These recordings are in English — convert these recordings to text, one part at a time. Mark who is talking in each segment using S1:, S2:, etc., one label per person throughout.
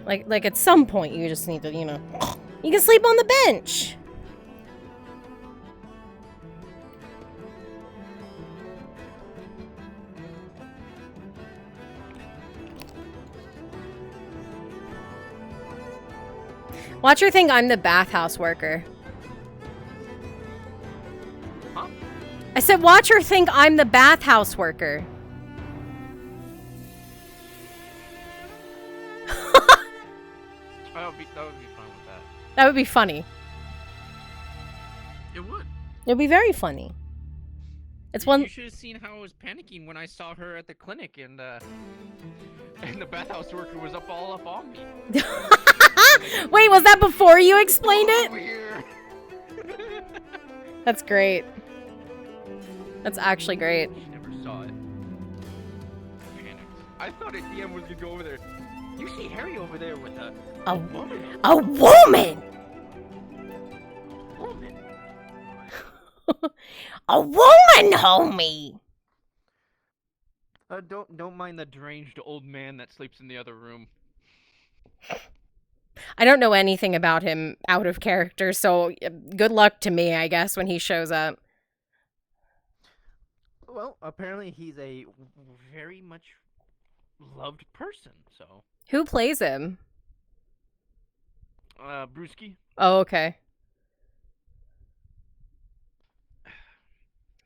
S1: Like at some point you just need to, you know, you can sleep on the bench. Watch her think I'm the bathhouse worker.
S2: Huh?
S1: I said watch her think I'm the bathhouse worker.
S2: That would be fine with that.
S1: That would be funny.
S2: It would.
S1: It'd be very funny. It's
S2: You
S1: one.
S2: should have seen how I was panicking when I saw her at the clinic and the bathhouse worker was all up on me.
S1: Wait, was that before you explained
S2: Over
S1: it?
S2: here.
S1: That's great. That's actually great.
S2: She never saw it. Panicked. I thought DM was gonna go over there. You see Harry over there with a woman.
S1: A woman!
S2: Woman.
S1: A woman, homie!
S2: Don't mind the deranged old man that sleeps in the other room.
S1: I don't know anything about him out of character, so good luck to me, I guess, when he shows up.
S2: Well, apparently he's a very much loved person, so.
S1: Who plays him?
S2: Brewski.
S1: Oh, okay.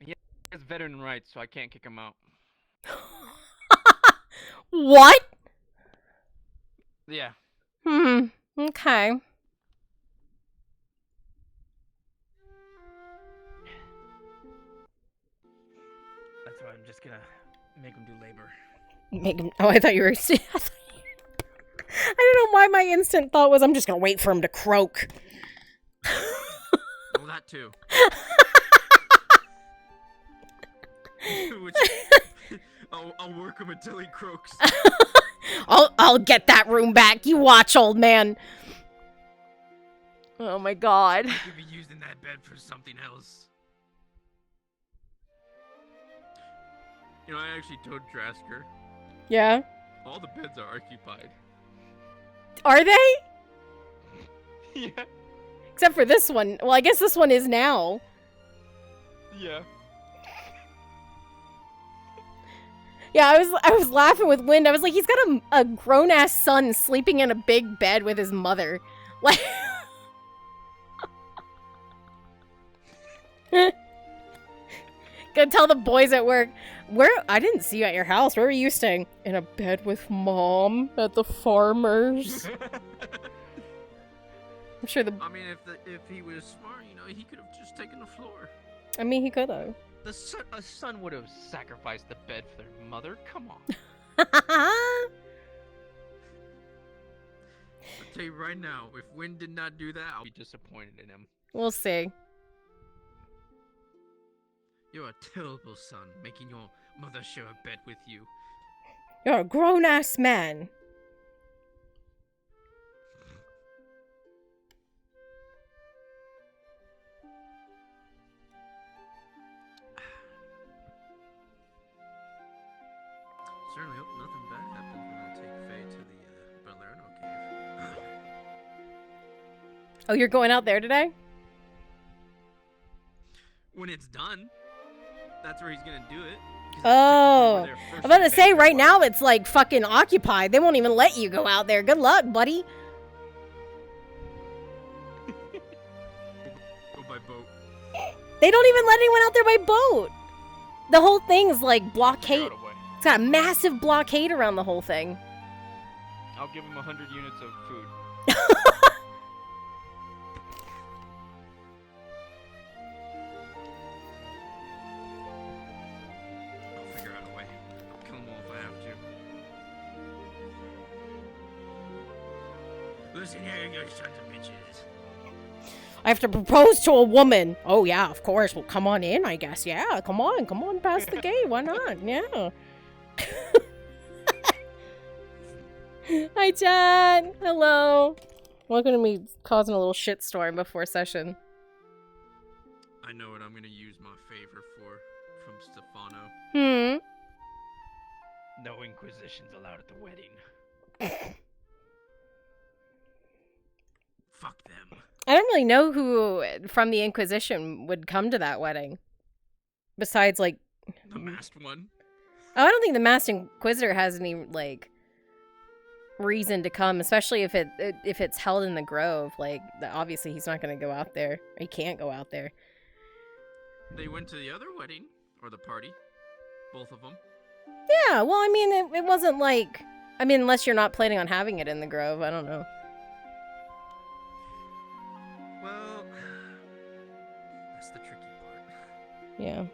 S2: He has veteran rights, so I can't kick him out.
S1: What?
S2: Yeah.
S1: Okay.
S2: That's why I'm just gonna make him do labor.
S1: Make him. Oh, I thought you were. I don't know why my instant thought was I'm just gonna wait for him to croak.
S2: Well, that too. Which, I'll work him until he croaks.
S1: I'll get that room back. You watch, old man. Oh my god.
S2: I could be using that bed for something else. You know, I actually told Drasker,
S1: Yeah.
S2: all the beds are occupied.
S1: Are they?
S2: Yeah.
S1: Except for this one. Well, I guess this one is now.
S2: Yeah.
S1: Yeah, I was laughing with Wind. I was like, he's got a grown ass son sleeping in a big bed with his mother. Like, gonna tell the boys at work. I didn't see you at your house. Where were you staying? In a bed with mom at the farmer's. I'm sure
S2: I mean, if he was smart, you know, he could have just taken the floor.
S1: I mean, he could have.
S2: A son would have sacrificed the bed for their mother. Come on. I'll tell you right now, if Wynn did not do that, I'll be disappointed in him.
S1: We'll see.
S2: You're a terrible son, making your mother share a bed with you.
S1: You're a grown ass man.
S2: Certainly hope nothing bad happens when I take Faye to the Balerno cave.
S1: Oh, you're going out there today?
S2: When it's done, that's where he's gonna do it.
S1: Oh, I'm about to say right now it's like fucking occupied. They won't even let you go out there. Good luck, buddy.
S2: Go by boat.
S1: They don't even let anyone out there by boat. The whole thing's like blockade.
S2: Out away.
S1: It's got a massive blockade around the whole thing.
S2: I'll give him 100 units of food. I'll figure out a way. I'll kill them all if I have to. Listen here, you sons of bitches.
S1: I have to propose to a woman. Oh yeah, of course. Well, come on in, I guess. Yeah, come on past the gate. Why not? Yeah. Hi, Chad. Hello. Welcome to me causing a little shitstorm before session.
S2: I know what I'm gonna use my favor for from Stefano. No inquisitions allowed at the wedding. Fuck them.
S1: I don't really know who from the Inquisition would come to that wedding. Besides, like...
S2: The masked one.
S1: Oh, I don't think the Masked Inquisitor has any, like, reason to come, especially if it's held in the Grove. Like, obviously he's not going to go out there. He can't go out there.
S2: They went to the other wedding, or the party. Both of them.
S1: Yeah, well, I mean, it wasn't like... I mean, unless you're not planning on having it in the Grove, I don't know.
S2: Well, that's the tricky part.
S1: Yeah.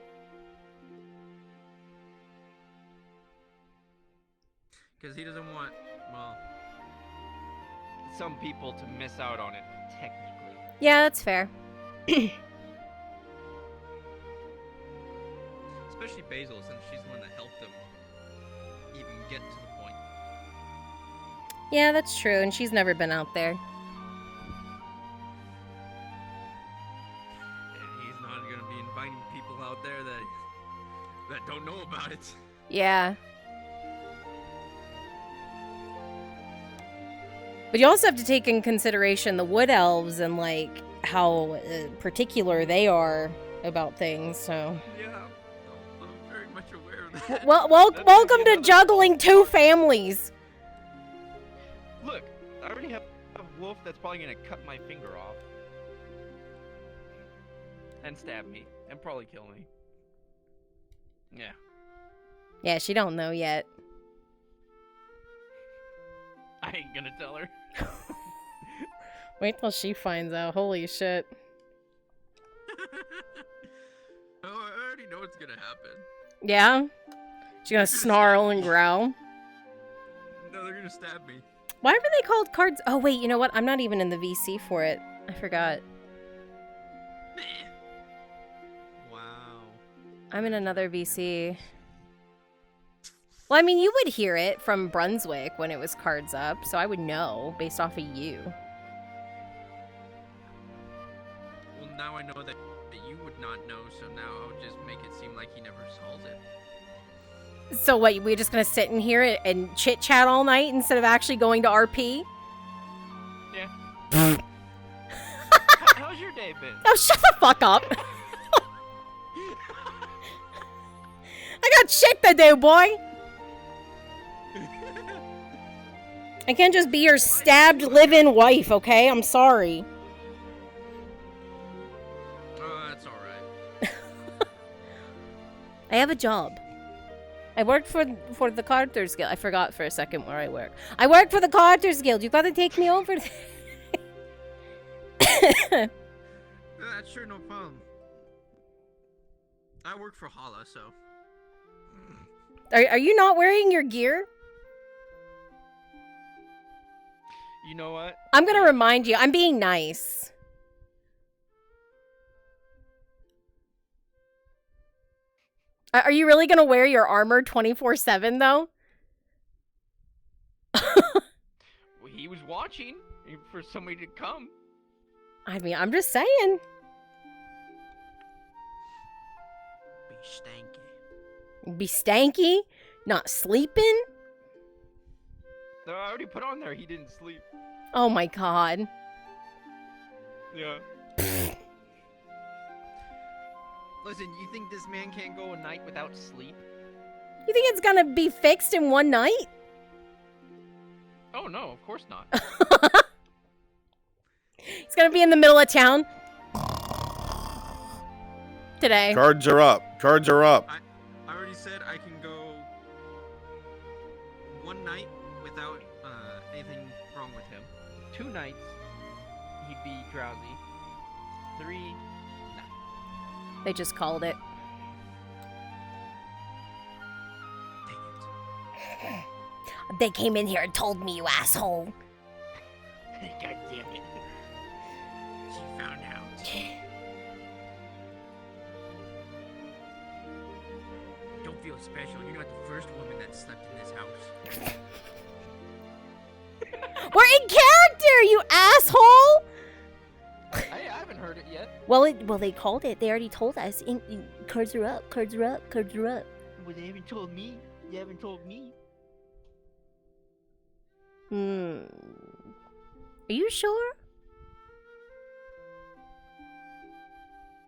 S2: Because he doesn't want, well, some people to miss out on it, technically.
S1: Yeah, that's fair.
S2: Especially Basil, since she's the one that helped them even get to the point.
S1: Yeah, that's true, and she's never been out there.
S2: And he's not going to be inviting people out there that don't know about it.
S1: Yeah. But you also have to take in consideration the Wood Elves and, like, how particular they are about things, so...
S2: Yeah, I'm very much aware of that.
S1: Welcome to juggling two families!
S2: Look, I already have a wolf that's probably gonna cut my finger off. And stab me. And probably kill me. Yeah.
S1: Yeah, she don't know yet.
S2: I ain't gonna tell her.
S1: Wait till she finds out. Holy shit.
S2: Oh, I already know what's gonna happen.
S1: Yeah? She's gonna snarl and growl.
S2: No, they're gonna stab me.
S1: Why were they called cards? Oh, wait, you know what? I'm not even in the VC for it. I forgot.
S2: Wow.
S1: I'm in another VC. Well, I mean, you would hear it from Brunswick when it was Cards Up, so I would know based off of you.
S2: Well, now I know that you would not know, so now I'll just make it seem like he never saw it.
S1: So what, we're just gonna sit in here and chit-chat all night instead of actually going to RP?
S2: Yeah. How's your day been?
S1: Oh, shut the fuck up! I got shit to do, boy! I can't just be your stabbed live-in wife, okay? I'm sorry.
S2: Oh, that's alright.
S1: I have a job. I work for the Carters Guild. I forgot for a second where I work. I work for the Carters Guild. You gotta take me over.
S2: That's sure no problem. I work for Hala, so.
S1: Are you not wearing your gear?
S2: You know what?
S1: I'm gonna remind you. I'm being nice. Are you really gonna wear your armor 24/7 though?
S2: Well, he was watching for somebody to come.
S1: I mean, I'm just saying.
S2: Be stanky.
S1: Be stanky? Not sleeping?
S2: No, I already put on there. He didn't sleep.
S1: Oh my god.
S2: Yeah. Listen, you think this man can't go a night without sleep?
S1: You think it's gonna be fixed in one night?
S2: Oh no, of course not.
S1: He's gonna be in the middle of town today.
S3: Cards are up. Cards are up.
S2: I already said I can go one night without anything wrong with him. 2 nights, he'd be drowsy. 3, nah.
S1: They just called it.
S2: Dang it.
S1: They came in here and told me, you asshole.
S2: God damn it. She found out. Don't feel special. You're not the first woman that slept in this house.
S1: We're in character, you asshole!
S2: I haven't heard it yet.
S1: Well, they called it. They already told us. Cards are up. Cards are up. Cards are up.
S2: Well, they haven't told me. They haven't told me.
S1: Are you sure?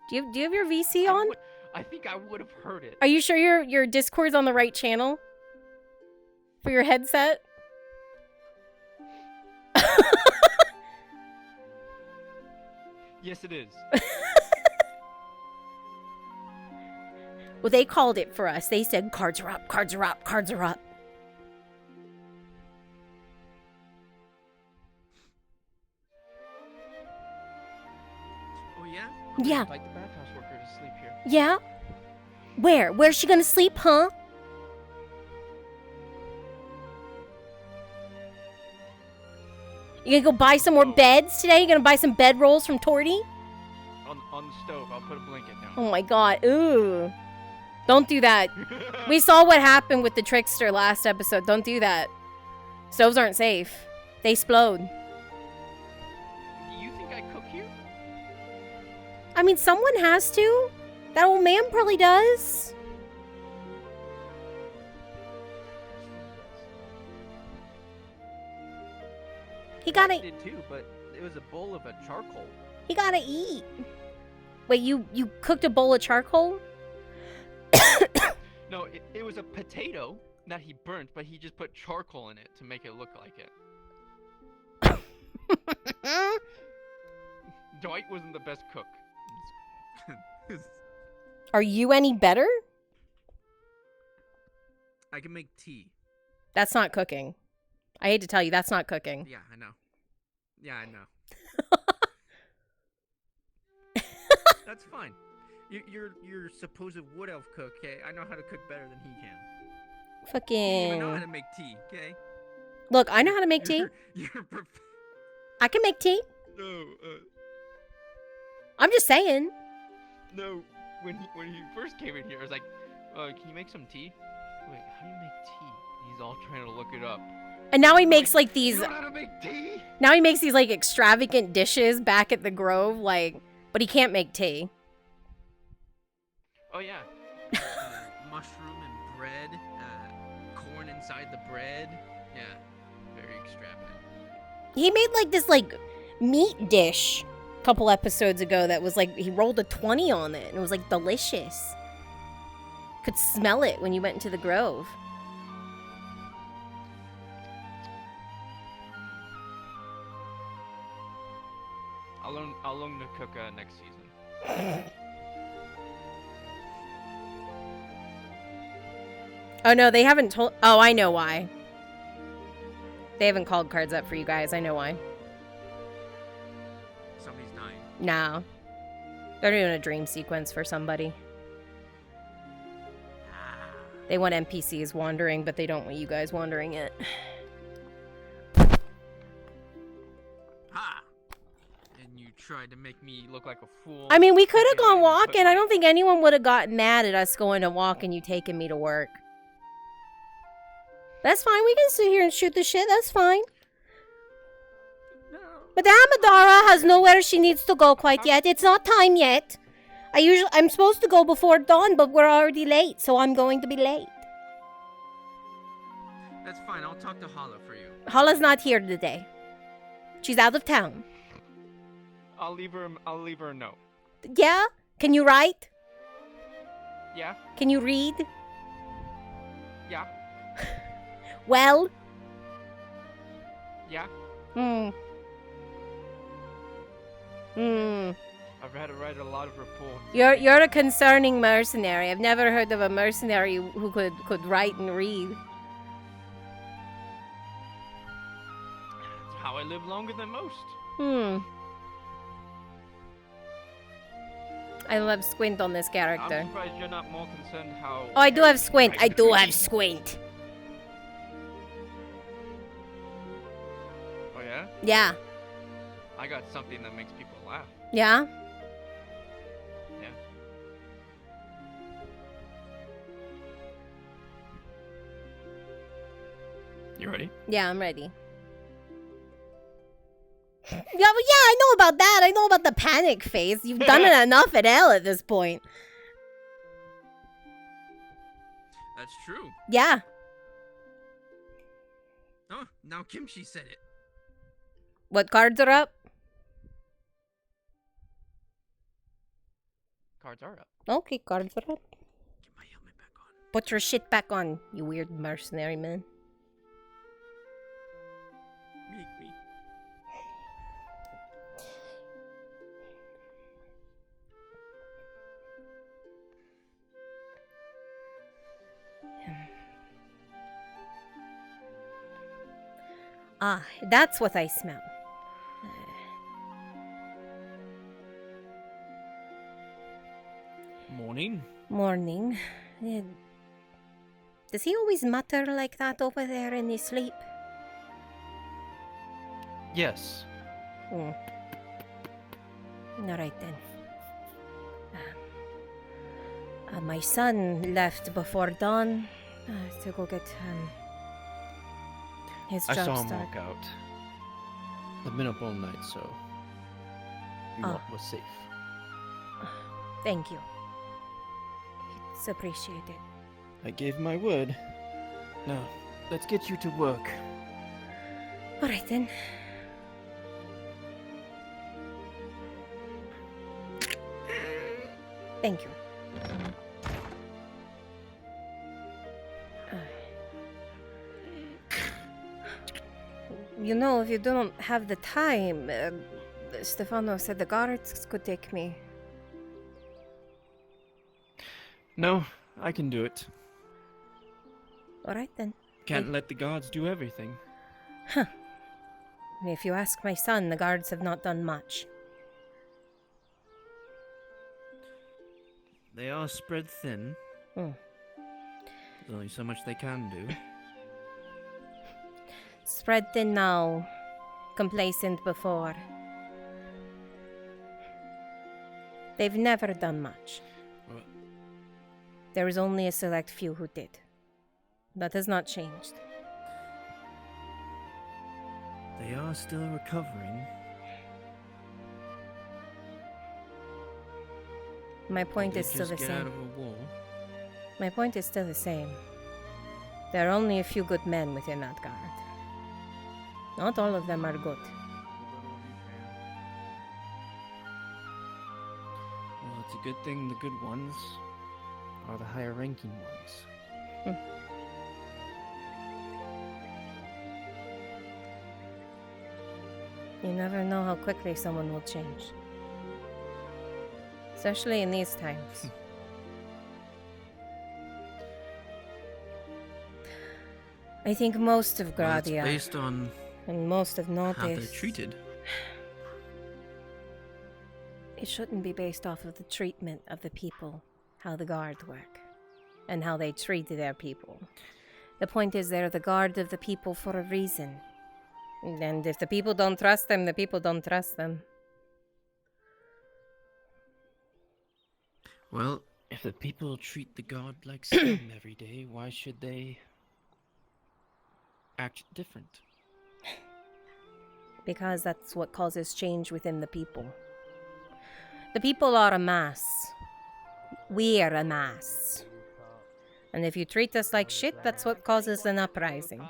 S1: Do you have your VC on?
S2: I think I would have heard it.
S1: Are you sure your Discord's on the right channel for your headset?
S2: Yes, it is.
S1: Well, they called it for us. They said cards are up, cards are up, cards are up.
S2: Oh yeah?
S1: Yeah.
S2: Invite the bathhouse worker to sleep here.
S1: Yeah? Where? Where's she gonna sleep, huh? You gonna go buy some more beds today? You gonna buy some bed rolls from Torty?
S2: On the stove, I'll put a blanket down.
S1: Oh my god, ooh. Don't do that. We saw what happened with the trickster last episode. Don't do that. Stoves aren't safe. They explode.
S2: Do you think I cook here?
S1: I mean, someone has to. That old man probably does. He gotta.
S2: I did too, but it was a bowl of a charcoal.
S1: He gotta eat. Wait, you cooked a bowl of charcoal?
S2: No, it was a potato that he burnt, but he just put charcoal in it to make it look like it. Dwight wasn't the best cook.
S1: Are you any better?
S2: I can make tea.
S1: That's not cooking. I hate to tell you, that's not cooking.
S2: Yeah, I know. Yeah, I know. That's fine. You're supposed wood elf cook, okay? I know how to cook better than he can. You even know how to make tea, okay?
S1: Look, I know how to make tea. I can make tea.
S2: No,
S1: I'm just saying.
S2: no. When he first came in here, I was like, can you make some tea? Wait, how do you make tea? He's all trying to look it up.
S1: And now he makes like these.
S2: You know how to make tea?
S1: Now he makes these like extravagant dishes back at the Grove, like, but he can't make tea.
S2: Oh yeah. Mushroom and bread, corn inside the bread. Yeah, very extravagant.
S1: He made like this like meat dish a couple episodes ago that was like he rolled a 20 on it and it was like delicious. Could smell it when you went into the Grove.
S2: I'll learn to cook next season.
S1: Oh no, they haven't told. Oh, I know why. They haven't called cards up for you guys. I know why.
S2: Somebody's dying.
S1: No. They're doing a dream sequence for somebody. They want NPCs wandering, but they don't want you guys wandering it.
S2: Ha! And you tried to make me look like a fool.
S1: I mean, we could have
S2: Okay,
S1: gone walking.
S2: but-
S1: I don't think anyone would have gotten mad at us going to walk and you taking me to work. That's fine. We can sit here and shoot the shit. That's fine.
S2: No.
S1: Madame Adara has nowhere she needs to go quite yet. It's not time yet. I'm supposed to go before dawn, but we're already late, so I'm going to be late.
S2: That's fine. I'll talk to Hala for you.
S1: Hala's not here today. She's out of town.
S2: I'll leave her a note.
S1: Yeah? Can you write?
S2: Yeah?
S1: Can you read?
S2: Yeah?
S1: Well?
S2: Yeah?
S1: Hmm.
S2: I've had to write a lot of reports.
S1: You're a concerning mercenary. I've never heard of a mercenary who could write and read.
S2: That's how I live longer than most.
S1: I love Squint on this character.
S2: I'm surprised you're not more concerned how...
S1: Oh, I do have Squint. I do have Squint.
S2: Oh yeah?
S1: Yeah.
S2: I got something that makes people laugh.
S1: Yeah?
S2: Yeah. You ready?
S1: Yeah, I'm ready. Yeah, well, yeah, I know about that. I know about the panic phase. You've done it enough at L at this point.
S2: That's true.
S1: Yeah.
S2: Oh, now Kimchi said it.
S1: What cards are up?
S4: Cards are up.
S1: Okay, cards are up.
S2: Get my helmet back on.
S1: Put your shit back on, you weird mercenary man.
S2: Me.
S1: Ah, that's what I smell.
S4: Morning.
S1: Morning. Does he always mutter like that over there in his sleep?
S4: Yes.
S1: Hmm. Alright then. My son left before dawn to go get his
S4: I
S1: job
S4: saw him
S1: started.
S4: walk out. I've been up all night, so you was safe.
S1: Thank you. It's appreciated.
S4: I gave my word. Now, let's get you to work.
S1: Alright then. Thank you. You know, if you don't have the time, Stefano said the guards could take me.
S4: No, I can do it.
S1: Alright then.
S4: Can't let the gods do everything.
S1: Huh. If you ask my son, the guards have not done much.
S2: They are spread thin.
S1: Hmm.
S2: There's only so much they can do.
S1: Spread thin now, complacent before. They've never done much.
S2: Well,
S1: There is only a select few who did. That has not changed.
S2: they are still recovering.
S1: My point
S2: They
S1: is still
S2: just
S1: the
S2: get
S1: same.
S2: out of a war.
S1: My point is still the same. There are only a few good men within that guard. Not all of them are good.
S4: Well, it's a good thing the good ones are the higher ranking ones.
S1: You never know how quickly someone will change. Especially in these times. I think most of
S2: Well, it's
S1: Gradia
S2: based on
S1: and most of
S2: how they're
S1: Notice.
S2: treated.
S1: It shouldn't be based off of the treatment of the people, how the guard work, and how they treat their people. The point is they're the guard of the people for a reason. And if the people don't trust them, the people don't trust them.
S2: Well,
S4: If the people treat the god like scum every day, why should they act different?
S1: Because that's what causes change within the people. The people are a mass. We're a mass. And if you treat us like shit, that's what causes an uprising.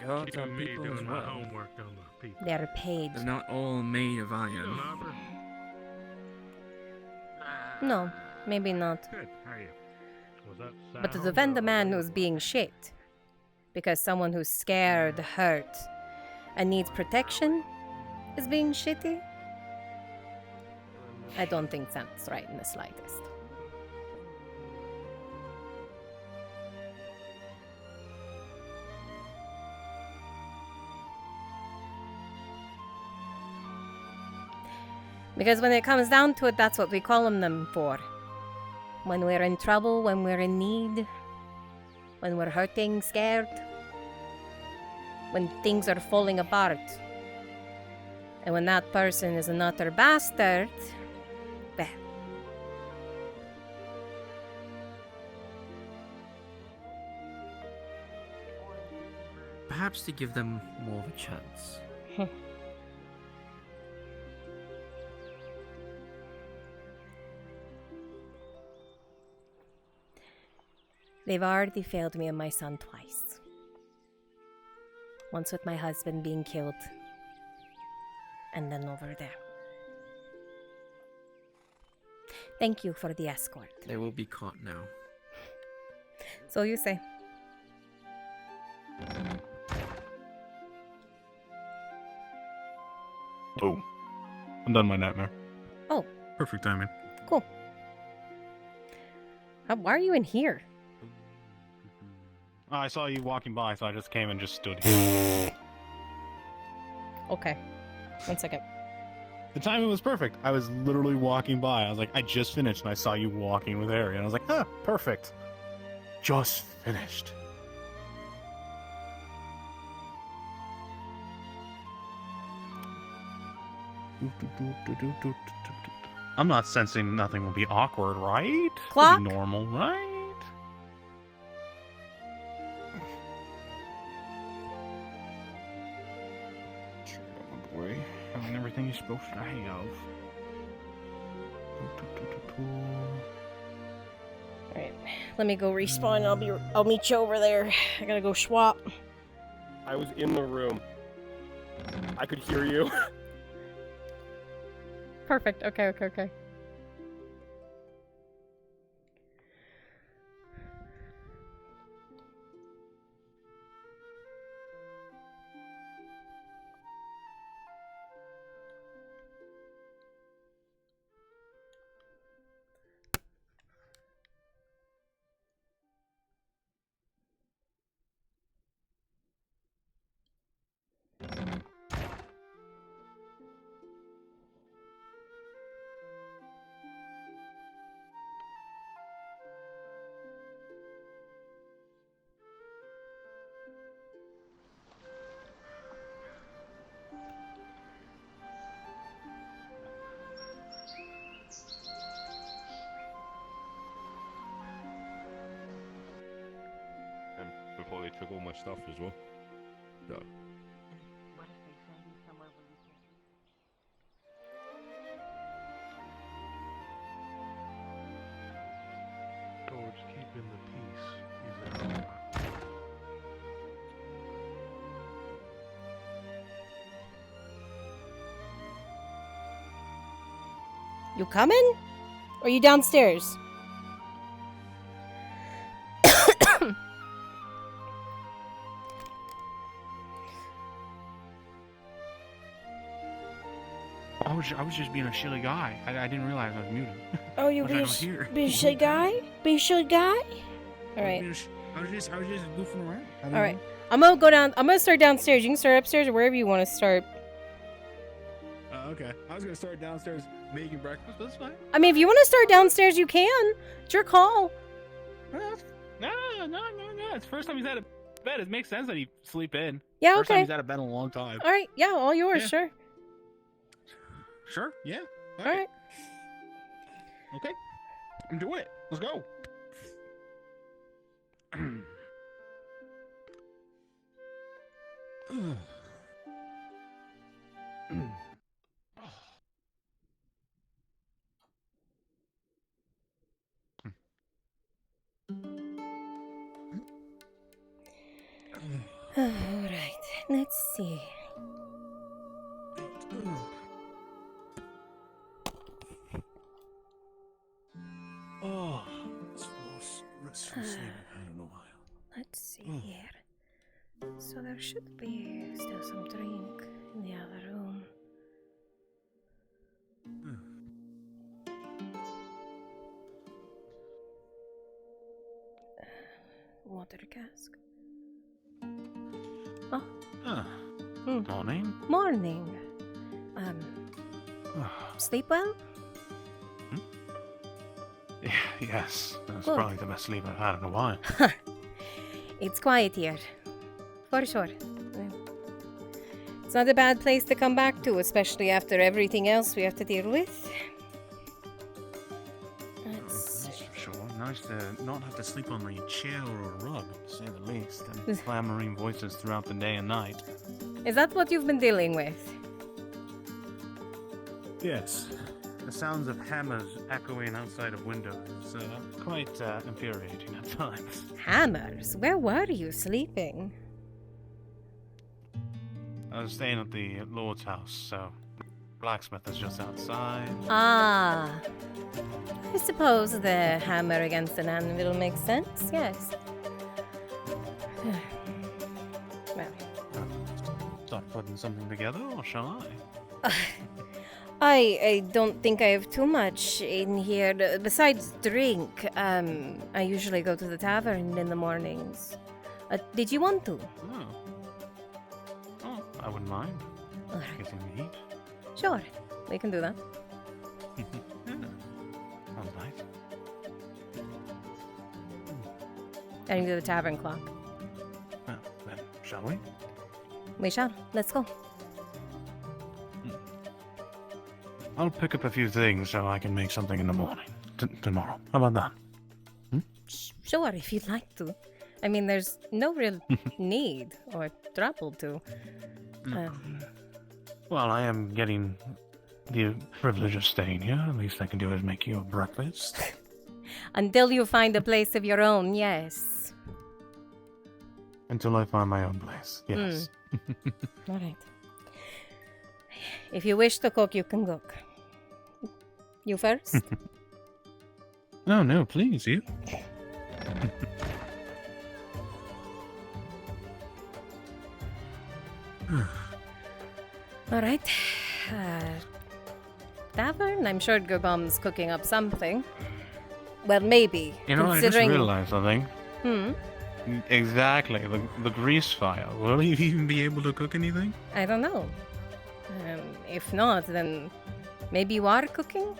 S2: the gods are people as well.
S1: They're paid.
S2: They're not all made of iron.
S1: No, maybe not.
S5: Good. How are you? Was that
S1: But to
S5: sound
S1: defend a
S5: or
S1: man
S5: what
S1: who's
S5: was
S1: being
S5: it?
S1: shit, because someone who's scared, hurt, and needs protection is being shitty, I don't think that's right in the slightest. Because when it comes down to it, that's what we call them for. When we're in trouble, when we're in need, when we're hurting, scared, when things are falling apart. And when that person is an utter bastard, well,
S2: Perhaps to give them more of a chance.
S1: they've already failed me and my son twice. Once with my husband being killed, and then over there. Thank you for the escort.
S2: They will be caught now.
S1: So you say.
S5: Oh, I'm done my nightmare.
S1: Oh.
S5: Perfect timing.
S1: Cool. Why are you in here?
S5: I saw you walking by, so I just came and just stood here.
S1: Okay. 1 second.
S5: The timing was perfect. I was literally walking by. I was like, I just finished, and I saw you walking with Harry, and I was like, huh, perfect. Just finished. I'm not sensing nothing will be awkward, right?
S1: Clock?
S5: It'll be normal, right? Sure, my boy. Having everything you're supposed to have.
S1: Alright. Let me go respawn. I'll meet you over there. I gotta go swap.
S3: I was in the room. I could hear you.
S1: Perfect. Okay.
S3: Before they took all my stuff as well. No.
S5: Towards keeping the peace, either.
S1: You coming? Or are you downstairs?
S5: I was just being a silly guy. I didn't realize I was muted.
S1: Oh, you
S5: I was here.
S1: be a shy guy? Be a shy guy? Alright.
S5: I was just goofing around.
S1: Alright. I'm gonna start downstairs. You can start upstairs or wherever you want to start.
S5: Okay. I was gonna start downstairs making breakfast, but that's fine.
S1: I mean, if you want to start downstairs, you can. It's your call.
S5: No. It's the first time he's out of bed. It makes sense that he'd sleep in.
S1: Yeah,
S5: First time
S1: okay.
S5: he's out of bed in a long time.
S1: Alright, yeah, all yours,
S5: Yeah.
S1: sure.
S5: Sure, yeah.
S1: Alright.
S5: Okay. I'm doing it. Let's go.
S1: Alright, let's see.
S5: Oh, it's the most restful sleep I've had in a while.
S1: Let's see here. So there should be still some drink in the other room. Water cask. Oh.
S5: Morning.
S1: Morning. Sleep well?
S5: Yes, that's
S1: Good.
S5: probably the best sleep I've had in a while.
S1: It's quiet here. For sure. It's not a bad place to come back to, especially after everything else we have to deal with.
S5: That's for sure. Nice to not have to sleep on the chair or a rug, to say the least, and clamoring voices throughout the day and night.
S1: Is that what you've been dealing with?
S5: Yes. The sounds of hammers echoing outside of windows is quite infuriating at times.
S1: Hammers? Where were you sleeping?
S5: I was staying at the Lord's house, so Blacksmith is just outside.
S1: Ah. I suppose the hammer against an anvil makes sense, yes. Well.
S5: Start putting something together, or shall I?
S1: I don't think I have too much in here. Besides drink, I usually go to the tavern in the mornings. Did you want to?
S5: Oh, I wouldn't mind.
S1: All right.
S5: Getting the heat.
S1: Sure, we can do that.
S5: Sounds nice.
S1: Heading to the tavern clock.
S5: Well, then, shall we?
S1: We shall. Let's go.
S5: I'll pick up a few things so I can make something in the morning. Tomorrow. How about that?
S1: Sure, if you'd like to. I mean, there's no real need or trouble to.
S5: Well, I am getting the privilege of staying here. The least I can do is make you a breakfast.
S1: Until you find a place of your own, yes.
S5: Until I find my own place, yes.
S1: All right. If you wish to cook, you can cook. You first?
S5: No, please, you.
S1: All right. Tavern? I'm sure Gerbom's cooking up something. Well, maybe.
S5: You know,
S1: considering...
S5: I just realized something. Exactly, the grease fire. Will he even be able to cook anything?
S1: I don't know. If not, then maybe you are cooking?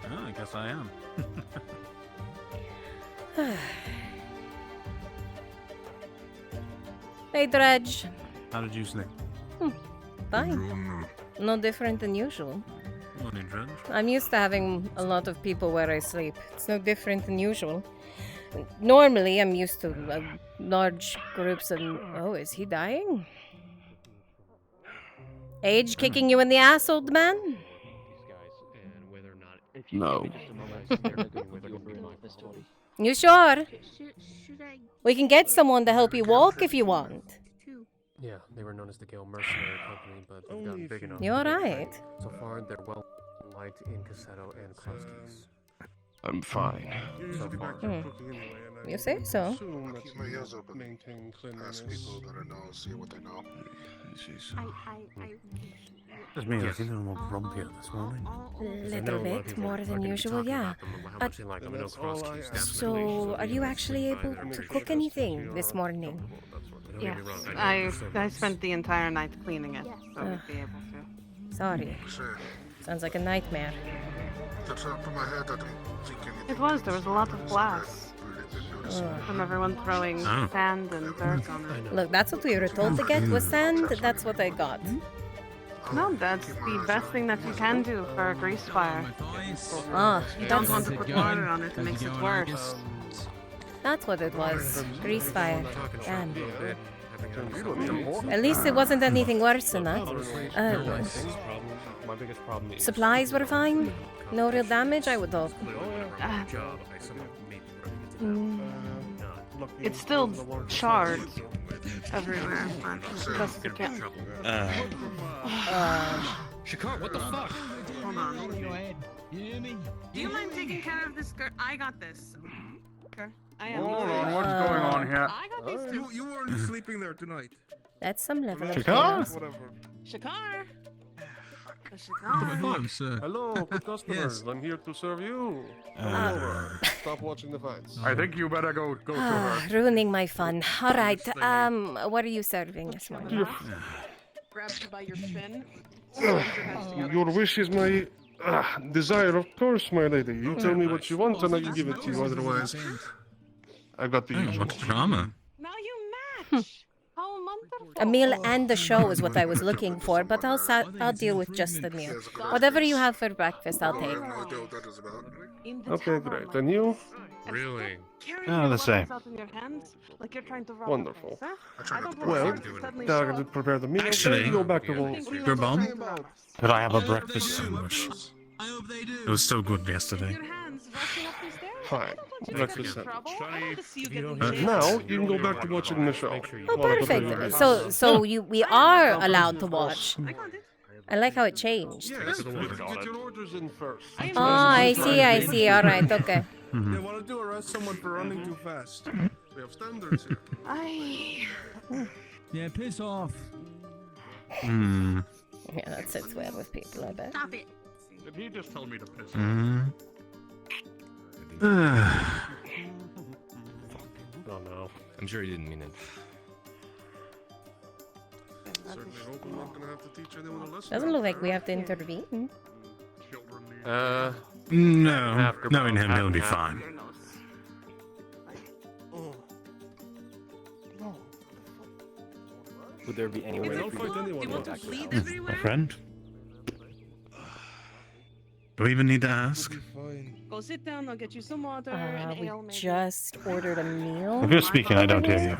S5: Oh, I guess I am.
S1: Hey, Dredge.
S5: How did you sleep?
S1: Fine. No different than usual.
S5: Morning, Dredge.
S1: I'm used to having a lot of people where I sleep. It's no different than usual. Normally, I'm used to large groups of... Oh, is he dying? Age kicking you in the ass, old man?
S3: No.
S1: You sure? We can get someone to help you walk if you want.
S6: Yeah, they were known as the Gale Mercenary Company, but they've gotten big enough.
S1: You're right.
S6: So far, they're well liked in Cassetto and Klauski's.
S3: I'm fine.
S6: So far.
S1: You say so.
S7: Keep my ears open. Ask people that I know, see what they know.
S5: Just me, I was a little more grumpier this morning.
S1: Little bit more than usual, yeah. So, are you actually able to cook anything this morning?
S8: Yes, I spent the entire night cleaning it, so we'd be able to.
S1: Sorry. Sounds like a nightmare.
S7: The top of my head, I don't think anything.
S8: It was. There was a lot of glass from everyone throwing sand and dirt on it.
S1: Look, that's what we were told to get was sand. That's what I got.
S8: No, that's the best thing that you can do for a grease fire. You don't want to put water on it, it makes it worse.
S1: That's what it was. Grease fire. Damn. At least it wasn't anything worse than that. Supplies were fine. No real damage, I would hope.
S8: It's still charred everywhere, but best you can.
S2: Shakar, what the fuck?
S8: Hold on. Do you mind taking care of this girl? I got this. Okay. I am.
S3: Hold on, what's going on here?
S8: I got these two.
S2: You weren't sleeping there tonight.
S1: That's some level of
S5: Shakar?
S1: chaos.
S8: Shakar. Shakar.
S3: Hello, good customers. I'm here to serve you. Stop watching the fights. I think you better go to her.
S1: Ruining my fun. All right. What are you serving this morning?
S8: Grabs you by your chin.
S3: Your wish is my desire, of course, my lady. You tell me what you want and I can give it to you. Otherwise, I've got the usual.
S5: What's drama?
S8: Now you match. How wonderful.
S1: A meal and a show is what I was looking for, but I'll deal with just the meal. Whatever you have for breakfast, I'll take.
S7: No idea what that is about.
S3: Okay, great. And you?
S6: Really?
S5: The same.
S8: Like you're trying to rob
S3: Wonderful.
S8: I don't
S3: Well,
S8: want to suddenly
S3: now I
S8: show
S3: got to
S8: up.
S3: prepare the meal.
S5: Actually,
S3: Then go back to work.
S5: Gerbom, could I have a breakfast sandwich? It was so good yesterday.
S8: Your hands rushing up these stairs?
S3: Fine.
S8: I don't want you to
S3: Breakfast
S8: get in trouble. I don't want to see you get in
S3: Now
S8: jail.
S3: you can go back to watching the show.
S1: Oh, perfect. So we are allowed to watch.
S8: I got it.
S1: I like how it changed.
S3: Yes, get your orders in first.
S1: Oh, I see. All right, okay.
S3: They want to do arrest someone for running too fast. We have standards here.
S9: Yeah, piss off.
S5: Hmm.
S1: Yeah, that sits well with people, I bet.
S8: Stop it.
S3: Did he just tell me to piss
S5: Hmm.
S6: Oh no. I'm sure he didn't mean it.
S3: Certainly hope I'm not gonna have to teach anyone a lesson.
S1: Doesn't look like we have to intervene.
S5: No. Knowing him, he'll be fine.
S6: Would there be any way
S3: Don't
S6: that we
S3: fight
S6: could
S3: anyone.
S5: My friend? Do we even need to ask?
S8: Go sit down. I'll get you some water and
S1: We
S8: ale. maybe.
S1: just ordered a meal.
S5: If you're speaking, I don't hear you.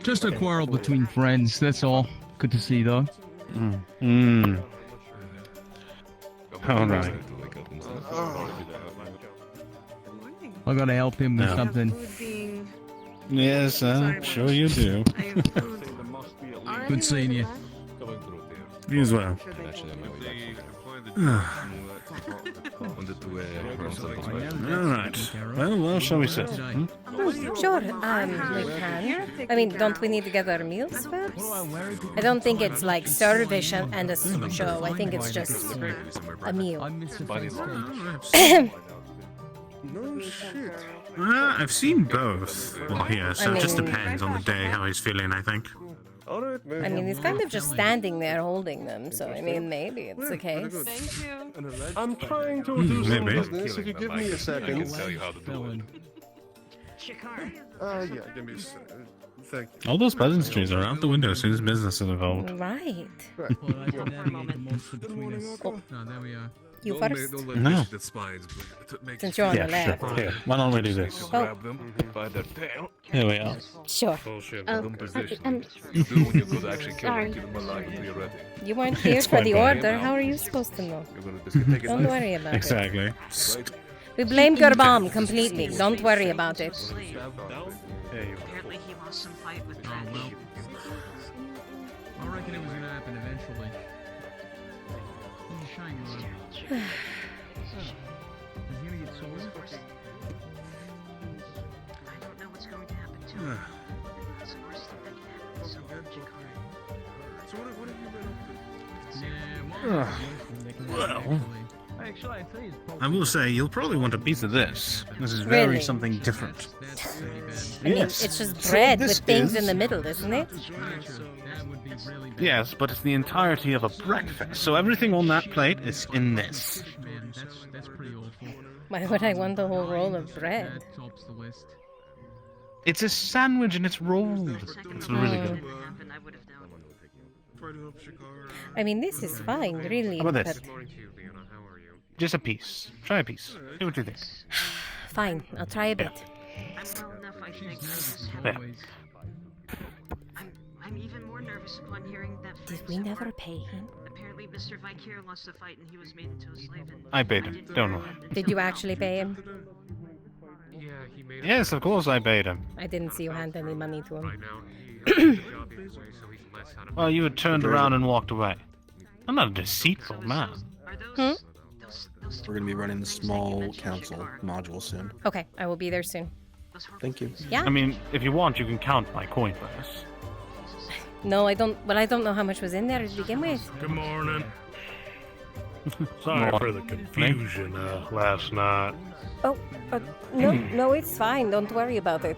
S9: Just a quarrel between friends, that's all. Good to see you, though.
S5: All right.
S9: I gotta help him with something.
S8: Food being...
S5: Yes, I'm sure you do.
S8: I have food.
S9: Good seeing you.
S5: You as well. Alright. Well, where shall we sit? Hmm?
S1: Sure, we can. I mean, don't we need to get our meals first? I don't think it's like service and a show. I think it's just a meal.
S3: No shit.
S5: I've seen both. Well, yeah, so it just
S1: mean-
S5: depends on the day, how he's feeling, I think.
S3: Alright, man.
S1: I mean, he's kind of just standing there holding them, so I mean, maybe it's the case.
S8: Thank you.
S3: I'm trying to do some
S5: maybe.
S3: business. If you give me a second.
S9: Felon.
S3: Yeah, give me a second. Thank you.
S5: All those pleasantries are out the window as soon as business is involved.
S1: Right.
S9: Well, I can add the monster between us. Oh, there we are.
S1: You first,
S5: No.
S1: since you're on the
S5: Yeah,
S1: left.
S5: sure. Here, why don't we do this?
S1: Oh,
S5: Here we are.
S1: sure.
S10: Sorry.
S1: You weren't here for the order. How are you supposed to know? Don't worry about it.
S5: Exactly.
S1: We blamed your mom completely. Don't worry about it.
S8: Apparently he wants some fight with
S9: Oh, well. I reckon it was gonna happen eventually. He's a shiny one. Is he gonna get sold?
S8: I don't know what's going to happen to him. It's the worst thing that can happen. So
S3: So what have you been up to?
S9: Yeah, well. Actually, I'd say it's probably
S5: I will say, you'll probably want a piece of this. This is very
S1: Really?
S5: something different.
S9: That's pretty bad.
S1: I mean,
S5: Yes.
S1: it's just
S5: So
S1: bread
S5: this
S1: with things
S5: is-
S1: in the middle, isn't it?
S9: That would be really bad.
S5: Yes, but it's the entirety of a breakfast, so everything on that plate is in this.
S9: Man, that's pretty awful.
S1: Why would I want a whole roll of bread?
S9: That tops the list.
S5: It's a sandwich and it's rolled. It's really good.
S8: happened, I would have known.
S3: Try to help Shikara.
S1: I mean, this is fine, really.
S5: How about this?
S1: But
S5: Just a piece. Try a piece. See what you think.
S1: fine, I'll try a bit.
S8: I'm well enough, I think.
S5: Yeah.
S8: I'm even more nervous upon hearing that.
S1: Did we never pay him?
S8: Apparently, Mr. Vicaire lost the fight and he was made into a slave. And
S5: I paid him.
S8: didn't
S5: Don't
S8: know
S5: worry.
S8: that.
S1: Did you actually pay him?
S5: Yes, of course I paid him.
S1: I didn't see you hand any money to him.
S5: Well, you had turned around and walked away. I'm not a deceitful man.
S8: Are those,
S1: Hmm?
S8: those
S10: We're gonna be running the small council module soon.
S1: Okay, I will be there soon.
S10: Thank you.
S1: Yeah?
S5: I mean, if you want, you can count my coin purse.
S1: No, I don't. But I don't know how much was in there to begin with.
S3: Good morning. Sorry for the confusion last night.
S1: Oh, no, it's fine. Don't worry about it.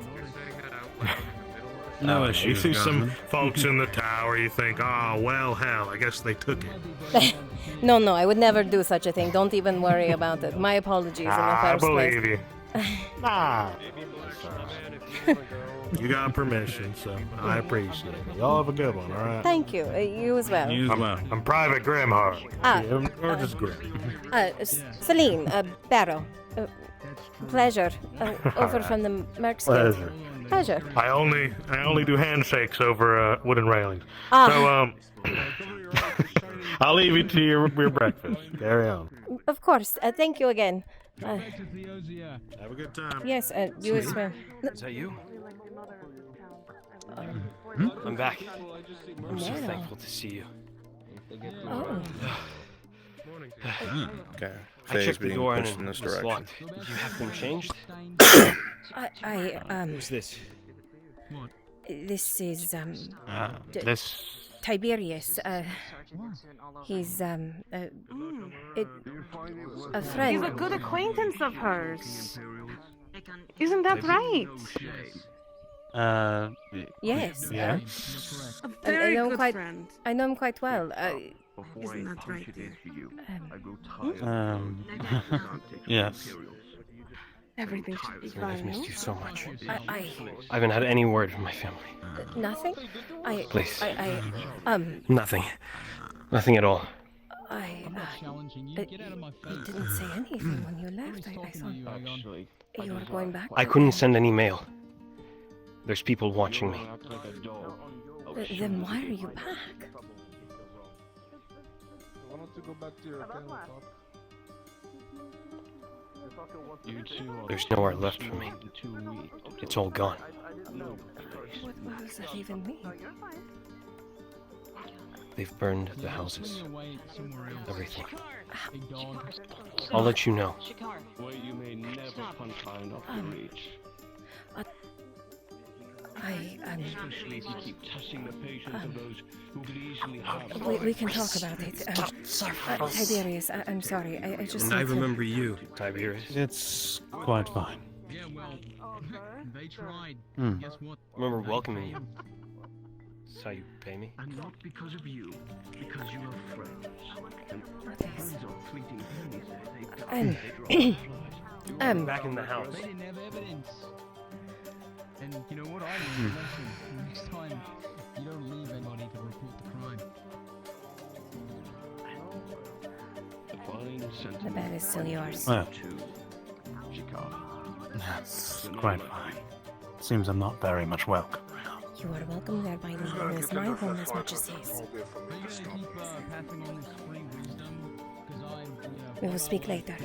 S5: No
S3: You
S5: issues.
S3: see some folks in the tower, you think, oh, well, hell, I guess they took it.
S1: No, I would never do such a thing. Don't even worry about it. My apologies in the
S3: I
S1: first place.
S3: believe you. Ah. You got permission, so I appreciate it. Y'all have a good one, all right?
S1: Thank you. You as well.
S5: You as well.
S3: I'm Private Grimheart.
S1: Ah.
S3: Or just Grim.
S1: Celine, Barrow. Pleasure. Over from the Mercs Guild. Pleasure.
S3: I only do handshakes over wooden railings.
S1: Ah.
S3: So I'll leave you to your breakfast. Carry on.
S1: Of course. Thank you again.
S3: Have a good time.
S1: Yes, you as well.
S6: Is that you? I'm back. I'm so
S1: Yeah.
S6: thankful to see you.
S1: Oh.
S10: Okay.
S11: I
S10: Faye's
S11: checked the
S10: being
S11: door and
S10: pushed in
S11: it
S10: this
S11: was
S10: direction.
S11: locked. You have them changed?
S4: Who's this?
S9: What?
S1: This is,
S5: This.
S1: Tiberius. He's, a friend.
S8: He's a good acquaintance of hers. Isn't that right?
S1: Yes.
S5: Yeah.
S8: A very
S1: know
S8: good
S1: quite-
S8: friend.
S1: I know him quite well.
S8: Isn't that right, dear?
S5: Yes.
S8: Everything should be
S11: I've
S8: fine, no?
S11: missed you so much.
S1: I
S11: I haven't had any word from my family.
S1: nothing.
S11: Please.
S1: Nothing.
S11: Nothing at all.
S9: Challenging you. Get out of my face.
S1: You didn't say anything when you left. I thought you were going back.
S11: I couldn't send any mail. There's people watching me.
S1: Then why are you back?
S3: Why don't you go back to your tabletop?
S11: There's nowhere left for me. It's all gone.
S1: What does that even mean?
S11: They've burned the houses.
S9: Away somewhere else.
S11: Everything.
S9: Big dog.
S11: I'll let you know.
S1: We can talk about it. Tiberius, I'm sorry. I just.
S11: And I
S1: need to-
S11: remember you, Tiberius.
S5: It's quite fine.
S9: Yeah, well, they tried.
S5: Hmm.
S9: Guess what?
S11: I remember welcoming you. That's how you pay me.
S12: And not because of you, because you are friends. And
S1: What is-
S12: friends are fleeting enemies.
S11: Back in the house.
S9: They didn't have evidence. And you know what? I learned a lesson. Next time, you don't leave anybody to report the crime.
S1: The bed is still yours.
S5: Well, that's quite fine. Seems I'm not very much welcome.
S1: You are welcome there by leaving this my home as much as his.
S9: Are you gonna keep passing on this free wisdom? Because
S1: We will speak later.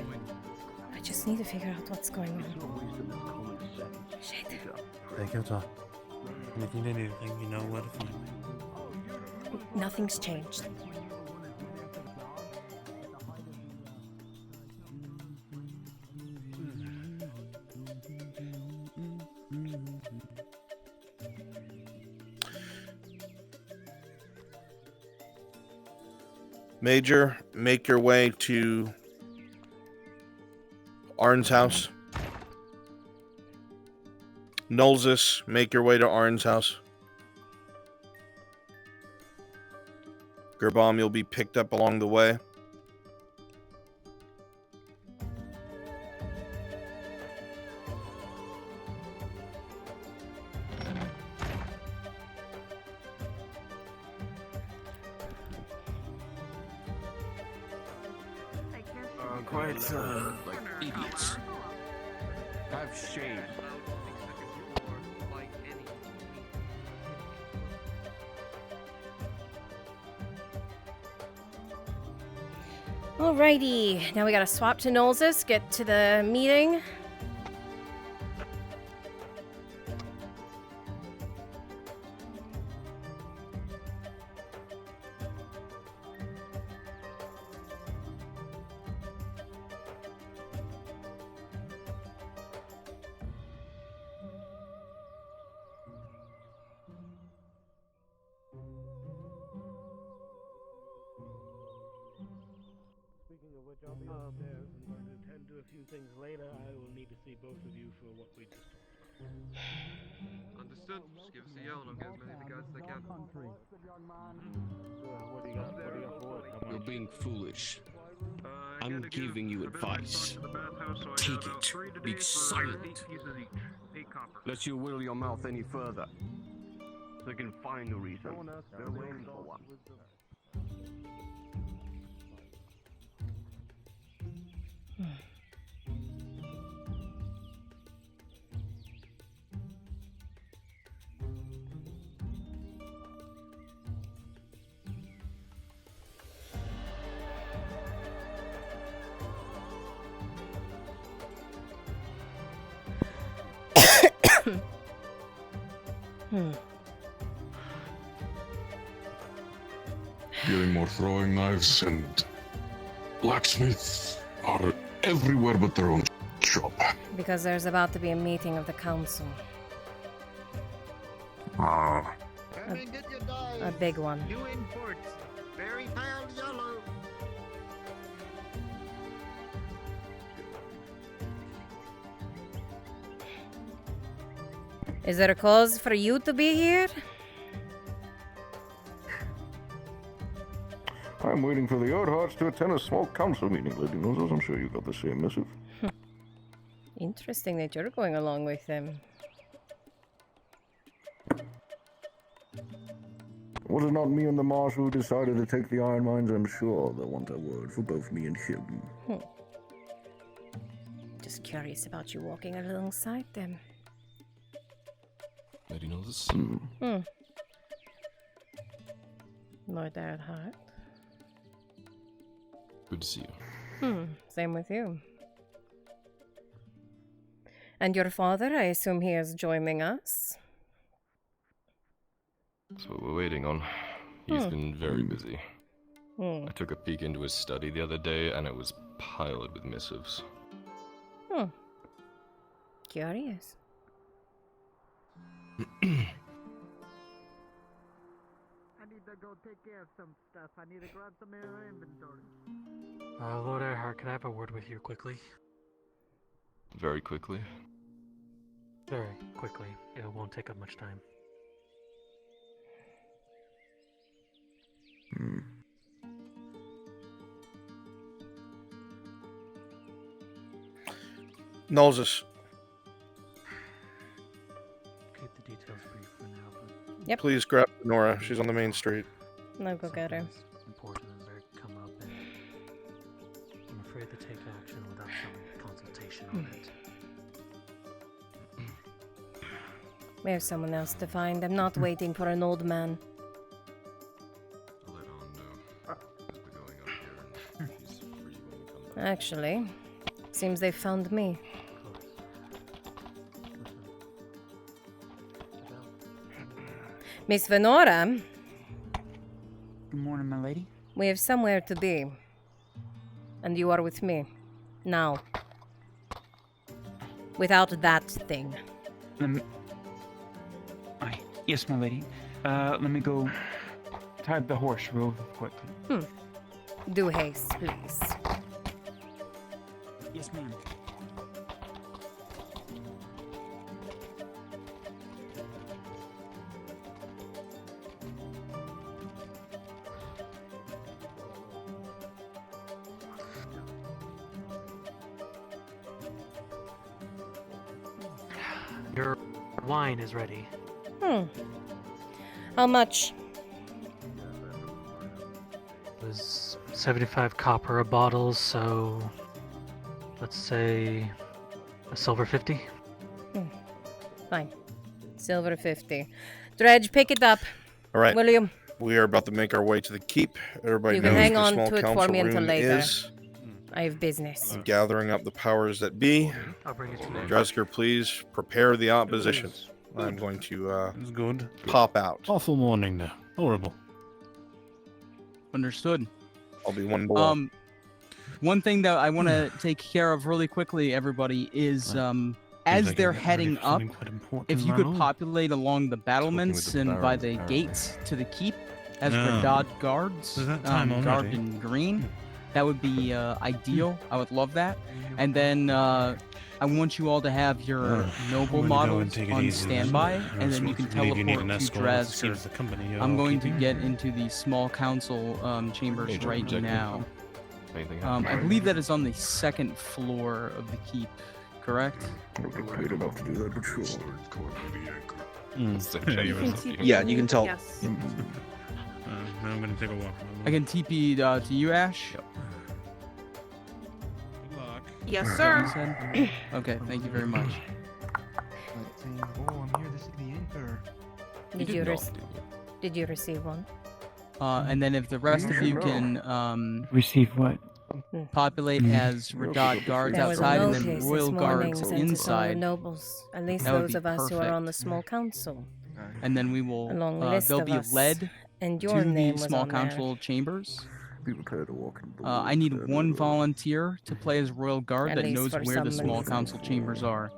S1: I just need to figure out what's going on. Shit.
S5: Take your time. And if you need anything, you know where to find me.
S1: Nothing's changed.
S10: Major, make your way to Arn's house. Nolzus, make your way to Arn's house. Gerbom, you'll be picked up along the way.
S12: Like idiots. Have shame.
S1: Alrighty, now we gotta swap to Nolzus, get to the meeting.
S13: Speaking of which, I'll be upstairs and going to attend to a few things later. I will need to see both of you for what we just talked about.
S2: Understood. Just give us a yell and I'll get as many of the guys as I can.
S13: What do you got? What do you got for it?
S12: You're being foolish. I'm giving you advice. Take it. Be silent. Let you will your mouth any further. They can find a reason. They're waiting for one.
S7: getting more throwing knives, and blacksmiths are everywhere but their own shop.
S1: Because there's about to be a meeting of the council.
S7: Ah.
S1: A big one.
S13: New imports. Very pale yellow.
S1: Is there a cause for you to be here?
S14: I'm waiting for the Earharts to attend a small council meeting, Lady Noses. I'm sure you got the same missive.
S1: Interesting that you're going along with them.
S14: Was it not me and the Marshal who decided to take the iron mines? I'm sure they'll want a word for both me and him.
S1: Just curious about you walking alongside them.
S7: Lady Noses.
S1: Lord Earhart.
S7: Good to see you.
S1: Same with you. And your father, I assume he is joining us?
S15: That's what we're waiting on. He's been very busy. I took a peek into his study the other day, and it was piled with missives.
S1: Curious.
S13: I need to go take care of some stuff. I need to grab some air inventory.
S6: Lord Earhart, can I have a word with you quickly?
S15: Very quickly.
S6: Very quickly. It won't take up much time.
S10: Nolzus.
S6: Keep the details brief for now, but
S1: Yep.
S10: Please grab Nora. She's on the main street.
S1: No, go get her.
S6: important as they come up, and I'm afraid to take action without some consultation on it.
S1: We have someone else to find. I'm not waiting for an old man.
S15: I'll let on know as we're going up here, and he's free when we come back.
S1: Actually, seems they found me. Miss Venora.
S16: Good morning, my lady.
S1: We have somewhere to be. And you are with me. Now. Without that thing.
S16: Yes, my lady. Let me go tie the horse real quickly.
S1: Do haste, please.
S16: Yes, ma'am.
S6: Your wine is ready.
S1: How much?
S6: It was 75 copper a bottle, so let's say a silver 50.
S1: Fine. Silver 50. Dredge, pick it up.
S10: All right.
S1: Will you?
S10: We are about to make our way to the keep. Everybody
S1: You
S10: knows
S1: can hang
S10: the
S1: on
S10: small
S1: to it for
S10: council
S1: me until
S10: room
S1: later.
S10: is.
S1: I have business.
S10: I'm gathering up the powers that be.
S6: I'll bring it to you.
S10: Dresker, please prepare the opposition. I'm going to
S5: It's good.
S10: pop out.
S5: Awful morning now. Horrible.
S16: Understood.
S10: I'll be one below.
S16: One thing that I want to take care of really quickly, everybody, is as
S5: like
S16: they're
S5: I'm getting ready
S16: heading
S5: for
S16: up,
S5: something quite important,
S16: if you
S5: my
S16: could
S5: lord.
S16: populate along the battlements and by the
S5: apparently.
S16: gates to the keep as
S5: Ah.
S16: Radad guards,
S5: Is that time
S16: guard
S5: already?
S16: in green, that would be ideal. I would love that. And then I want you all to have your noble
S5: I'm gonna go and
S16: models
S5: take it
S16: on
S5: easy then.
S16: standby,
S5: I
S16: and then you can
S5: believe you need
S16: teleport
S5: an
S16: to
S5: escort as soon
S16: Drazgir.
S5: as the company,
S16: I'm going to
S5: keeping.
S16: get into the small council chambers
S15: Major
S16: right
S15: objective.
S16: now.
S15: Anything
S16: I
S15: happen?
S16: believe that is on the second floor of the keep, correct?
S14: I would have paid enough to do that, but sure.
S15: It's the chambers.
S8: Yeah, you can tell.
S13: Yes.
S5: Now I'm gonna take a walk.
S16: I can TP to you, Ash.
S5: Good luck.
S13: Yes,
S16: You
S13: sir.
S16: said? Okay, thank you very much.
S9: Oh, I'm here to see the Emperor.
S1: Did
S15: did
S1: you,
S15: not, did you?
S1: did you receive one?
S16: And then if the rest of you can receive what? Populate as Radad guards
S1: There was a
S16: outside and
S1: notice
S16: then
S1: this
S16: royal
S1: morning
S16: guards
S1: sent to some of the
S16: inside,
S1: nobles, at least
S16: That would
S1: those
S16: be
S1: of us who are on the
S16: perfect.
S1: small council.
S16: and then we will.
S1: A long list
S16: They'll
S1: of
S16: be
S1: us.
S16: led
S1: And your
S16: to
S1: name
S16: the
S1: was
S16: small
S1: on there.
S16: council chambers.
S14: Be prepared to walk in the
S16: I need one volunteer to play as royal guard
S1: At
S16: that
S1: least
S16: knows
S1: for
S16: where the
S1: some
S16: small
S1: reason.
S16: council chambers are.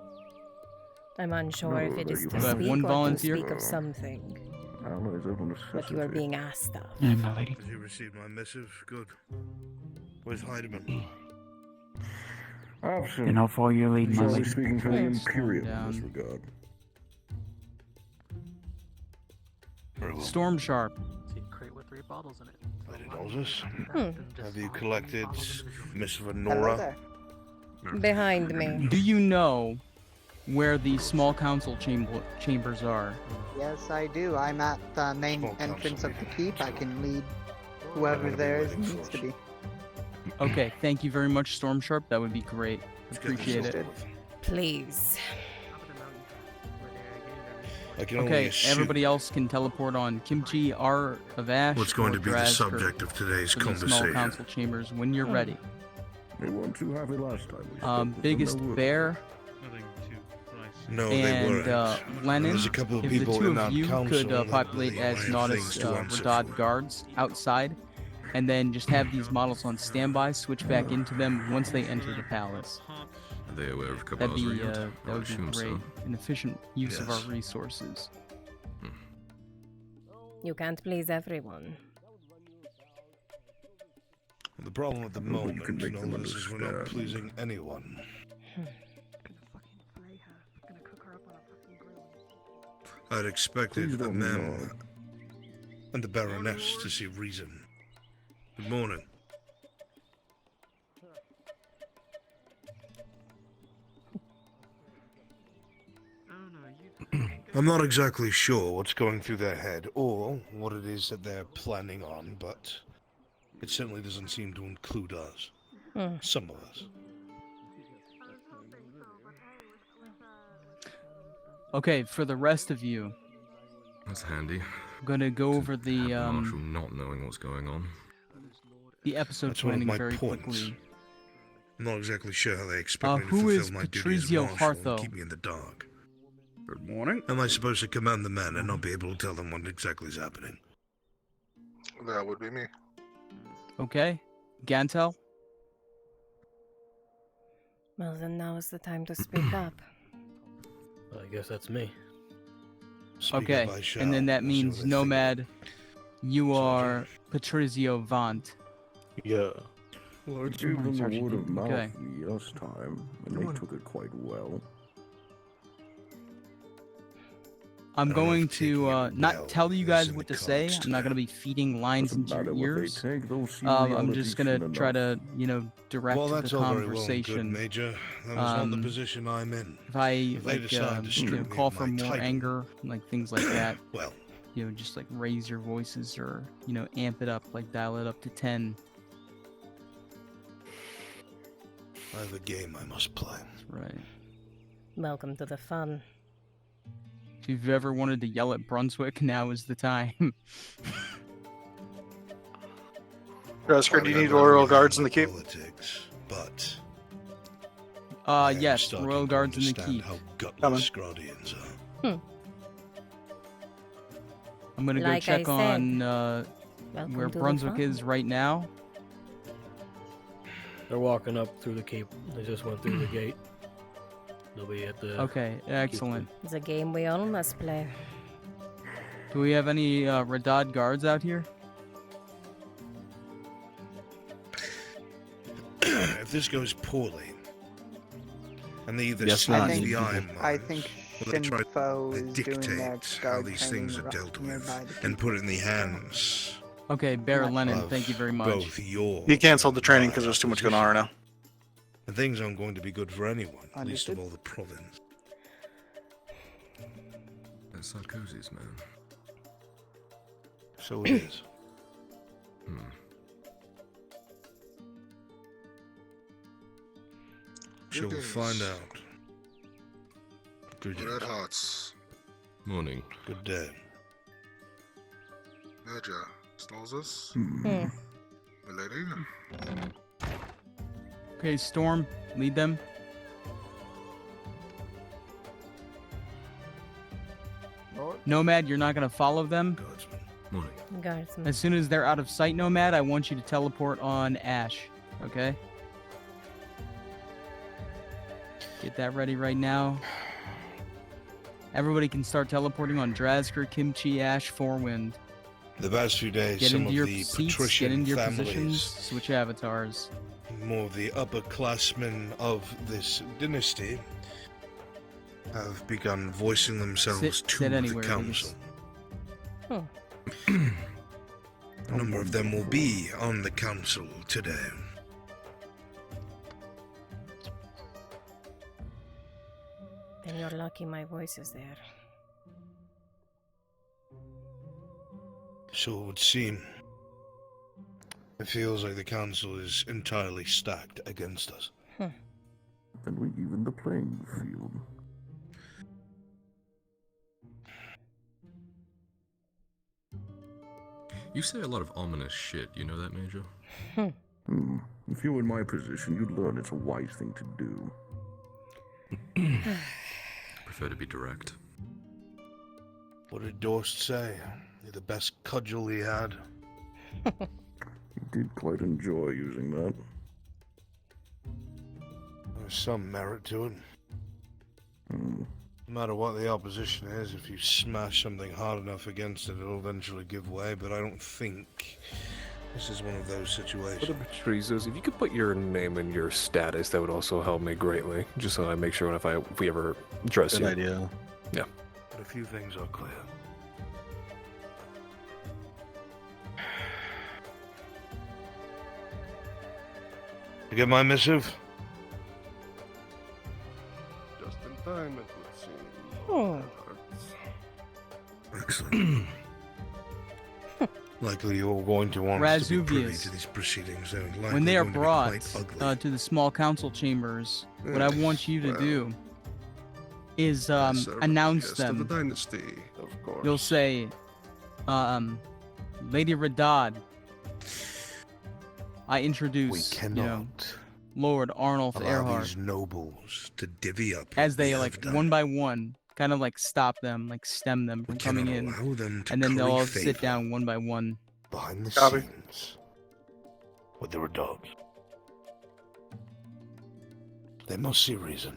S1: I'm unsure if it is to
S16: Do I have
S1: speak
S16: one
S1: or
S16: volunteer?
S1: to speak of something. What you are being asked of.
S16: Yeah, my lady.
S17: Did you receive my missive? Good. Where's Heidemann?
S14: Absent.
S18: And I'll follow your lead, my
S14: Shall
S18: lady.
S14: be speaking for the
S16: Okay.
S14: Imperium in
S16: Down.
S14: this regard.
S16: Storm Sharp.
S6: Crate with 3 bottles in it.
S17: Lady Moses,
S1: Hmm.
S17: have you collected Missive
S19: Hello
S17: Nora?
S19: there.
S1: Behind me.
S16: Do you know where the small council chambers are?
S19: Yes, I do. I'm at the main entrance of the keep. I can lead whoever there is needs to be.
S16: Okay, thank you very much, Storm Sharp. That would be great. Appreciate it.
S1: Please.
S17: I can only
S16: Okay,
S17: assume
S16: everybody else can teleport on Kimchi, R of Ash.
S17: what's going
S16: or
S17: to be the
S16: Drazker
S17: subject of today's
S16: for the small
S17: conversation.
S16: council chambers when you're ready.
S14: They weren't too happy last time. We spoke with them,
S16: Biggest
S14: no word.
S16: Bear
S17: No, they
S16: and
S17: weren't.
S16: Lennon.
S17: There's a couple of
S16: if
S17: people
S16: the two
S17: in
S16: of
S17: that
S16: you
S17: council
S16: could
S17: that
S16: populate
S17: really
S16: as
S17: have
S16: not
S17: things
S16: as
S17: to answer
S16: Radad
S17: for.
S16: guards outside, and then just have these models on standby, switch back into them once they enter the palace.
S15: Are they aware of
S16: That'd
S15: Cabal's
S16: be
S15: raid?
S16: that
S15: I
S16: would be
S15: assume
S16: great.
S15: so.
S16: An efficient use of our
S17: Yes.
S16: resources.
S1: You can't please everyone.
S17: The problem at the
S14: Nobody
S17: moment,
S14: can make them
S17: Nolas, is we're not
S14: understand.
S17: pleasing anyone. I'd expected
S14: Please
S17: the
S14: don't
S17: men
S14: nod.
S17: and the Baroness to see reason. Good morning. I'm not exactly sure what's going through their head or what it is that they're planning on, but it certainly doesn't seem to include us.
S1: Hmm.
S17: Some of us.
S16: Okay, for the rest of you,
S15: That's handy.
S16: I'm gonna go over the
S15: Marshal not knowing what's going on.
S16: episode
S17: That's one of
S16: planning
S17: my
S16: very
S17: points.
S16: quickly.
S17: I'm not exactly sure how they expect me to
S16: who
S17: fulfill
S16: is
S17: my duty as
S16: Patrizio
S17: marshal and
S16: Hartho?
S17: keep me in the dark.
S3: Good morning.
S17: Am I supposed to command the men and not be able to tell them what exactly is happening?
S3: That would be me.
S16: Okay, Gantel.
S1: Well, then now is the time to speak up.
S11: I guess that's me.
S16: Okay, and then that means Nomad, you are Patrizio Vant.
S11: Yeah.
S14: Well, I gave them the word of mouth
S16: Okay.
S14: last time, and they took it quite well.
S16: I'm
S14: I don't know
S16: going
S14: if taking
S16: to
S14: it
S16: not
S14: well
S16: tell you
S14: is
S16: guys
S14: in
S16: what
S14: the
S16: to say.
S14: cards
S16: I'm not going to be feeding lines
S14: Doesn't
S16: into
S14: matter
S16: your
S14: what they
S16: ears.
S14: take, they'll see
S16: I'm
S14: reality
S16: just going to
S14: soon
S16: try
S14: enough.
S16: to, direct
S17: Well,
S16: the
S17: that's all very well and good,
S16: conversation.
S17: Major. That is not the position I'm in.
S16: If I
S17: If they
S16: like,
S17: decide to strip me of
S16: call for
S17: my
S16: more
S17: title,
S16: anger, like things like that.
S17: Well,
S16: just like raise your voices or amp it up, like dial it up to 10.
S17: I have a game I must play.
S16: That's right.
S1: Welcome to the fun.
S16: If you've ever wanted to yell at Brunswick, now is the time.
S20: Drazker, do you need royal guards in the keep?
S17: Politics, but
S16: Yes,
S17: starting
S16: royal
S17: to
S16: guards in the
S17: understand
S16: keep.
S17: how gutless Grodians are.
S16: I'm gonna
S1: Like
S16: go
S1: I
S16: check
S1: said,
S16: on
S1: welcome
S16: where
S1: to the
S16: Brunswick
S1: fun.
S16: is right now.
S11: They're walking up through the keep. They just went through the gate. They'll be at the.
S16: Okay, excellent.
S1: It's a game we all must play.
S16: Do we have any Radad guards out here?
S17: If this goes poorly, and they either
S14: Yes,
S17: seize
S14: ma'am.
S17: the iron
S19: I
S17: mines,
S19: think
S17: or they try
S19: Shinfo
S17: to
S19: is doing their
S17: dictate how
S19: guard
S17: these things are
S19: training
S17: dealt
S19: nearby
S17: with,
S19: the
S17: and put it in the hands
S16: Okay, Bear Lennon,
S17: of
S16: thank you very much.
S17: both your
S20: He canceled the training because there's too much going on right now.
S17: and things aren't going to be good for anyone, least of
S19: Understood.
S17: all the province.
S15: That's Sarkozy's man.
S17: So it is. Shall we find out? Good
S3: Red Hearts.
S15: Morning.
S17: Good day.
S3: Major. Stolzus.
S1: Hmm.
S3: Milady.
S16: Okay, Storm, lead them. Nomad, you're not gonna follow them.
S15: Morning.
S1: Guardsman.
S16: As soon as they're out of sight, Nomad, I want you to teleport on Ash. Okay? Get that ready right now. Everybody can start teleporting on Drazker, Kimchi, Ash, Fourwind.
S17: The past few days,
S16: Get
S17: some
S16: into
S17: of
S16: your
S17: the
S16: seats,
S17: patrician
S16: get into your
S17: families,
S16: positions, switch avatars.
S17: more of the upperclassmen of this dynasty, have begun voicing themselves to
S16: sit
S17: the
S16: anywhere,
S17: council.
S1: Hmm.
S17: A number of them will be on the council today.
S1: Then you're lucky my voice is there.
S17: So it would seem. It feels like the council is entirely stacked against us.
S14: Then we even the playing field.
S15: You say a lot of ominous shit, you know that, Major?
S14: If you were in my position, you'd learn it's a wise thing to do.
S15: Prefer to be direct.
S17: What did Dorst say? You're the best cudgel he had.
S14: He did quite enjoy using that.
S17: There's some merit to it. No matter what the opposition is, if you smash something hard enough against it, it'll eventually give way, but I don't think this is one of those situations.
S18: For the Patrizos, if you could put your name and your status, that would also help me greatly, just so I make sure if we ever address you.
S10: Good idea.
S18: Yeah.
S17: But a few things are clear. You get my missive?
S3: Just in time, it would seem.
S1: Oh.
S17: Excellent. Likely you're going to want us to be privy
S16: Razuvius.
S17: to these proceedings. They're
S16: When
S17: likely
S16: they are
S17: going to be
S16: brought
S17: quite ugly.
S16: to the small council chambers, what I want you to
S3: well,
S16: do is
S3: Servant
S16: announce
S3: guest of the
S16: them.
S3: dynasty, of course.
S16: You'll say, Lady Radad, I introduce,
S17: We cannot
S16: Lord Arnulf
S17: allow
S16: Earhart.
S17: these nobles to divvy up
S16: As
S17: what
S16: they
S17: we
S16: like
S17: have done.
S16: one by one, kind of like stop them, like stem them from coming in,
S17: allow them to
S16: and then they'll
S17: curry
S16: all sit
S17: favor
S16: down one by one.
S17: behind the
S20: Copy.
S17: scenes with the Radogs. They must see reason.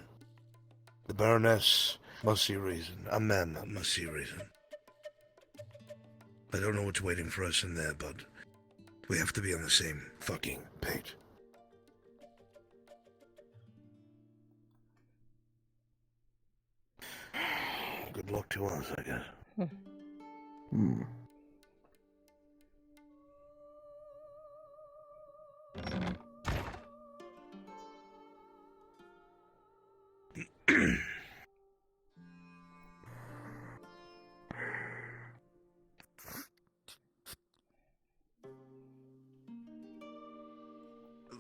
S17: The Baroness must see reason. Amanda must see reason. I don't know what's waiting for us in there, but we have to be on the same fucking page. Good luck to us, I guess.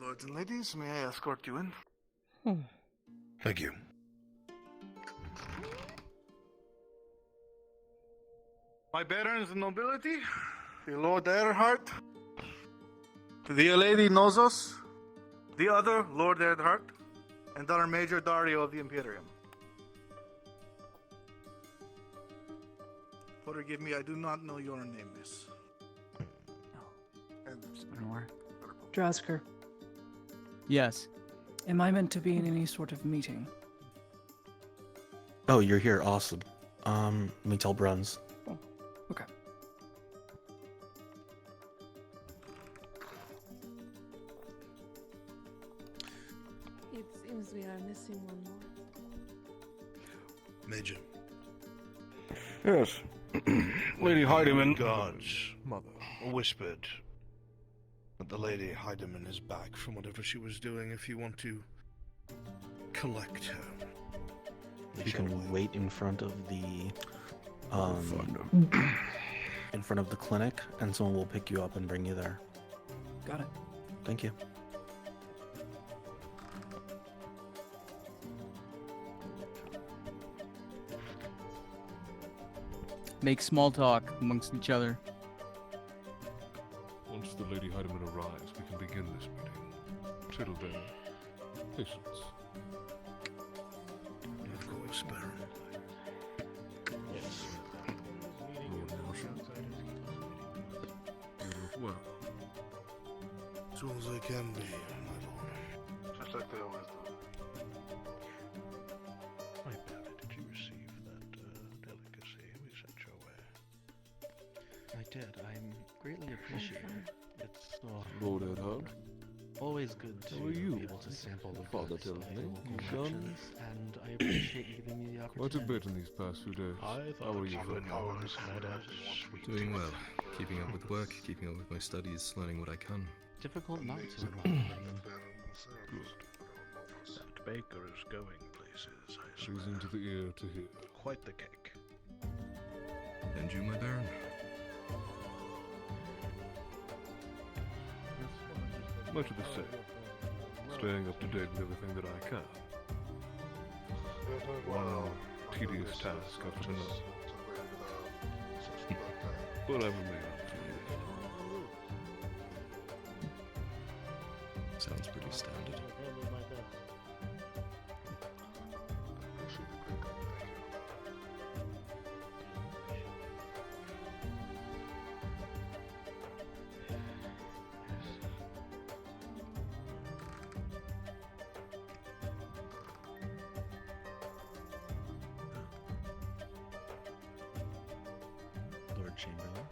S20: Lords and ladies, may I escort you in?
S17: Thank you.
S20: My barons and nobility, the Lord Earhart, the Lady Nozos, the other Lord Earhart, and our Major Dario of the Imperium. Forgive me, I do not know your name, miss.
S21: Drazker,
S16: Yes.
S21: am I meant to be in any sort of meeting?
S22: Oh, you're here. Awesome. Let me tell Bruns.
S21: Okay.
S8: It seems we are missing one more.
S17: Major.
S3: Yes. Lady Heidemann.
S17: Guards, mother, whispered that the Lady Heidemann is back from whatever she was doing. If you want to collect her,
S22: You can wait in front of the in front of the clinic, and someone will pick you up and bring you there.
S21: Got it.
S22: Thank you.
S16: Make small talk amongst each other.
S7: Once the Lady Heidemann arrives, we can begin this meeting. Till then, patience.
S17: Of course, Baron.
S7: Lord Marshal.
S3: well.
S17: As well as they can be, my lord.
S3: Just like they always do.
S13: My bad. Did you receive that delicacy we sent your way?
S22: I did. I'm greatly appreciated. It's
S15: Lord Earhart.
S22: always good to
S15: How are you?
S22: be able to sample the
S15: Father
S22: goods
S15: tells
S22: of
S15: me
S22: local
S15: you've done
S22: productions, and I appreciate you giving me the
S15: quite a
S22: opportunity.
S15: bit in these past few days.
S13: I
S15: How
S13: thought
S15: are you?
S13: you were known as Meadows Sweet.
S15: Doing well. Keeping up with work, keeping up with my studies, learning what I can.
S22: Difficult not to, in my opinion.
S13: That baker is going places, I swear.
S3: Pleasing to the ear to hear.
S13: Quite the cake.
S15: And you, my baron?
S3: Much of the same. Staying up to date with everything that I can. One tedious task after another. But I remain
S15: Sounds pretty standard.
S22: Lord Chamberlain.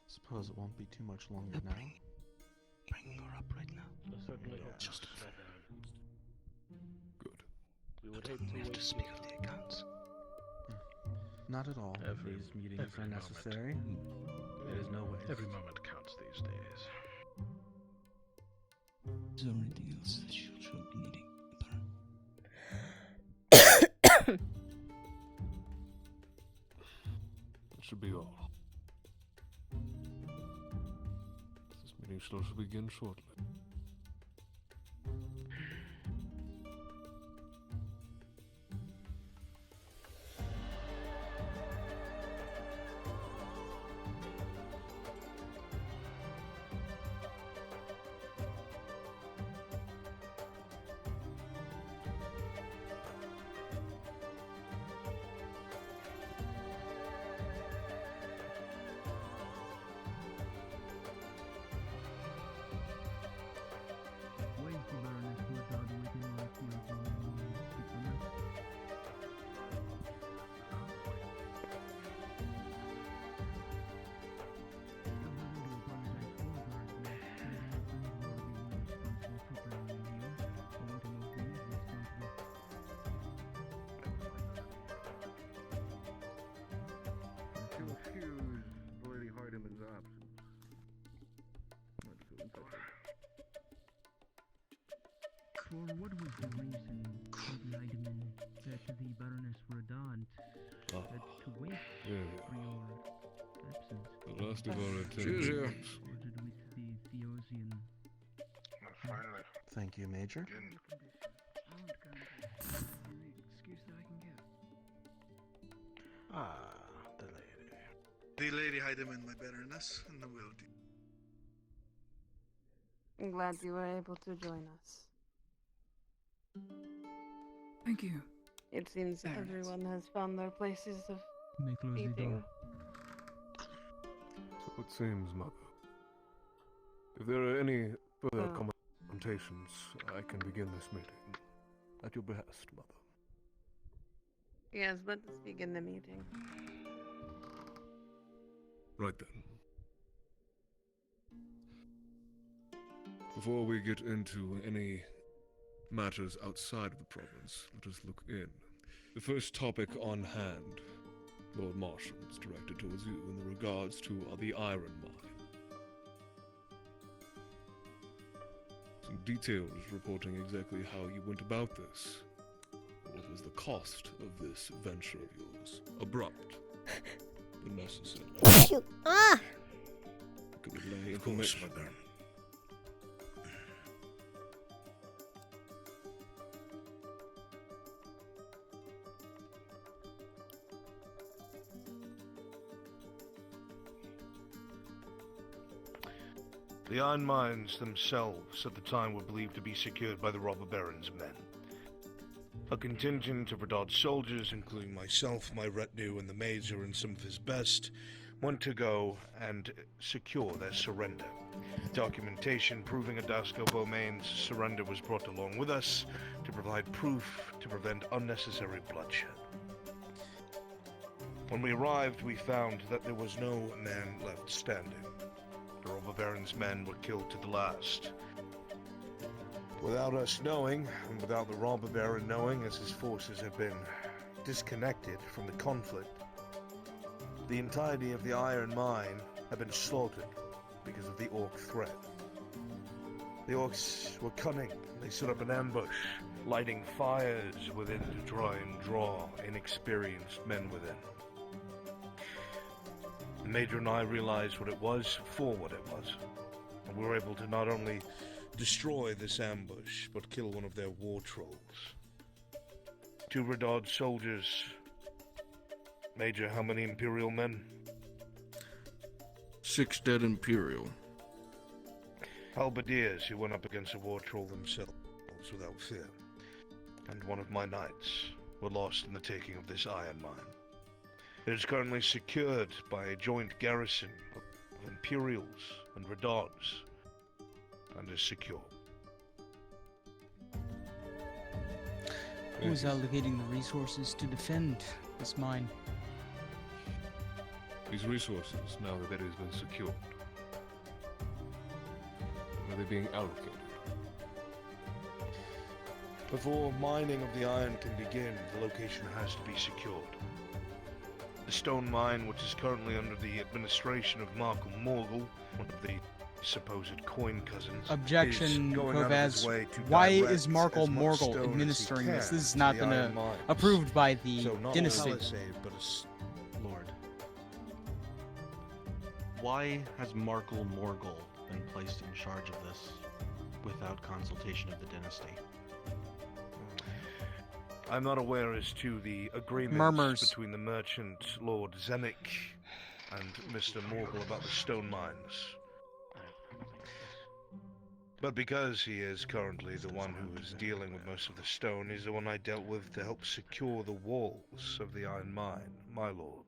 S22: Suppose it won't be too much longer now.
S13: Bringing her up right now. Certainly just
S3: good.
S13: We would hate to wait to speak of the accounts.
S22: Not at all. These meetings are necessary. There is no way.
S13: Every moment counts these days.
S2: Is there anything else that you should be needing?
S3: That should be all. This meeting shall begin shortly.
S14: To excuse Lady Hardiman's absence. Not so impressive.
S4: For what was the reason Lady Heidemann said to the Baroness Verdant to wait for your absence?
S3: The last of our
S4: Ordered
S3: attendants.
S4: with the Theosian.
S17: Finally.
S22: Thank you, Major.
S4: Excuse that I can give.
S17: Ah, the lady. The Lady Heidemann, my baroness, and the will do.
S8: I'm glad you were able to join us.
S21: Thank you.
S8: It seems
S21: Baroness.
S8: everyone has found their places of
S4: May close the
S8: meeting.
S4: door.
S3: So it seems, Mother. If there are any further commentations, I can begin this meeting. At your behest, Mother.
S8: Yes, let us begin the meeting.
S3: Right then. Before we get into any matters outside of the province, let us look in. The first topic on hand, Lord Marshal, is directed towards you in regards to the iron mine. Some details reporting exactly how you went about this. What was the cost of this venture of yours? Abrupt, but necessary.
S1: Ah!
S3: Could relay
S17: Of course,
S3: information.
S17: my baron. The iron mines themselves at the time were believed to be secured by the robber baron's men. A contingent of Radad's soldiers, including myself, my retinue, and the Major and some of his best, went to go and secure their surrender. Documentation proving Adasco Beaumain's surrender was brought along with us to provide proof to prevent unnecessary bloodshed. When we arrived, we found that there was no man left standing. The robber baron's men were killed to the last. Without us knowing, and without the robber baron knowing, as his forces have been disconnected from the conflict, the entirety of the iron mine had been slaughtered because of the orc threat. The orcs were cunning. They set up an ambush, lighting fires within to try and draw inexperienced men within. The Major and I realized what it was for what it was, and we were able to not only destroy this ambush, but kill one of their war trolls. 2 Radad soldiers. Major, how many Imperial men?
S14: 6 dead Imperial.
S17: Halberdiers who went up against a war troll themselves without fear. And one of my knights were lost in the taking of this iron mine. It is currently secured by a joint garrison of Imperials and Radads, and is secure.
S16: Who's allocating the resources to defend this mine?
S3: These resources, now that it has been secured, are they being allocated?
S17: Before mining of the iron can begin, the location has to be secured. The stone mine, which is currently under the administration of Markle Morgul, one of the supposed coin cousins.
S16: Objection,
S17: is going out of his
S16: Kovaz.
S17: way to
S16: Why
S17: direct
S16: is Markle
S17: as much
S16: Morgul
S17: stone as he
S16: administering this?
S17: can
S16: This has
S17: to
S16: not
S17: the
S16: been
S17: iron mines.
S16: approved by the
S17: So not
S16: dynasty.
S17: only Palisade, but
S22: Lord, why has Markle Morgul been placed in charge of this without consultation of the dynasty?
S17: I'm not aware as to the agreements
S16: Murmurs.
S17: between the merchant Lord Zenik and Mr. Morgul about the stone mines. But because he is currently the one who is dealing with most of the stone, he's the one I dealt with to help secure the walls of the iron mine, my lord.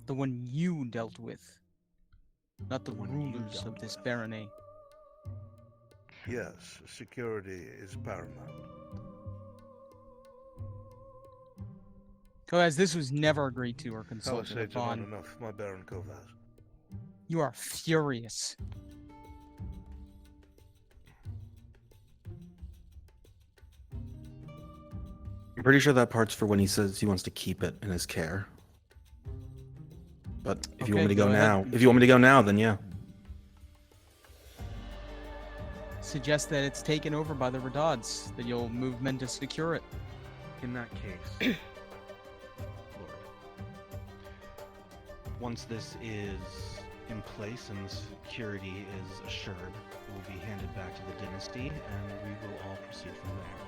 S16: The one you dealt with, not the rulers of this barony.
S17: Yes, security is paramount.
S16: Kovaz, this was never agreed to or consulted
S17: Palisades are not
S16: upon.
S17: enough, my Baron Kovaz.
S16: You are furious.
S5: I'm pretty sure that part's for when he says he wants to keep it in his care. But if you want me to go now, then yeah.
S16: Suggest that it's taken over by the Radads, that you'll move men to secure it.
S22: In that case, Lord, once this is in place and the security is assured, it will be handed back to the dynasty, and we will all proceed from there.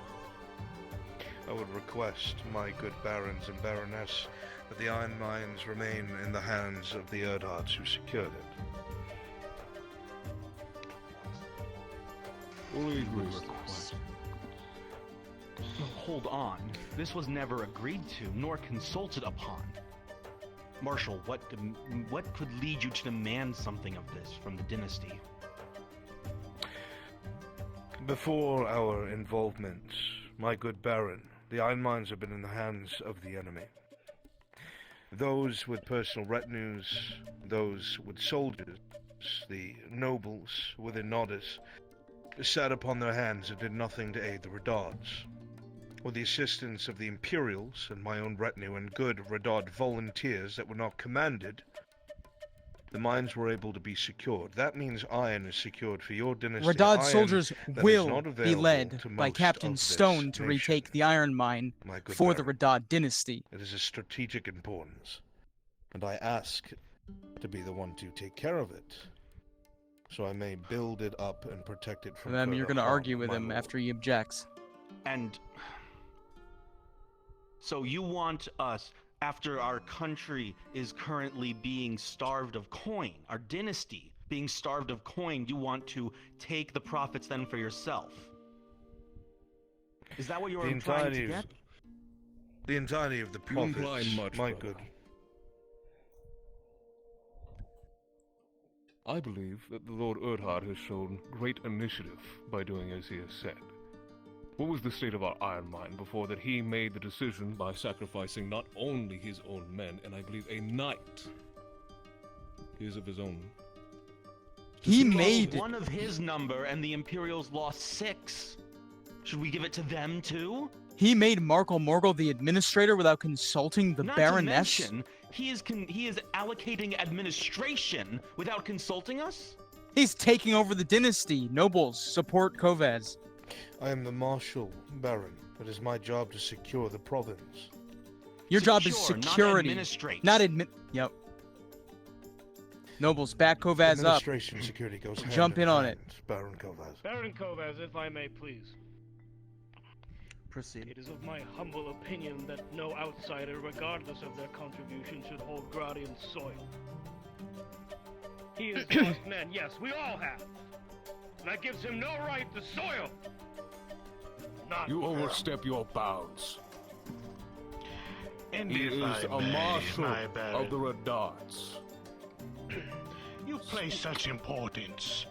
S17: I would request, my good barons and baroness, that the iron mines remain in the hands of the Erdhards who secured it.
S22: Hold on. This was never agreed to, nor consulted upon. Marshal, what could lead you to demand something of this from the dynasty?
S17: Before our involvement, my good baron, the iron mines have been in the hands of the enemy. Those with personal retinues, those with soldiers, the nobles within Nodus, sat upon their hands and did nothing to aid the Radads. With the assistance of the Imperials and my own retinue and good Radad volunteers that were not commanded, the mines were able to be secured. That means iron is secured for your dynasty.
S16: Radad
S17: Iron
S16: soldiers
S17: that is
S16: will
S17: not
S16: be
S17: available
S16: led
S17: to
S16: by
S17: most
S16: Captain
S17: of this
S16: Stone to
S17: nation.
S16: retake the iron mine
S17: My good
S16: for the
S17: baron.
S16: Radad dynasty.
S17: It is of strategic importance, and I ask to be the one to take care of it, so I may build it up and protect it from
S16: You're
S17: further
S16: going to
S17: harm,
S16: argue with
S17: my
S16: him
S17: lord.
S16: after he objects.
S22: And so you want us, after our country is currently being starved of coin, our dynasty, Being starved of coin, you want to take the profits then for yourself. Is that what you're trying to get?
S17: The entirety of the
S3: You imply
S17: profits,
S3: much,
S17: my
S3: brother.
S17: good.
S3: I believe that the Lord Erdhard has shown great initiative by doing as he has said. What was the state of our iron mine before that he made the decision by sacrificing not only his own men, and I believe a knight, his of his own.
S16: He made
S22: one of his number, and the Imperials lost 6. Should we give it to them too?
S16: He made Markle Morgul the administrator without consulting the
S22: Not
S16: Baroness.
S22: to mention, he is allocating administration without consulting us.
S16: He's taking over the dynasty. Nobles support Kovaz.
S17: I am the Marshal, Baron. It is my job to secure the province.
S16: Your job is
S22: Secure, not
S16: security,
S22: administrate.
S16: not admit. Yep. Nobles, back Kovaz up.
S17: Administration security goes hand
S16: Jump in on
S17: hand,
S16: it.
S17: Baron Kovaz.
S13: Baron Kovaz, if I may please.
S16: Proceed.
S13: It is of my humble opinion that no outsider, regardless of their contribution, should hold Gradian soil. He is lost man, yes, we all have. And that gives him no right to soil. Not
S3: You overstep your bounds.
S20: And
S3: He
S20: if
S3: is
S20: I
S3: a
S20: may,
S3: marshal
S20: my Baron,
S3: of the Redarts.
S20: you place such importance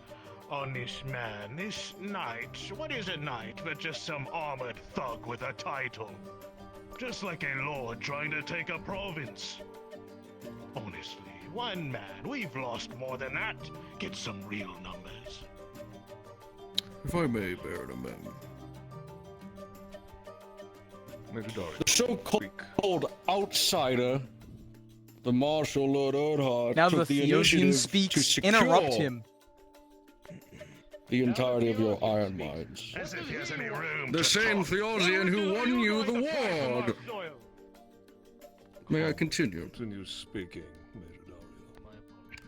S20: on this man, this knight. What is a knight but just some armored thug with a title? Just like a lord trying to take a province. Honestly, one man. We've lost more than that. Get some real numbers.
S14: If I may, Baron Amend.
S3: The
S9: so-called outsider, the Marshal Lord Erdhard,
S16: Now
S9: took
S16: the
S9: the
S16: Theosian
S9: initiative to
S16: speaks.
S9: secure
S16: Interrupt him.
S9: the entirety of your iron mines.
S20: As if he has any room
S14: The
S20: to
S14: same
S20: talk.
S14: Theosian who won you the ward. May I continue?
S3: Continue speaking, Major Dario.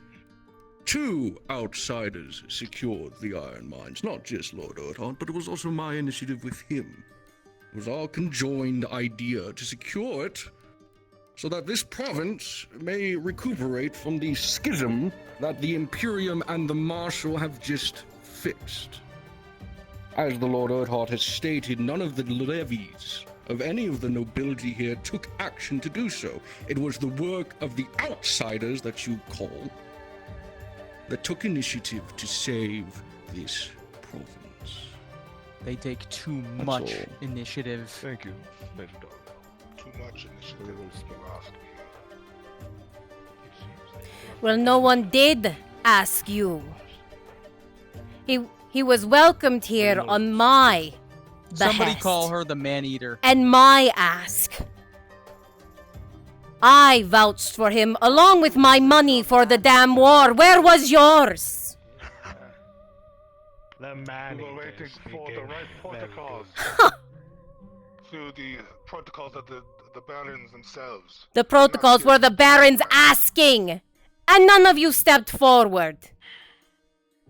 S14: 2 outsiders secured the iron mines, not just Lord Erdhard, but it was also my initiative with him. It was our conjoined idea to secure it so that this province may recuperate from the schism that the Imperium and the Marshal have just fixed. As the Lord Erdhard has stated, none of the levies of any of the nobility here took action to do so. It was the work of the outsiders that you call that took initiative to save this province.
S16: They take too
S14: That's
S16: much
S14: all.
S16: initiative.
S3: Thank you, Major Dario.
S17: Too much initiative, you ask me.
S1: Well, no one did ask you. He was welcomed here on my
S16: Somebody
S1: behest
S16: call her the man-eater.
S1: and my ask. I vouched for him along with my money for the damn war. Where was yours?
S20: The man
S17: We were waiting for the right protocols.
S20: Through the protocols of the barons themselves.
S1: The protocols were the Baron's asking, and none of you stepped forward.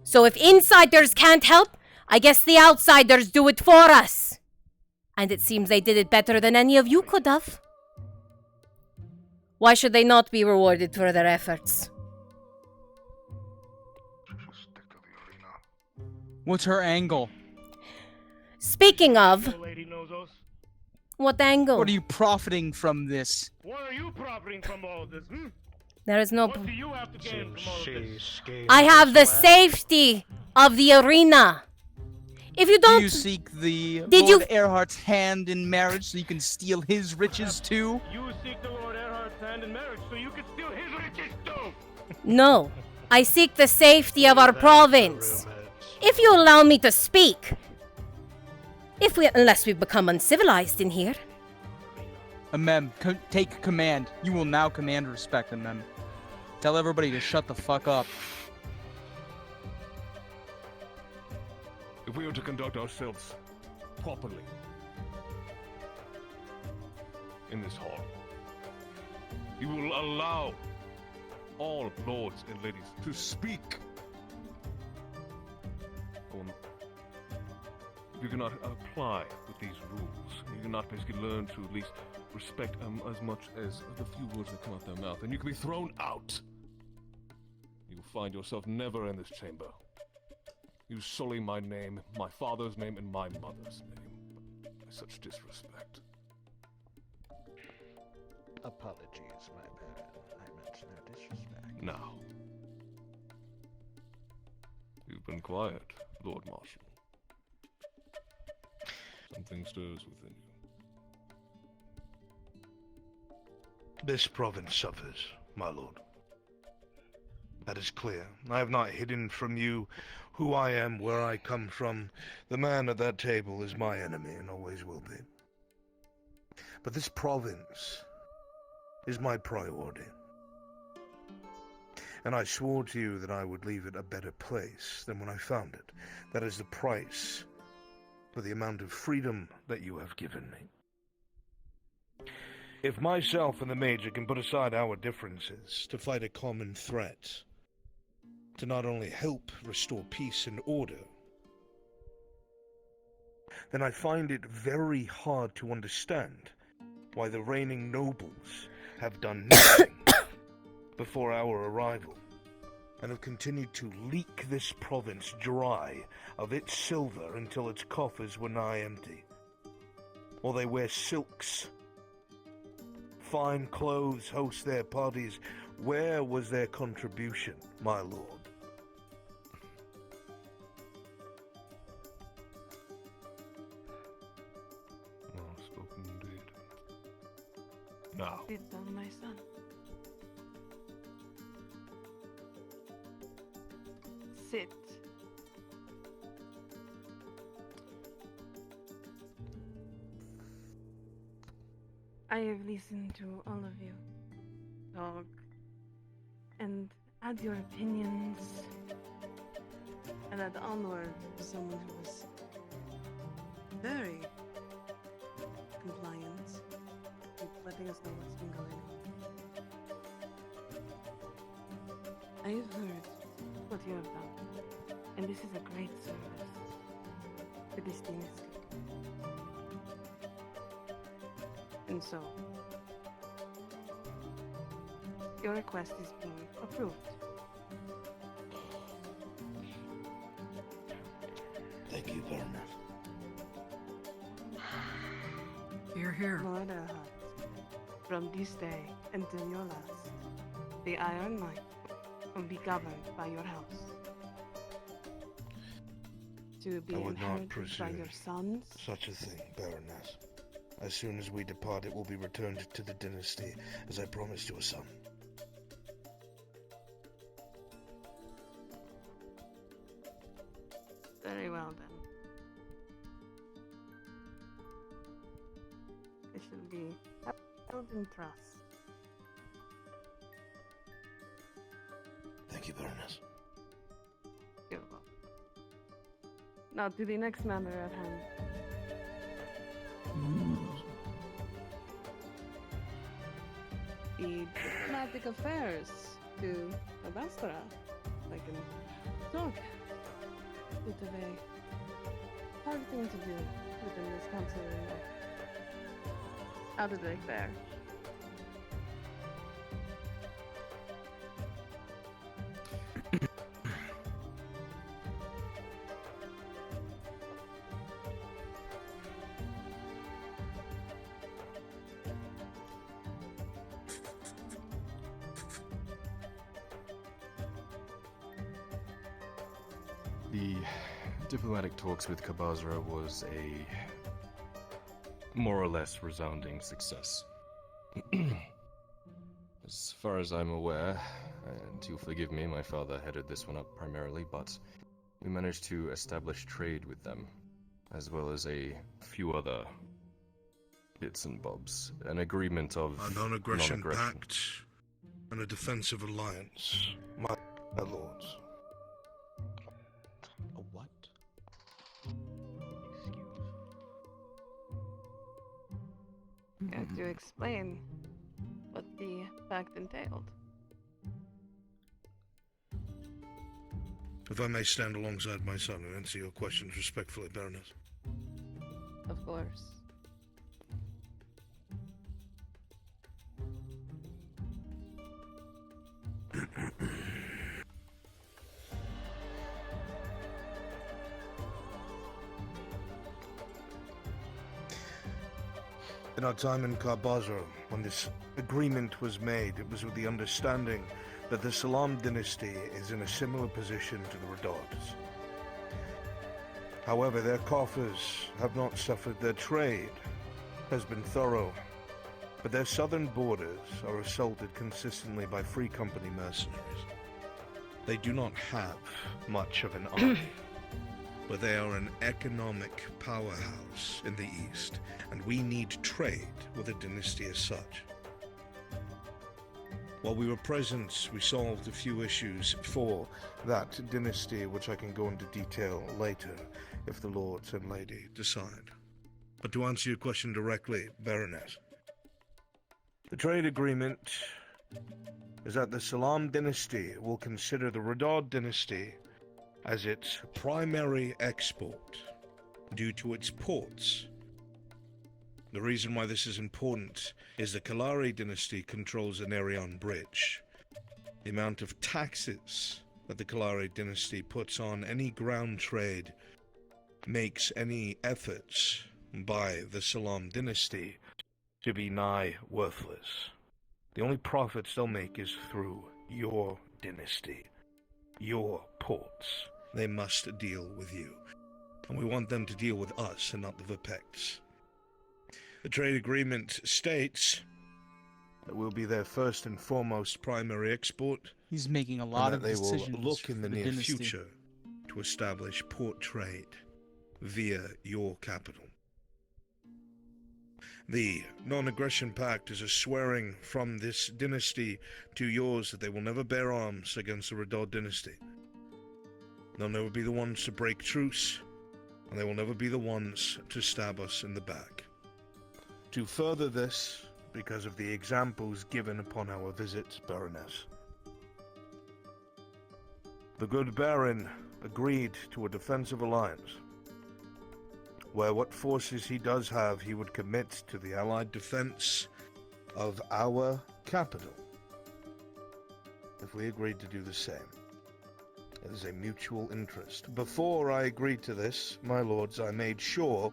S1: So if insiders can't help, I guess the outsiders do it for us. And it seems they did it better than any of you could have. Why should they not be rewarded for their efforts?
S16: What's her angle?
S1: Speaking of,
S13: Lady Nozos,
S1: what angle?
S16: What are you profiting from this?
S13: what are you profiting from all this?
S1: There is no.
S13: What do you have to gain from all of this?
S1: I have the safety of the arena. If you
S16: Do
S1: don't,
S16: you seek the
S1: Did
S16: Lord
S1: you-
S16: Erhardt's hand in marriage so you can steal his riches too?
S13: You seek the Lord Erhardt's hand in marriage so you can steal his riches too!
S1: no. I seek the safety of our province. If you allow me to speak. Unless we become uncivilized in here.
S16: Amem, take command. You will now command respect, Amem. Tell everybody to shut the fuck up.
S3: If we are to conduct ourselves properly in this hall, you will allow all lords and ladies to speak. You cannot apply with these rules. You cannot basically learn to at least respect as much as the few words that come out their mouth, and you can be thrown out. You will find yourself never in this chamber. You sully my name, my father's name, and my mother's name by such disrespect.
S20: Apologies, my bad. I meant no disrespect.
S3: Now, you've been quiet, Lord Marshal. Something stirs within you.
S17: This province suffers, my lord. That is clear. I have not hidden from you who I am, where I come from. The man at that table is my enemy and always will be. But this province is my priority. And I swore to you that I would leave it a better place than when I found it. That is the price for the amount of freedom that you have given me. If myself and the Major can put aside our differences to fight a common threat, to not only help restore peace and order, then I find it very hard to understand why the reigning nobles have done nothing before our arrival, and have continued to leak this province dry of its silver until its coffers were nigh empty. While they wear silks, fine clothes, host their parties, where was their contribution, my lord?
S3: Well spoken indeed. Now,
S8: Sit down, my son. Sit. I have listened to all of you talk and add your opinions, and add onward to someone who was very compliant, with letting us know what's been going on. I have heard what you have done, and this is a great service to this dynasty. And so, your request is being approved.
S17: Thank you, Baroness.
S21: Hear, hear.
S8: Lord Erhard, from this day until your last, the Iron Mine will be governed by your house. To be
S17: I would not
S8: inherited by
S17: presume
S8: your sons.
S17: such a thing, Baroness. As soon as we depart, it will be returned to the dynasty, as I promised your son.
S8: Very well then. It should be held in trust.
S17: Thank you, Baroness.
S8: You're welcome. Now to the next matter at hand. The diplomatic affairs to Abastra. I can talk. Bit of a hard thing to do within this council anymore. How did they fare?
S15: The diplomatic talks with Kabazra was a more or less resounding success. As far as I'm aware, and you'll forgive me, my father headed this one up primarily, but we managed to establish trade with them, as well as a few other bits and bobs. An agreement of
S17: A non-aggression pact and a defensive alliance, my lords.
S22: A what?
S8: You have to explain what the pact entailed.
S17: If I may stand alongside my son and answer your questions respectfully, Baroness.
S8: Of course.
S17: In our time in Carbazo, when this agreement was made, it was with the understanding that the Salam dynasty is in a similar position to the Redards. However, their coffers have not suffered. Their trade has been thorough, but their southern borders are assaulted consistently by Free Company mercenaries. They do not have much of an army, but they are an economic powerhouse in the east, and we need trade with a dynasty as such. While we were present, we solved a few issues for that dynasty, which I can go into detail later if the lords and lady decide. But to answer your question directly, Baroness, the trade agreement is that the Salam dynasty will consider the Redard dynasty as its primary export due to its ports. The reason why this is important is the Kalari dynasty controls the Nerion Bridge. The amount of taxes that the Kalari dynasty puts on any ground trade makes any efforts by the Salam dynasty to be nigh worthless. The only profits they'll make is through your dynasty, your ports. They must deal with you, and we want them to deal with us and not the Vipects. The trade agreement states that we'll be their first and foremost primary export.
S16: He's making a lot of decisions.
S17: They will look in the near
S16: dynasty.
S17: future to establish port trade via your capital. The Non-Aggression Pact is a swearing from this dynasty to yours that they will never bear arms against the Redard dynasty. They'll never be the ones to break truce, and they will never be the ones to stab us in the back. To further this, because of the examples given upon our visit, Baroness, the good Baron agreed to a defensive alliance, where what forces he does have he would commit to the Allied defense of our capital, if we agreed to do the same. It is a mutual interest. Before I agreed to this, my lords, I made sure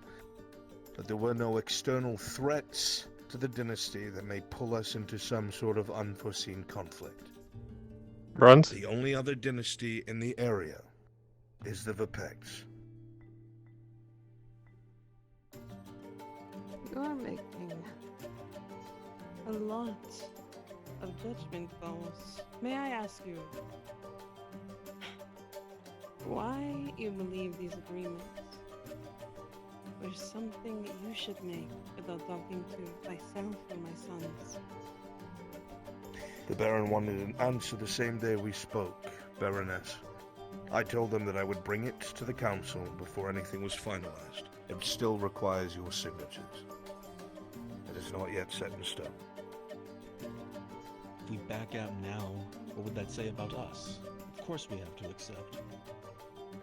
S17: that there were no external threats to the dynasty that may pull us into some sort of unforeseen conflict.
S18: Runs?
S17: The only other dynasty in the area is the Vipects.
S8: You are making a lot of judgment calls. May I ask you why you believe these agreements were something that you should make without talking to myself or my sons?
S17: The Baron wanted an answer the same day we spoke, Baroness. I told them that I would bring it to the council before anything was finalized. It still requires your signatures. It is not yet set in stone.
S6: If we back out now, what would that say about us? Of course we have to accept.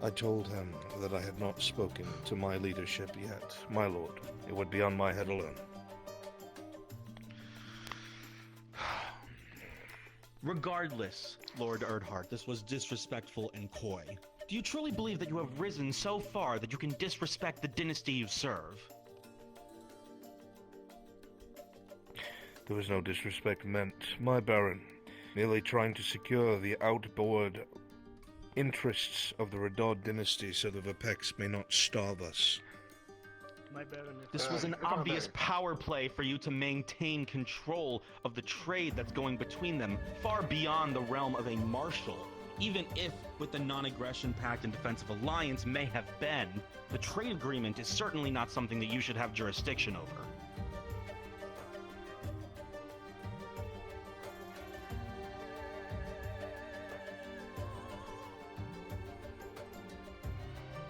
S17: I told him that I had not spoken to my leadership yet, my lord. It would be on my head alone.
S22: Regardless, Lord Erdhart, this was disrespectful and coy. Do you truly believe that you have risen so far that you can disrespect the dynasty you serve?
S17: There was no disrespect meant, my Baron. Merely trying to secure the outboard interests of the Redard dynasty so the Vipects may not starve us.
S13: My Baroness.
S22: This was an obvious power play for you to maintain control of the trade that's going between them, far beyond the realm of a marshal. Even if, with the Non-Aggression Pact and Defensive Alliance may have been, the trade agreement is certainly not something that you should have jurisdiction over.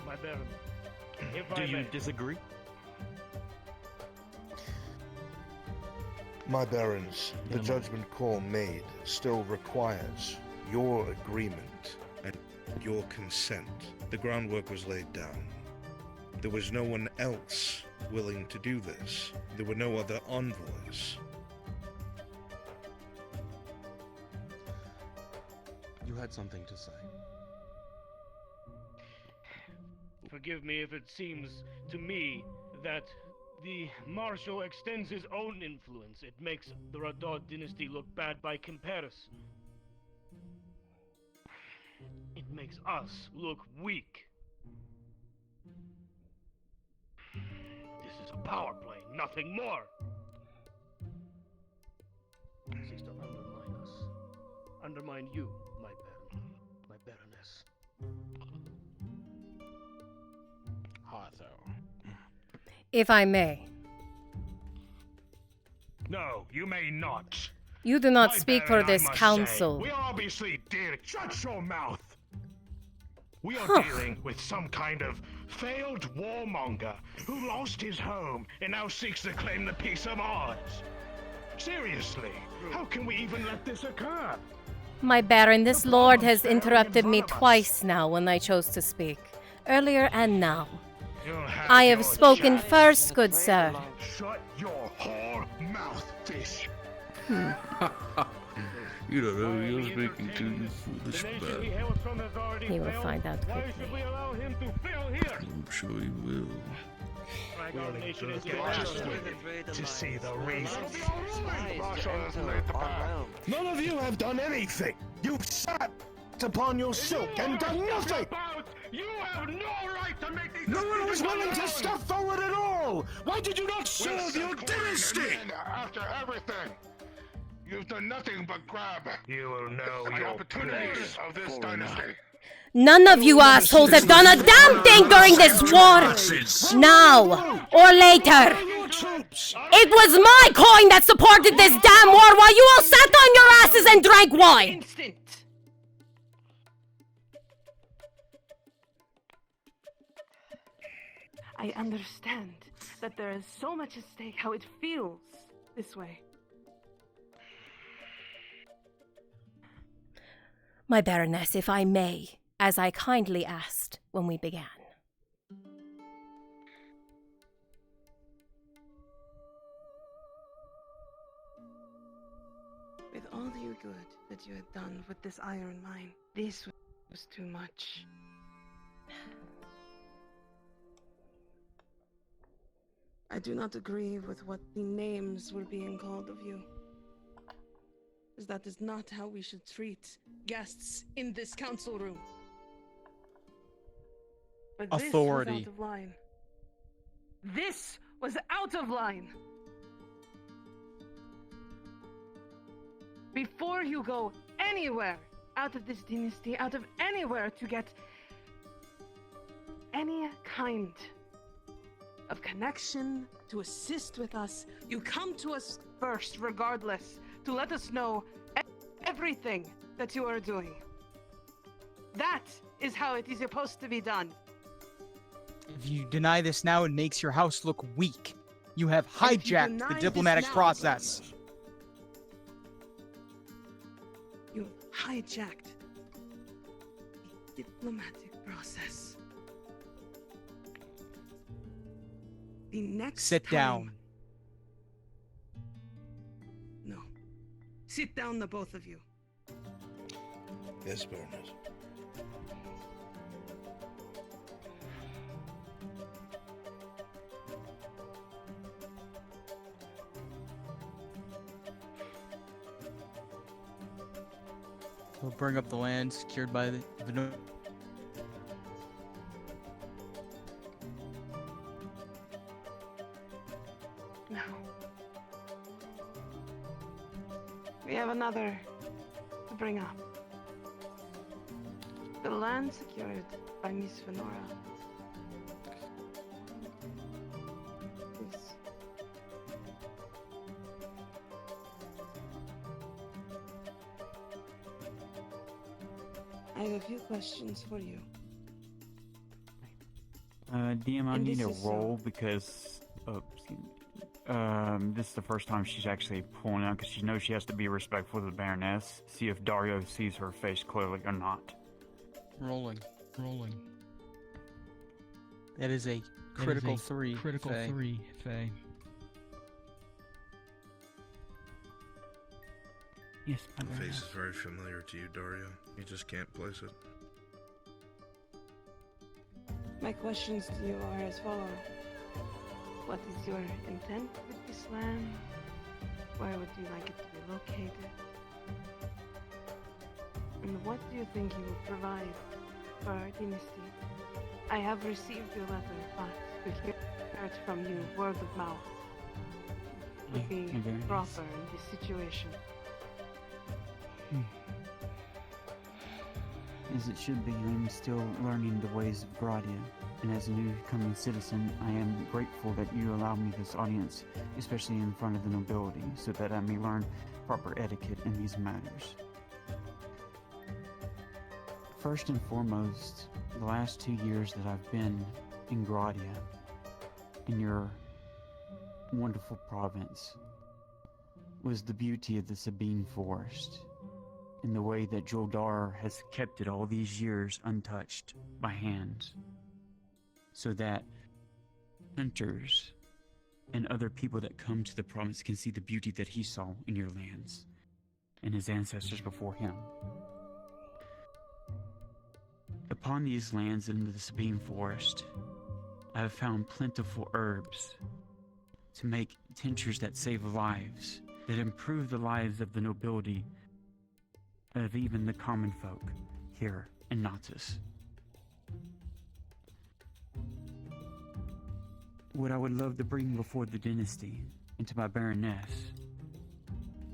S13: My Baron.
S22: Do you disagree?
S17: My Barons, the judgment call made still requires your agreement and your consent. The groundwork was laid down. There was no one else willing to do this. There were no other envoys.
S9: You had something to say.
S13: Forgive me if it seems to me that The Marshal extends his own influence. It makes the Radod dynasty look bad by comparison. It makes us look weak. This is a power play, nothing more. Seeks to undermine us. Undermine you, my Baron, my Baroness.
S6: Arthur.
S1: If I may.
S20: No, you may not.
S1: You do not
S20: My
S1: speak
S20: Baron,
S1: for this
S20: I must
S1: council.
S20: Say, we obviously did. Shut your mouth. We are
S1: Huh.
S20: dealing with some kind of failed warmonger who lost his home and now seeks to claim the peace of ours. Seriously, how can we even let this occur?
S1: My Baron, this lord has interrupted me twice now when I chose to speak. Earlier and now. I have spoken first, good sir.
S20: Shut your whore mouth, fish.
S14: You don't know who you're speaking to, you foolish man.
S1: He will find out
S13: Why
S1: quickly.
S13: should we allow him to fail here?
S14: I'm sure you will.
S13: Our nation is
S20: To see the reason. None of you have done anything. You've sat upon your silk and done nothing.
S13: You have no right to make these
S20: No one was
S13: decisions
S20: willing to
S13: alone.
S20: step forward at all. Why did you not serve your dynasty?
S7: After everything, you've done nothing but grab.
S20: You will know
S7: the
S20: your
S7: opportunities
S20: place
S7: of this
S20: for
S7: dynasty.
S1: None of you assholes have done a damn thing during this war! Now or later! It was my coin that supported this damn war while you all sat on your asses and drank wine!
S8: I understand that there is so much at stake, how it feels this way.
S1: My Baroness, if I may, as I kindly asked when we began.
S8: With all the good that you had done with this iron mine, this was too much. I do not agree with what the names were being called of you. As that is not how we should treat guests in this council room. But
S16: Authority.
S8: this was out of line. This was out of line. Before you go anywhere out of this dynasty, out of anywhere to get any kind of connection, to assist with us, you come to us first, regardless, to let us know everything that you are doing. That is how it is supposed to be done.
S16: If you deny this now, it makes your house look weak. You have
S8: And if you
S16: hijacked
S8: deny
S16: the
S8: this
S16: diplomatic
S8: now-
S16: process.
S8: You hijacked the diplomatic process. The next
S16: Sit
S8: time-
S16: down.
S8: No. Sit down, the both of you.
S17: Yes, Baroness.
S16: We'll bring up the land secured by the Vino.
S8: No. We have another to bring up. The land secured by Miss Venora. Please. I have a few questions for you.
S11: DM, I
S8: And
S11: need
S8: this
S11: a
S8: is,
S11: roll because this is the first time she's actually pulling out because she knows she has to be respectful of the Baroness. See if Dario sees her face clearly or not.
S16: Rolling. That is a critical three.
S4: Critical
S16: Faye.
S4: 3, Faye. Yes, my
S17: The face
S4: Baroness.
S17: is very familiar to you, Dario. You just can't place it.
S8: My questions to you are as follows. What is your intent with this land? Where would you like it to be located? And what do you think you will provide for our dynasty? I have received your letter, but to hear it from you, word of mouth, would be proper in this situation.
S4: As it should be, I am still learning the ways of Gradia, and as a newcoming citizen, I am grateful that you allow me this audience, especially in front of the nobility, so that I may learn proper etiquette in these matters. First and foremost, the last 2 years that I've been in Gradia, in your wonderful province, was the beauty of the Sabine Forest, in the way that Joldar has kept it all these years untouched by hands, so that hunters and other people that come to the province can see the beauty that he saw in your lands and his ancestors before him. Upon these lands in the Sabine Forest, I have found plentiful herbs to make tinctures that save lives, that improve the lives of the nobility, of even the common folk here in Nautis. What I would love to bring before the dynasty and to my Baroness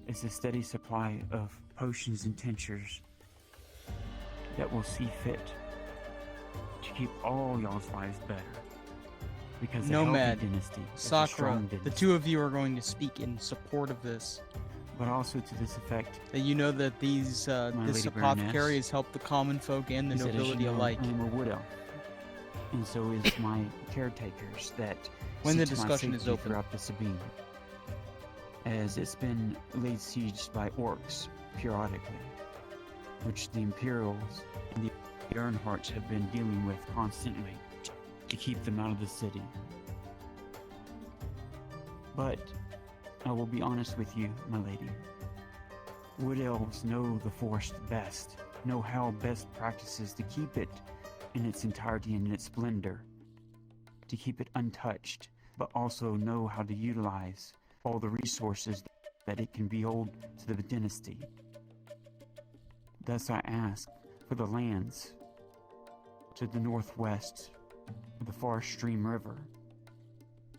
S4: is a steady supply of potions and tinctures that will see fit to keep all y'all's lives better. Because
S16: Nomad,
S4: a healthy dynasty is a
S16: Sakura,
S4: strong
S16: the
S4: dynasty.
S16: two of you are going to speak in support of this.
S4: But also to this effect,
S16: that you know that these
S4: My
S16: this
S4: Lady
S16: apothecary
S4: Baroness,
S16: has helped the common folk and the
S4: is that, as you
S16: nobility
S4: know,
S16: alike.
S4: I'm a wood elf, and so is my caretakers that
S16: When
S4: see
S16: the
S4: to my
S16: discussion is
S4: safety
S16: open.
S4: throughout the Sabine, as it's been laid siege by orcs periodically, which the Imperials and the Earnhardts have been dealing with constantly to keep them out of the city. But I will be honest with you, my lady. Wood elves know the forest best, know how best practices to keep it in its entirety and in its splendor, to keep it untouched, but also know how to utilize all the resources that it can behold to the dynasty. Thus I ask for the lands to the northwest of the Forest Stream River.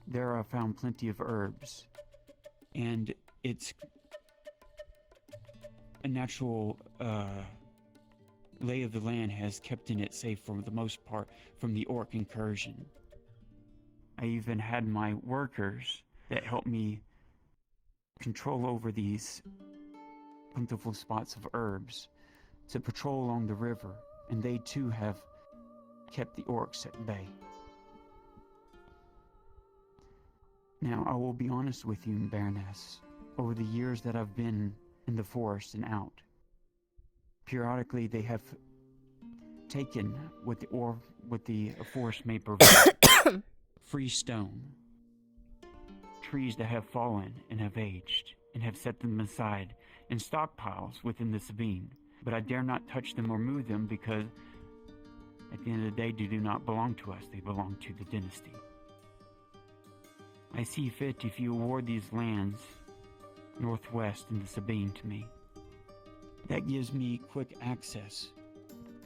S4: There I found plenty of herbs, and it's a natural lay of the land has kept in it safe for the most part from the orc incursion. I even had my workers that helped me control over these plentiful spots of herbs to patrol along the river, and they too have kept the orcs at bay. Now, I will be honest with you, Baroness. Over the years that I've been in the forest and out, periodically they have taken what the forest may provide free stone, trees that have fallen and have aged, and have set them aside in stockpiles within the Sabine. But I dare not touch them or move them because at the end of the day, they do not belong to us, they belong to the dynasty. I see fit if you award these lands northwest in the Sabine to me. That gives me quick access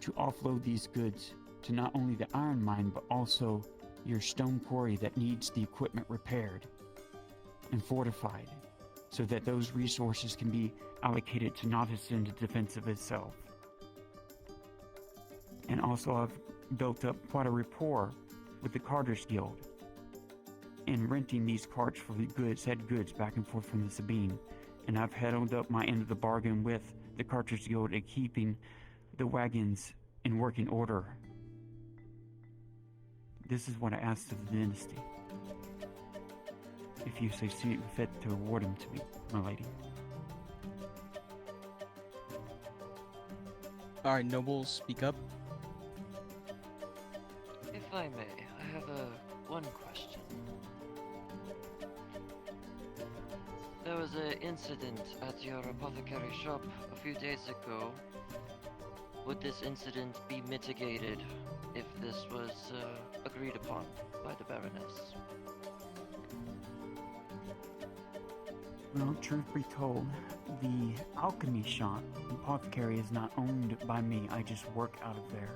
S4: to offload these goods to not only the iron mine, but also your stone quarry that needs the equipment repaired and fortified, so that those resources can be allocated to Nautis in the defense of itself. And also I've built up quite a rapport with the Carters Guild in renting these carts for the said goods back and forth from the Sabine. And I've held up my end of the bargain with the Carters Guild in keeping the wagons in working order. This is what I asked of the dynasty. If you say see fit to award them to me, my lady.
S16: Alright, nobles, speak up.
S12: If I may, I have one question. There was an incident at your apothecary shop a few days ago. Would this incident be mitigated if this was agreed upon by the Baroness?
S4: Well, truth be told, the alchemy shop, apothecary, is not owned by me. I just work out of there.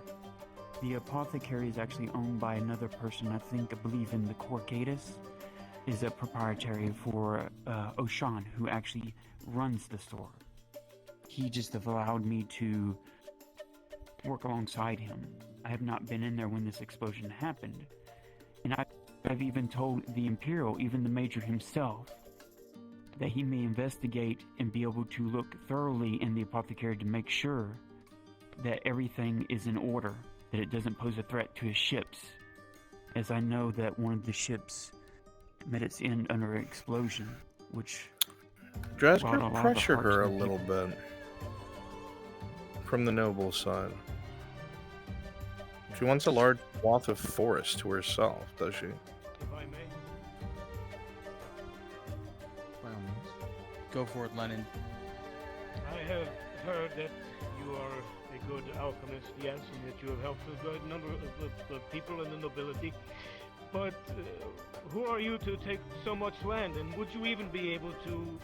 S4: The apothecary is actually owned by another person. I believe in the Corcatus is a proprietary for Oshan, who actually runs the store. He just have allowed me to work alongside him. I have not been in there when this explosion happened. And I've even told the Imperial, even the Major himself, that he may investigate and be able to look thoroughly in the apothecary to make sure that everything is in order, that it doesn't pose a threat to his ships, as I know that one of the ships met its end under an explosion, which brought a lot of
S5: pressure
S4: hearts
S5: her a
S4: and
S5: little bit from the noble side. She wants a large swath of forest to herself, does she?
S13: If I may.
S16: By all means. Go for it, Lennon.
S13: I have heard that you are a good alchemist, yes, and that you have helped a good number of people in the nobility. But who are you to take so much land, and would you even be able to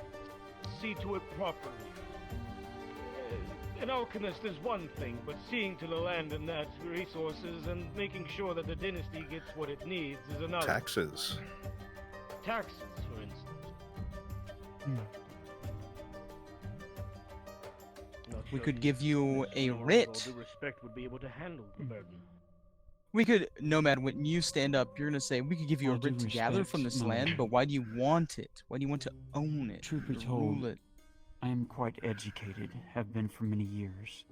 S13: see to it properly? An alchemist is one thing, but seeing to the land and that resources and making sure that the dynasty gets what it needs is another.
S5: Taxes.
S13: Taxes, for instance.
S16: We could give you a writ.
S13: With all due respect, would be able to handle the burden.
S16: We could, Nomad, when you stand up, you're gonna say we could give you a
S4: All due
S16: writ to gather
S4: respect,
S16: from this
S4: no.
S16: land, but why do you want it? Why do you want to own it?
S4: Truth be
S16: to
S4: told,
S16: rule it?
S4: I am quite educated, have been for many years.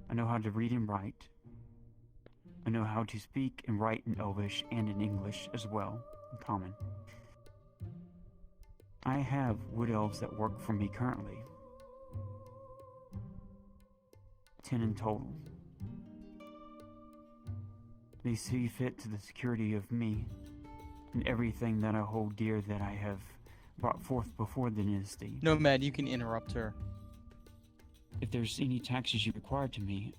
S4: I know how to read and write. I know how to speak and write in Elvish and in English as well, in common. I have wood elves that work for me currently. 10 in total. They see fit to the security of me and everything that I hold dear that I have brought forth before the dynasty.
S16: Nomad, you can interrupt her.
S4: If there's any taxes you require to me,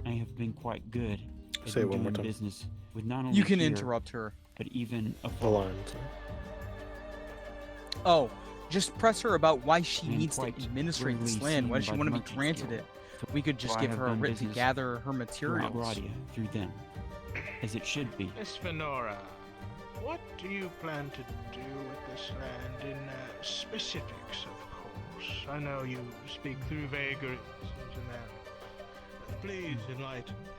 S4: I have been quite good at
S5: Say it one more
S4: doing
S5: time.
S4: business with not only
S16: You can
S4: here,
S16: interrupt her.
S4: but even
S5: The
S4: abroad.
S5: line.
S16: Oh, just press her about why she
S4: I am
S16: needs to
S4: quite
S16: administrate this
S4: greatly
S16: land. Why
S4: seen
S16: does she
S4: by
S16: want
S4: the
S16: to be
S4: Merchants
S16: granted
S4: Guild,
S16: it? We could just
S4: for I
S16: give
S4: have
S16: her a
S4: done
S16: writ to
S4: business
S16: gather her
S4: throughout
S16: materials.
S4: Gradia through them, as it should be.
S20: Miss Fenora, what do you plan to do with this land in specifics, of course? I know you speak through vagaries and generic. Please enlighten me.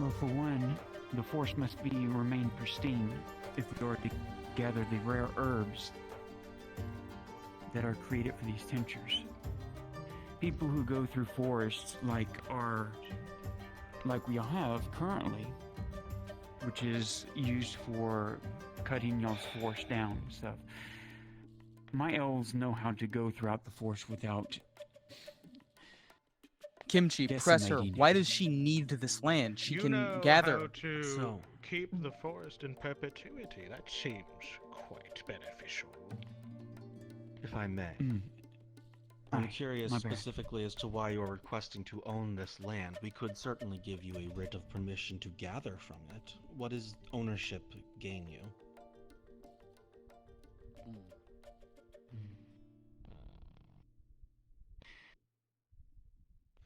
S4: Well, for one, the forest must remain pristine if we are to gather the rare herbs that are created for these tinctures. People who go through forests like we have currently, which is used for cutting y'all's forest down and stuff. My elves know how to go throughout the forest without
S16: Kimchi, press her.
S4: decimating it.
S16: Why does she need this land? She
S20: You
S16: can
S20: know
S16: gather.
S20: how to keep the forest in perpetuity. That seems quite beneficial.
S6: If I may.
S4: Aye,
S6: I'm curious
S4: my bad.
S6: specifically as to why you're requesting to own this land. We could certainly give you a writ of permission to gather from it. What does ownership gain you?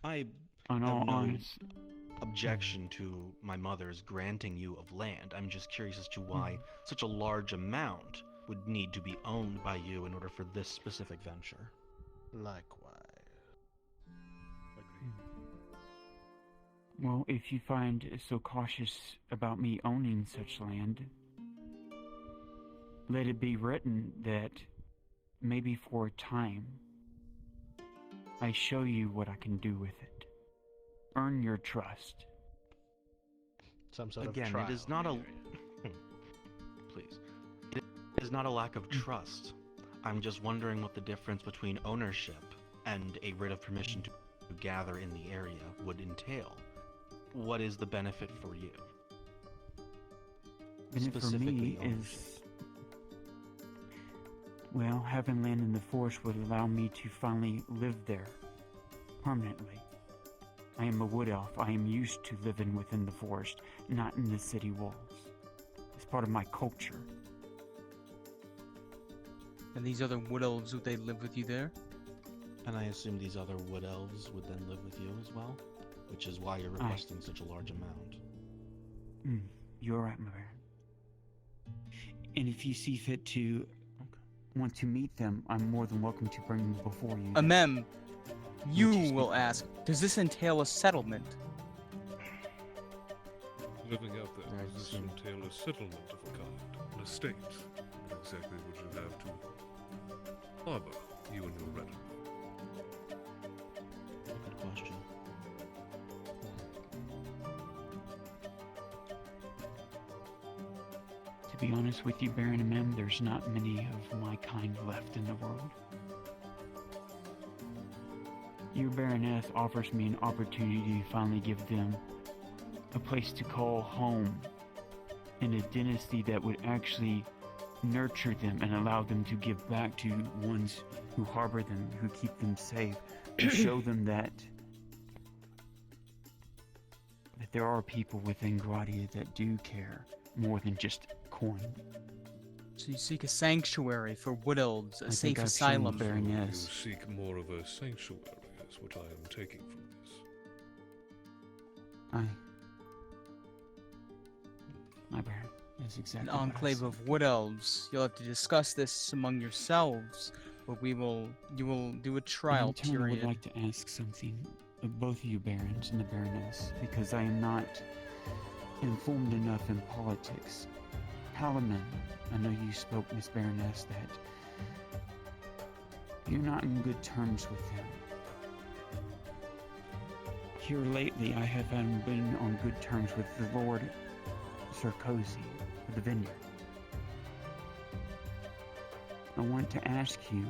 S6: I
S4: On
S6: have
S4: all
S6: no
S4: honest,
S6: objection to my mother's granting you of land. I'm just curious as to why such a large amount would need to be owned by you in order for this specific venture.
S20: Likewise.
S4: well, if you find so cautious about me owning such land, let it be written that maybe for a time I show you what I can do with it. Earn your trust.
S20: Some sort
S6: Again,
S20: of trial.
S6: it is not a please. It is not a lack of trust. I'm just wondering what the difference between ownership and a writ of permission to gather in the area would entail. What is the benefit for you?
S4: Benefit for
S6: Specifically
S4: me
S6: ownership.
S4: is, well, having land in the forest would allow me to finally live there permanently. I am a wood elf. I am used to living within the forest, not in the city walls. It's part of my culture.
S16: And these other wood elves, would they live with you there?
S6: And I assume these other wood elves would then live with you as well? Which is why you're requesting such a large amount.
S4: You're right, my Baron. And if you see fit to want to meet them, I'm more than welcome to bring them before you.
S16: Mem, you will ask, does this entail a settlement?
S3: Living out there, does this entail a settlement of a kind? An estate? What exactly would you have to harbor, you and your retinue?
S6: Good question.
S4: To be honest with you, Baron and Mem, there's not many of my kind left in the world. Your Baroness offers me an opportunity to finally give them a place to call home, and a dynasty that would actually nurture them and allow them to give back to ones who harbor them, who keep them safe, to show them that there are people within Gradia that do care more than just coin.
S16: So you seek a sanctuary for wood elves, a
S4: I
S16: safe
S4: think I've
S16: asylum.
S4: shown Baroness.
S3: You seek more of a sanctuary, is what I am taking from this.
S4: My Baron, is exactly
S16: An
S4: what I
S16: enclave
S4: said.
S16: of wood elves. You'll have to discuss this among yourselves, but you will do a trial
S4: In turn, I
S16: period.
S4: would like to ask something of both of you Barons and the Baroness, because I am not informed enough in politics. Palamon, I know you spoke, Miss Baroness, that you're not in good terms with him. Here lately, I haven't been on good terms with the Lord Sarkozy of the Vineyard. I want to ask you,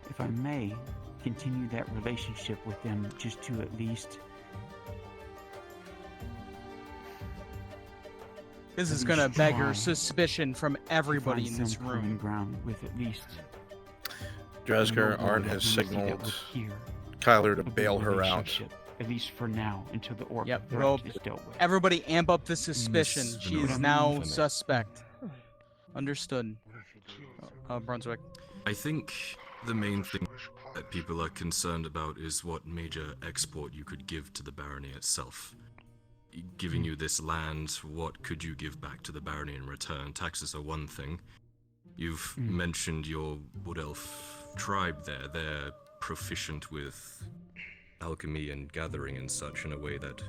S4: if I may, continue that relationship with them just to at least...
S16: This is
S4: at
S16: gonna
S4: least
S16: beggar
S4: try
S16: suspicion from everybody
S4: to
S16: in
S4: find
S16: this
S4: some common
S16: room.
S4: ground with at least...
S5: Dresger, Arn has signaled Kyler to bail her out.
S4: At least for now, until the orc
S16: Yep,
S4: threat
S16: well,
S4: is dealt with.
S16: everybody amp up the suspicion.
S15: Miss
S16: She is
S15: Venona,
S16: now
S15: if I may.
S16: suspect. Understood. Brunswick.
S15: I think the main thing that people are concerned about is what major export you could give to the barony itself. Giving you this land, what could you give back to the barony in return? Taxes are one thing. You've mentioned your wood elf tribe there. They're proficient with alchemy and gathering and such in a way that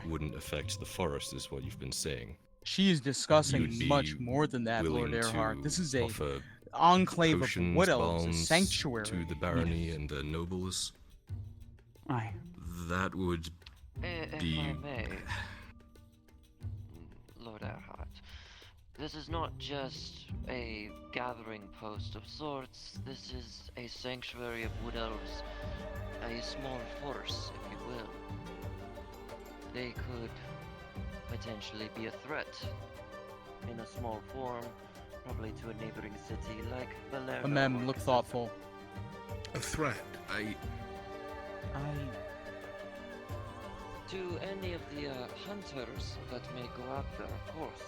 S15: wouldn't affect the forest, is what you've been saying.
S16: She is discussing
S15: You'd be
S16: much more than that, Lord
S15: willing
S16: Earhart.
S15: to
S16: This is a
S15: offer
S16: enclave of
S15: potions,
S16: wood elves, a
S15: balms
S16: sanctuary.
S15: to the barony and the nobles.
S4: Aye.
S15: That would
S12: If
S15: be
S12: I may, Lord Earhart, this is not just a gathering post of sorts, this is a sanctuary of wood elves, a small force, if you will. They could potentially be a threat in a small form, probably to a neighboring city like Valerno.
S16: Mem, look thoughtful.
S3: A threat?
S12: To any of the hunters that may go out there, of course.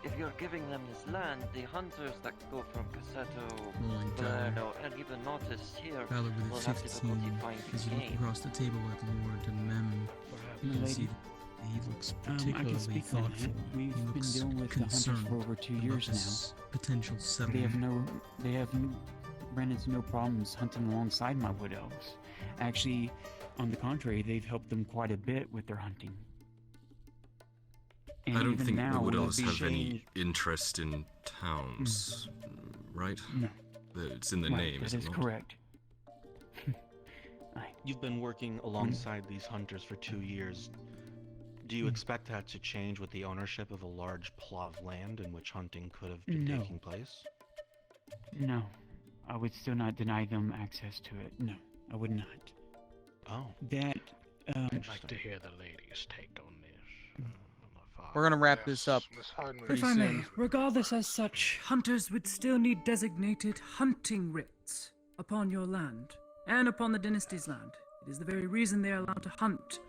S12: If you're giving them this land, the hunters that go from Cassetto,
S2: Rolling
S12: Valerno, and even Nautis here
S2: Valor
S12: will
S2: with a
S12: have difficulty
S2: 15.
S12: finding
S2: As you look
S12: game.
S2: across the table at Lord and Mem, you can see that he looks
S4: I can
S2: particularly
S4: speak for
S2: thoughtful.
S4: him. We've
S2: He
S4: been
S2: looks
S4: dealing with the hunters
S2: concerned
S4: for over 2
S2: about
S4: years
S2: this
S4: now.
S2: potential
S4: They have
S2: settlement.
S4: Brandon's no problems hunting alongside my wood elves. Actually, on the contrary, they've helped them quite a bit with their hunting. And
S15: I don't
S4: even
S15: think
S4: now,
S15: the wood
S4: we'll
S15: elves
S4: be
S15: have
S4: sharing-
S15: any interest in towns, right?
S4: No.
S15: It's in the
S4: Right,
S15: name,
S4: that
S15: isn't
S4: is
S15: it?
S4: correct.
S6: You've been working alongside these hunters for 2 years. Do you expect that to change with the ownership of a large plot of land in which hunting could have been
S4: No.
S6: taking place?
S4: No, I would still not deny them access to it. No, I would not.
S6: Oh.
S4: That,
S13: I'd like to hear the lady's take on this.
S16: We're gonna wrap this up pretty
S21: If I may,
S16: soon.
S21: regardless as such, hunters would still need designated hunting writs upon your land and upon the dynasty's land. It is the very reason they are allowed to hunt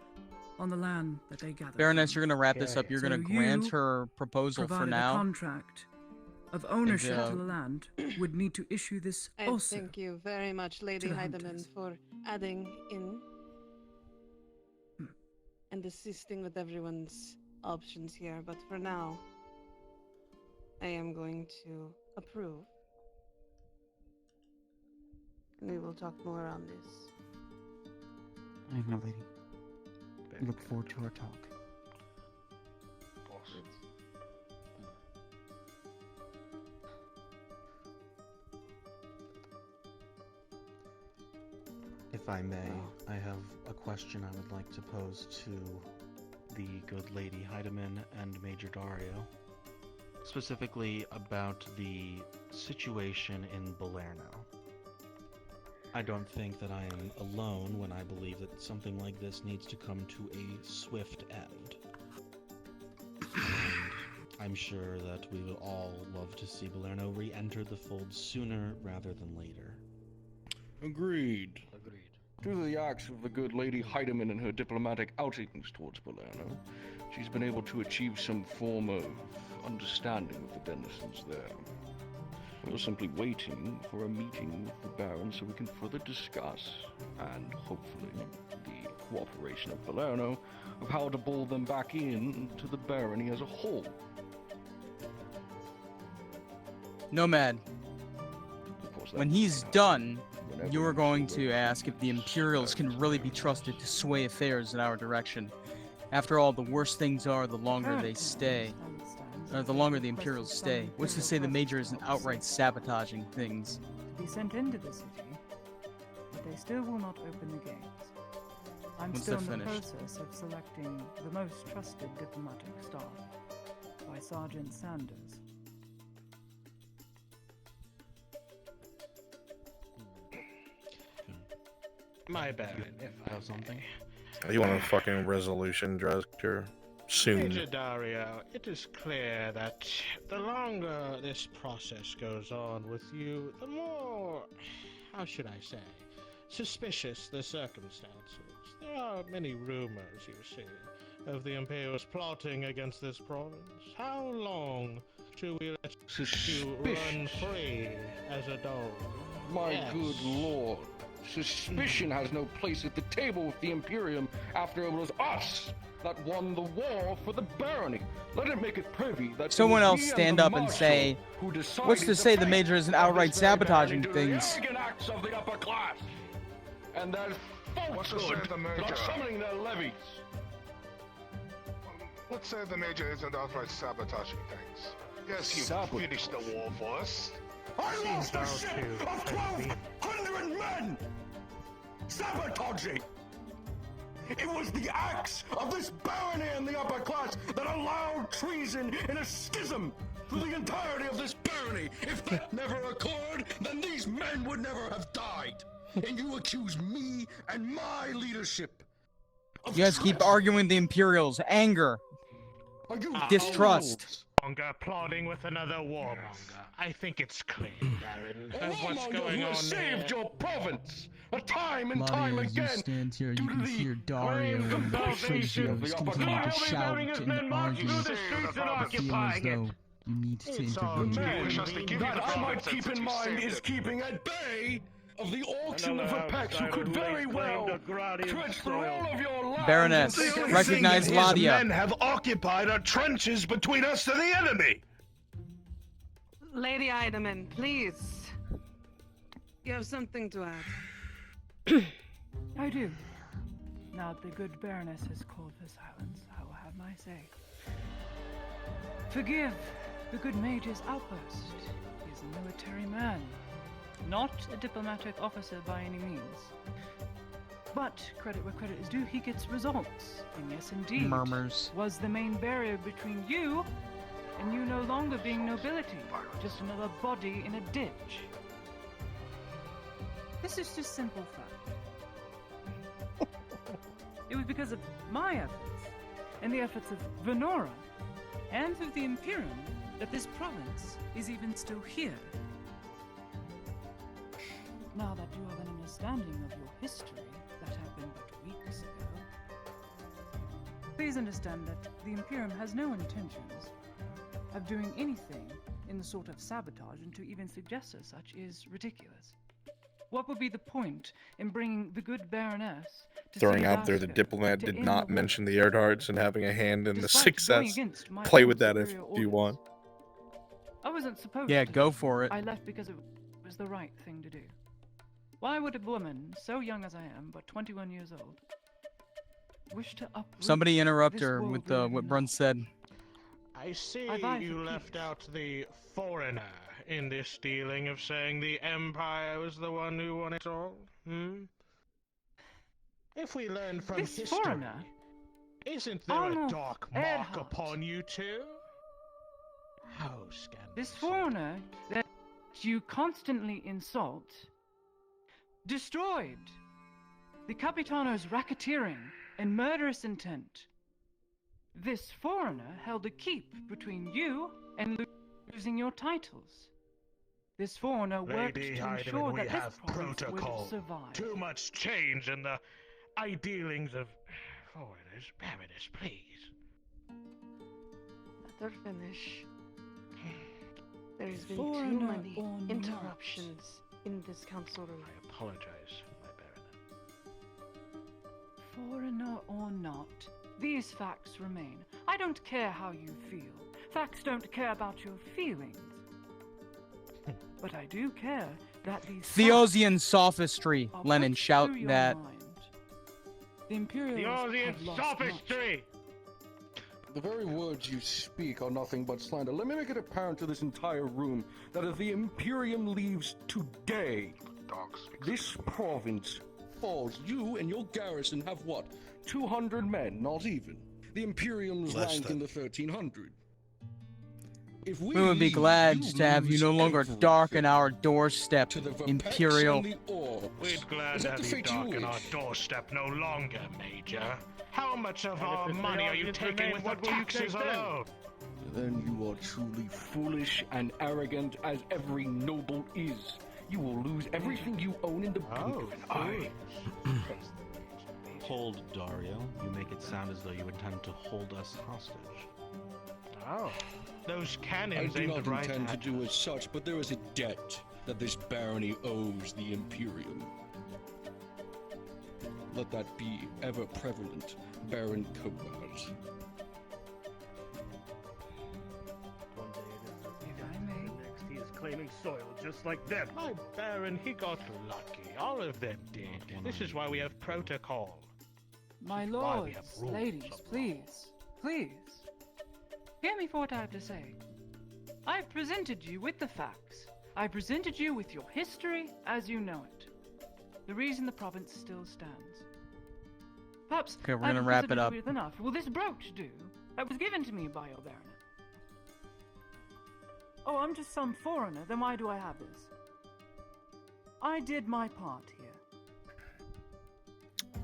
S21: on the land that they gather.
S16: Baroness, you're gonna wrap this up. You're
S21: So
S16: gonna grant
S21: you
S16: her proposal for
S21: provided a
S16: now.
S21: contract of ownership to the land would need to issue this
S8: And
S21: also.
S8: thank you very much, Lady
S21: to the
S8: Heidemann,
S21: hunters.
S8: for adding in and assisting with everyone's options here. But for now, I am going to approve. And we will talk more on this.
S4: I know, lady. I look forward to our talk.
S6: If I may, I have a question I would like to pose to the good Lady Heidemann and Major Dario. Specifically about the situation in Balerno. I don't think that I am alone when I believe that something like this needs to come to a swift end. And I'm sure that we would all love to see Balerno re-enter the fold sooner rather than later.
S14: Agreed. Through the acts of the good Lady Heidemann and her diplomatic outings towards Balerno, she's been able to achieve some form of understanding with the denizens there. We're simply waiting for a meeting with the Baron so we can further discuss, and hopefully the cooperation of Balerno, of how to pull them back in to the barony as a whole.
S16: Nomad, when he's done, you are going to ask if the Imperials can really be trusted to sway affairs in our direction. After all, the worse things are, the longer they stay. The longer the Imperials stay. What's to say the Major isn't outright sabotaging things?
S21: To be sent into the city, but they still will not open the gates. I'm
S16: Once
S21: still in
S16: they're
S21: the
S16: finished.
S21: process of selecting the most trusted diplomatic staff by Sergeant Sanders.
S13: My bad. If I
S6: have something.
S5: You want a fucking resolution, Drasker? Soon.
S13: Major Dario, it is clear that the longer this process goes on with you, the more, how should I say, suspicious the circumstances. There are many rumors, you see, of the Imperials plotting against this province. How long should we let you run free as a dog?
S14: My
S13: Yes.
S14: good lord. Suspicion has no place at the table with the Imperium after it was us that won the war for the barony. Let it make it privy that
S16: Someone
S14: it was
S16: else
S14: we and
S16: stand
S14: the
S16: up and
S14: Marshal
S16: say,
S14: who decided
S16: what's to say the
S14: fate
S16: Major isn't
S14: of
S16: outright
S14: this very
S16: sabotaging
S14: barony due to the
S16: things?
S14: arrogant acts of the upper class and that
S17: What's to say
S14: falsehood
S17: the Major?
S14: not summoning their levies.
S17: Let's say the Major isn't outright sabotaging things. Yes, you finished the war for us.
S14: I lost a ship of 1,200 men! Sabotaging! It was the acts of this barony and the upper class that allowed treason in a schism through the entirety of this barony. If that never occurred, then these men would never have died. And you accuse me and my leadership of
S16: You guys keep arguing the Imperials. Anger. Distrust.
S13: Warmonger plotting with another warmonger. I think it's clear, Baron,
S14: A
S13: of what's
S14: warmonger
S13: going
S14: who
S13: on
S14: has saved
S13: here.
S14: your province, time and
S2: Mario,
S14: time
S2: as you
S14: again.
S2: stand here,
S14: due
S2: you
S14: to
S2: can
S14: the
S2: hear Dario and
S14: compulsion
S2: Tracios
S14: of the upper
S2: continue to
S14: class.
S2: shout and argue.
S13: through the streets and
S2: I feel as
S13: occupying it.
S2: though you need to
S13: It's all
S2: intervene.
S13: true.
S14: That I might keep in mind is keeping at bay of the auction of Apex who could very well trench through all of your lands.
S16: Baroness, recognize Ladia.
S17: Men have occupied our trenches between us and the enemy.
S8: Lady Heidemann, please. You have something to add.
S21: I do. Now that the good Baroness has called for silence, I will have my say. Forgive the good Mage's outburst. He is a military man, not a diplomatic officer by any means. But credit where credit is due, he gets results. And yes, indeed,
S16: Murmurs.
S21: was the main barrier between you and you no longer being nobility, just another body in a ditch. This is just simple fact. It was because of my efforts, and the efforts of Venora, and of the Imperium, that this province is even still here. Now that you have an understanding of your history that happened but weeks ago, please understand that the Imperium has no intentions of doing anything in the sort of sabotage, and to even suggest as such is ridiculous. What would be the point in bringing the good Baroness to
S5: Throwing
S21: see
S5: out there, the
S21: Lasker
S5: diplomat
S21: to
S5: did
S21: end
S5: not
S21: the war?
S5: mention the Erdhards and having a hand in the
S21: Despite going
S5: success.
S21: against my
S5: Play
S21: own
S5: with that if
S21: superior
S5: you
S21: orders.
S5: want.
S21: I wasn't supposed
S16: Yeah,
S21: to.
S16: go for it.
S21: I left because it was the right thing to do. Why would a woman, so young as I am, but 21 years old, wish to uproot
S16: Somebody interrupt
S21: this
S16: her
S21: world
S16: with
S21: we live
S16: what
S21: in
S16: Brun
S21: now?
S16: said.
S13: I see
S21: I vie
S13: you
S21: for
S13: left
S21: peace.
S13: out the foreigner in this dealing of saying the Empire was the one who won it all. If we learn from
S21: This
S13: history,
S21: foreigner?
S13: isn't there
S21: Arnulf
S13: a dark mark
S21: Earhart.
S13: upon you too? How scandalous.
S21: This foreigner that you constantly insult destroyed the Capitano's racketeering and murderous intent. This foreigner held a keep between you and losing your titles. This foreigner worked
S13: Lady
S21: to
S13: Heidemann,
S21: ensure
S13: we
S21: that this
S13: have
S21: province
S13: protocol.
S21: would survive.
S13: Too much change in the idealings of foreigners. Baroness, please.
S8: Let her finish. There's been too
S21: Foreigner
S8: many
S21: or not.
S8: interruptions in this council room.
S13: I apologize, my baroness.
S21: Foreigner or not, these facts remain. I don't care how you feel. Facts don't care about your feelings. But I do care that these
S16: Theosian sophistry.
S21: are
S16: Lenin,
S21: put
S16: shout
S21: through your
S16: that.
S21: mind. The Imperials
S13: Theosian
S21: have lost much.
S13: sophistry!
S9: The very words you speak are nothing but slander. Let me make it apparent to this entire room that if the Imperium leaves today, this province falls. You and your garrison have what? 200 men, not even. The Imperium's
S5: Less
S9: rank
S5: than.
S9: in the 1300. If
S16: We would be
S9: leave,
S16: glad to have you
S9: lose
S16: no longer
S9: everything.
S16: darken our doorstep,
S9: To the Verpex
S16: Imperial.
S9: and the Orcs.
S13: We're glad
S9: Is
S13: to
S9: that
S13: have
S9: the
S13: you
S9: fate you
S13: darken our
S9: wish?
S13: doorstep no longer, Major. How much of
S20: And if
S13: our
S20: the
S13: money are you
S20: Theosians
S13: taking
S20: remain,
S13: with the
S20: what will you
S13: taxes
S20: take then?
S13: alone?
S9: Then you are truly foolish and arrogant as every noble is. You will lose everything you own in the blink of an eye.
S6: Hold, Dario. You make it sound as though you intend to hold us hostage.
S13: Oh. Those
S9: I
S13: cannons
S9: do
S13: aimed
S9: not
S13: right
S9: intend to
S13: at
S9: do as such, but there is a debt that this barony owes the Imperium. Let that be ever prevalent, Baron Kobars.
S13: One day it is
S21: If I may.
S13: the next he is claiming soil just like them. My Baron, he got lucky. All of them did. This is why we have protocol.
S21: My
S13: Why we
S21: lords,
S13: have rules
S21: ladies,
S13: of
S21: please, please, hear me for what I have to say. I've presented you with the facts. I presented you with your history as you know it. The reason the province still stands. Perhaps
S16: Okay, we're
S21: I've
S16: gonna wrap it
S21: visited
S16: up.
S21: with enough. Will this brooch do? That was given to me by your baronet. Oh, I'm just some foreigner. Then why do I have this? I did my part here.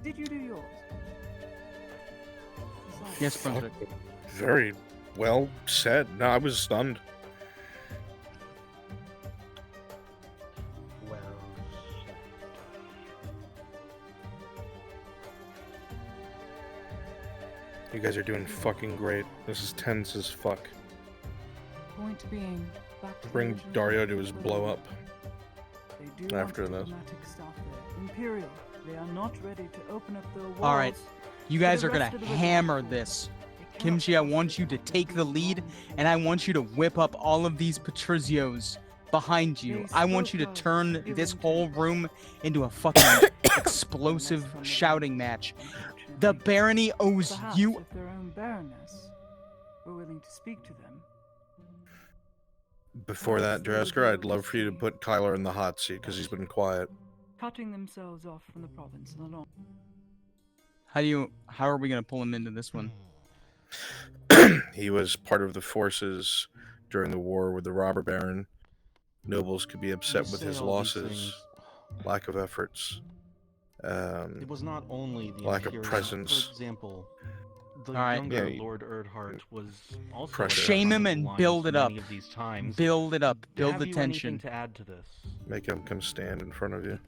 S21: Did you do yours?
S16: Yes, Brunswick.
S5: Very well said. No, I was stunned.
S13: Well,
S5: You guys are doing fucking great. This is tense as fuck.
S21: Point being, back to the
S5: Bring
S21: original
S5: Dario
S21: point
S5: to his
S21: where
S5: blow
S21: they-
S5: up.
S21: They do
S5: after
S21: want
S5: this.
S21: diplomatic staff there. Imperial, they are not ready to open up their walls.
S16: All right, you
S21: to
S16: guys
S21: the
S16: are gonna
S21: rest of the
S16: hammer
S21: Republic.
S16: this.
S21: They cannot
S16: Kimchi, I want
S21: possibly
S16: you to
S21: have
S16: take the
S21: these
S16: lead,
S21: long-
S16: and I want you to whip up all of these Patrizios behind you.
S21: They
S16: I want you to
S21: spoke of
S16: turn
S21: give
S16: this
S21: and
S16: whole
S21: take.
S16: room into a fucking explosive
S21: From the
S16: shouting
S21: Baroness,
S16: match. The
S21: unfortunately.
S16: barony owes
S21: Perhaps
S16: you.
S21: if their own baroness were willing to speak to them.
S5: Before that, Drasker, I'd love for you to put Kyler in the hot seat because he's been quiet.
S21: Cutting themselves off from the province in the long.
S16: How are we gonna pull him into this one?
S5: He was part of the forces during the war with the robber baron. Nobles could be upset
S6: You
S5: with
S6: say
S5: his
S6: all these
S5: losses, lack of efforts,
S6: It was not only the
S5: lack of
S6: Imperial.
S5: presence.
S6: For example, the
S16: Alright.
S6: younger
S5: Yeah,
S6: Lord Erdhart was also
S5: Pressure.
S6: on
S16: Shame
S6: the
S16: him and
S6: lines
S16: build it up.
S6: many of these times.
S16: Build it up. Build
S6: Have
S16: the
S6: you
S16: tension.
S6: anything to add to this?
S5: Make him come stand in front of you.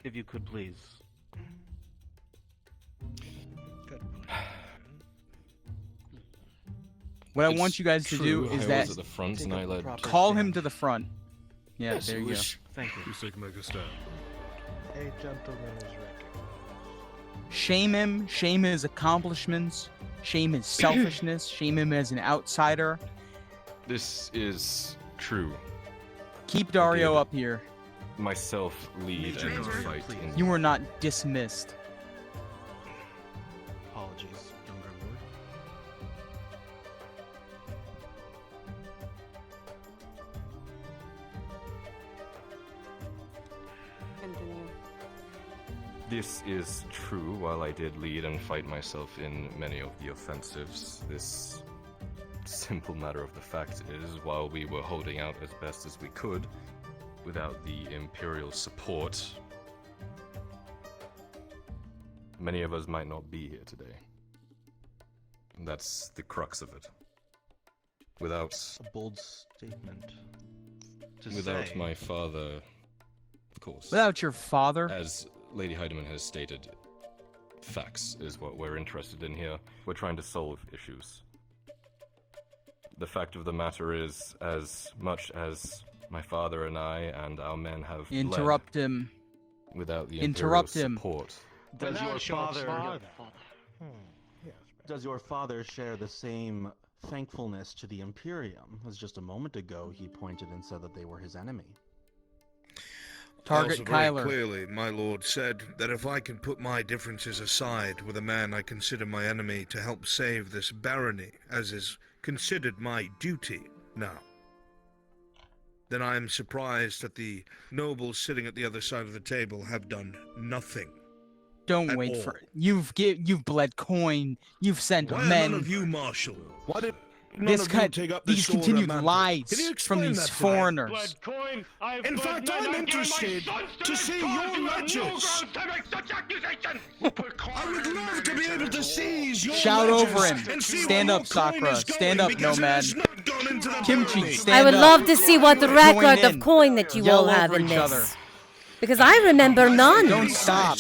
S6: If you could please.
S13: good point.
S16: What I
S15: It's
S16: want you guys to do
S15: true,
S16: is
S15: I
S16: that
S15: was at the front and I led.
S16: call him to the front. Yeah,
S3: Yes,
S16: there
S3: it
S16: you go.
S3: was-
S22: Thank you.
S3: Please take make a stand.
S10: A gentleman is recognized.
S16: Shame him. Shame his accomplishments. Shame his selfishness. Shame him as an outsider.
S15: This is true.
S16: Keep Dario up here.
S15: Myself lead and fight in
S16: You were not dismissed.
S6: Apologies, younger lord.
S8: Continue.
S15: This is true. While I did lead and fight myself in many of the offensives, this simple matter of the fact is, while we were holding out as best as we could, without the Imperial support, many of us might not be here today. And that's the crux of it. Without
S6: A bold statement. To
S15: without
S6: say.
S15: my father, of course.
S16: Without your father?
S15: As Lady Heidemann has stated, facts is what we're interested in here. We're trying to solve issues. The fact of the matter is, as much as my father and I and our men have
S16: Interrupt him.
S15: without the
S16: Interrupt
S15: Imperial
S16: him.
S15: support,
S6: Does
S10: Without
S6: your
S10: your
S6: father,
S10: father.
S6: does your father share the same thankfulness to the Imperium? As just a moment ago he pointed and said that they were his enemy.
S16: Target
S17: Also very
S16: Kyler.
S17: clearly, my lord said that if I can put my differences aside with a man I consider my enemy to help save this barony, as is considered my duty now, then I am surprised that the nobles sitting at the other side of the table have done nothing.
S16: Don't
S17: at
S16: wait
S17: all.
S16: for you've bled coin. You've sent
S17: Why are
S16: men.
S17: none of you, Marshal? Why did none
S16: This
S17: of you
S16: kind,
S17: take up this
S16: these
S17: sword
S16: continued
S17: mantle?
S16: lies
S17: Can you
S16: from
S17: explain
S16: these
S17: that to me?
S16: foreigners.
S13: Blood coin, I've
S17: In
S13: blood
S17: fact,
S13: men,
S17: I'm
S13: I've given my
S17: interested
S13: sons
S17: to
S13: the
S17: see
S13: cause.
S17: your
S13: You have no
S17: ledgers.
S13: grounds to make such accusations.
S17: I would love to be able to seize your
S16: Shout
S17: ledgers
S16: over him.
S17: and see
S16: Stand
S17: where
S16: up,
S17: your coin
S16: Sakura.
S17: is going,
S16: Stand up,
S17: because it
S16: Nomad.
S17: has not gone into the
S16: Kimchi,
S17: barony.
S16: stand
S1: I would
S16: up.
S1: love to see what the
S16: Join
S1: record
S16: in.
S1: of coin that you
S16: Yell
S1: all have
S16: over
S1: in
S16: each
S1: this.
S16: other.
S1: Because I remember none.
S16: Don't stop.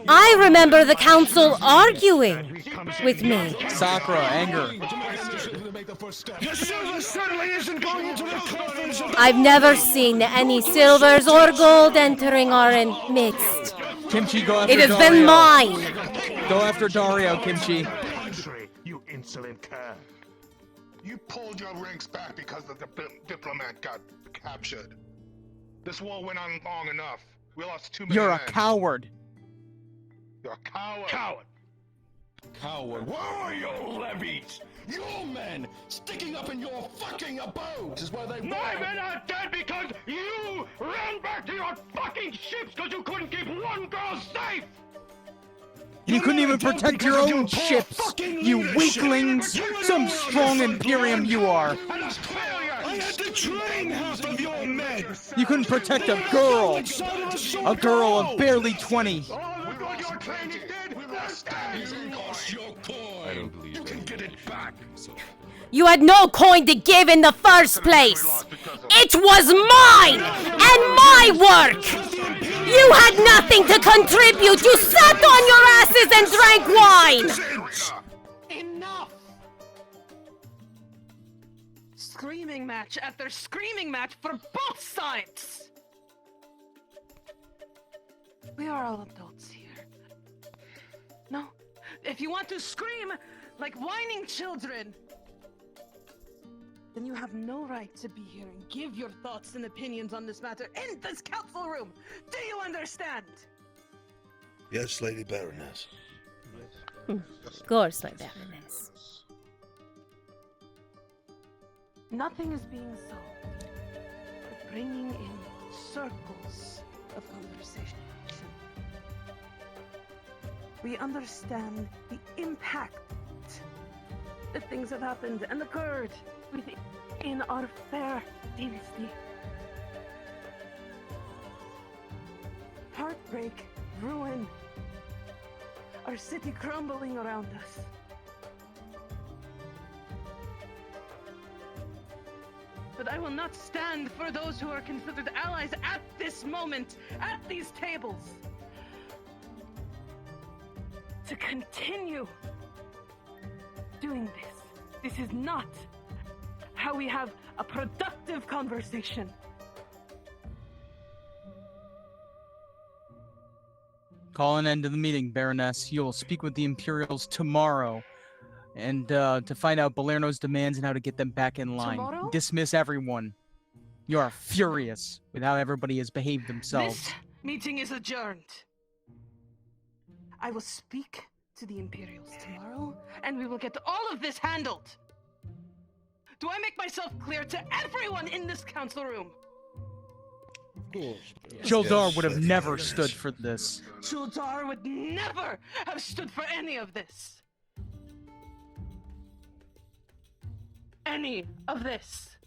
S1: I remember the council arguing with me.
S16: Sakura, anger.
S17: Your silver certainly isn't going into the coffins of the
S1: I've never seen any silvers or gold entering our midst.
S16: Kimchi, go after
S1: It has
S16: Dario.
S1: been mine.
S16: Go after Dario, Kimchi.
S10: You insolent cur. You pulled your ranks back because the diplomat got captured. This war went on long enough. We lost too many
S16: You're a
S10: men.
S16: coward.
S10: You're a coward.
S9: Coward. Where are your levies? Your men sticking up in your fucking abodes is where they
S13: My
S9: belong.
S13: men are dead because you ran back to your fucking ships because you couldn't keep one girl safe.
S16: You couldn't even protect your own ships, you weaklings. Some strong Imperium you are.
S17: I had to train half of your men.
S16: You couldn't protect a girl. A girl of barely 20.
S15: I don't believe you can get it back.
S1: You had no coin to give in the first place. It was mine and my work. You had nothing to contribute. You sat on your asses and drank wine.
S21: Enough! Screaming match after screaming match for both sides! We are all adults here. No, if you want to scream like whining children, then you have no right to be here and give your thoughts and opinions on this matter in this council room. Do you understand?
S17: Yes, Lady Baroness.
S1: Of course, my baroness.
S21: Nothing is being solved, but bringing in circles of conversation. We understand the impact that things have happened and occurred within our fair dynasty. Heartbreak, ruin, our city crumbling around us. But I will not stand for those who are considered allies at this moment, at these tables, to continue doing this.
S8: This is not how we have a productive conversation.
S16: Call an end to the meeting, Baroness. You'll speak with the Imperials tomorrow, and to find out Balerno's demands and how to get them back in line.
S8: Tomorrow?
S16: Dismiss everyone. You are furious with how everybody has behaved themselves.
S8: This meeting is adjourned. I will speak to the Imperials tomorrow, and we will get all of this handled. Do I make myself clear to everyone in this council room?
S16: Jildar would have never stood for this.
S8: Jildar would never have stood for any of this. Any of this.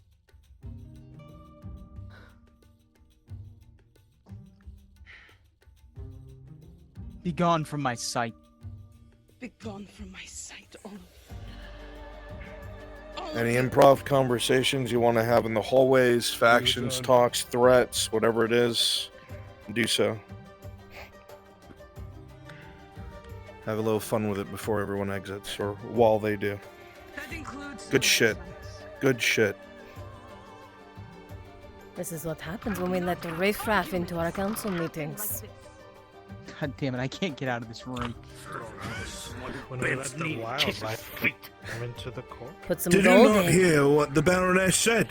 S16: Be gone from my sight.
S8: Be gone from my sight, all of you.
S5: Any improv conversations you want to have in the hallways, factions, talks, threats, whatever it is, do so. Have a little fun with it before everyone exits, or while they do.
S8: That includes
S5: Good shit. Good shit.
S1: This is what happens when we let the riffraff into our council meetings.
S16: God damn it, I can't get out of this room.
S17: When we let the wildlife feet come into the court.
S1: Put some
S17: Did
S1: gold
S17: you not
S1: in.
S17: hear what the Baroness said?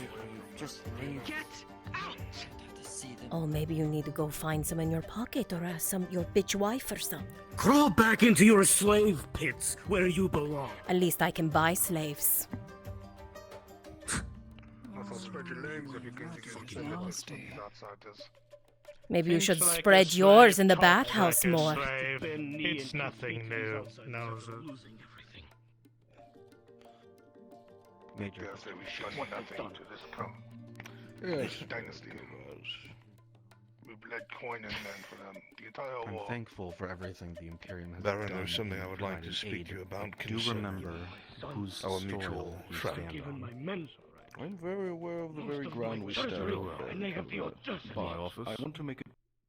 S1: Oh, maybe you need to go find some in your pocket, or your bitch wife or something.
S18: Crawl back into your slave pits where you belong.
S1: At least I can buy slaves. Maybe you should spread yours in the bathhouse more.
S20: It's nothing new. No.
S10: Major, we should nothing to this come.
S9: Yes.
S10: This dynasty. We've led coin and men for them the entire
S6: I'm
S10: war.
S6: thankful for everything the Imperium has
S17: Baron,
S6: done.
S17: there's something
S6: in
S17: I would like to
S6: providing
S17: speak to you
S6: aid,
S17: about
S6: but do
S17: concerning
S6: remember whose
S17: our
S6: story
S17: mutual
S6: you
S17: friend.
S6: stand
S13: Even
S6: on.
S13: my men's
S9: I'm very aware of the very ground we stand
S13: treasury,
S9: on.
S13: and they have the audacity.
S9: My office. I want to make it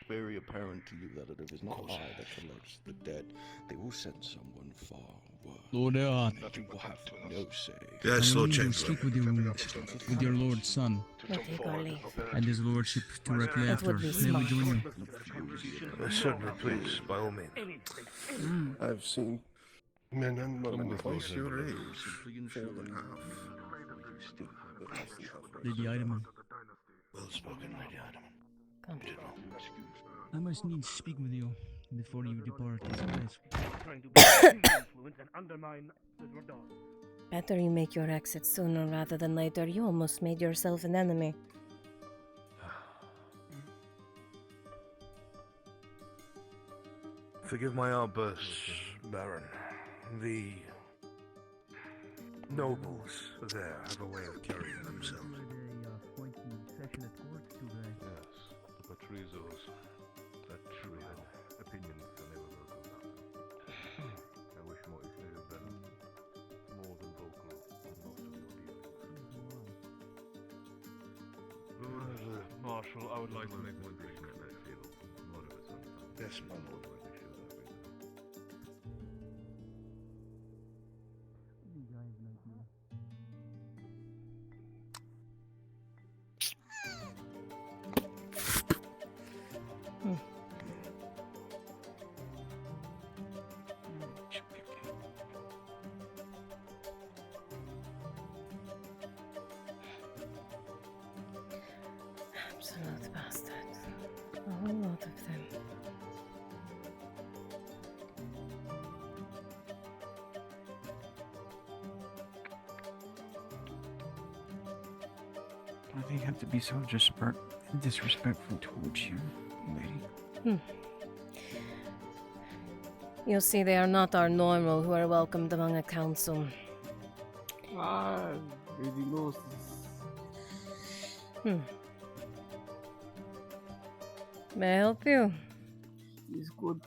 S9: very apparent to you that it is not I that collects the dead. They will send someone far worse.
S2: Lord Earhart.
S9: That you will have no say.
S17: Yes,
S2: I
S17: Lord
S2: need to
S17: Chamberlain.
S2: speak with your lord's son and his lordship directly
S1: That
S2: after.
S1: would be
S2: May we
S1: smart.
S2: join you?
S17: Certainly, please, by all means.
S9: I've seen men and women
S17: twice your age,
S2: Lady Idaman.
S17: Well spoken, Lady Idaman. You did well.
S2: I must need to speak with you before you depart this place.
S13: Trying to influence and undermine the Nordal.
S1: Better you make your exit sooner rather than later. You almost made yourself an enemy.
S17: Forgive my outbursts, Baron. The nobles there have a way of carrying themselves. Yes, the Patrizos, that true opinions on their I wish Moise had been more than vocal on most of your dealings. Marshal, I would like to make one brief comment, I feel. More of it's unfound. Yes, my lord.
S1: Absolute bastards. A whole lot of them.
S4: Why do they have to be so disrespectful towards you, lady?
S1: You see, they are not our normal who are welcomed among a council.
S19: Lady knows.
S1: May I help you?
S19: He's good.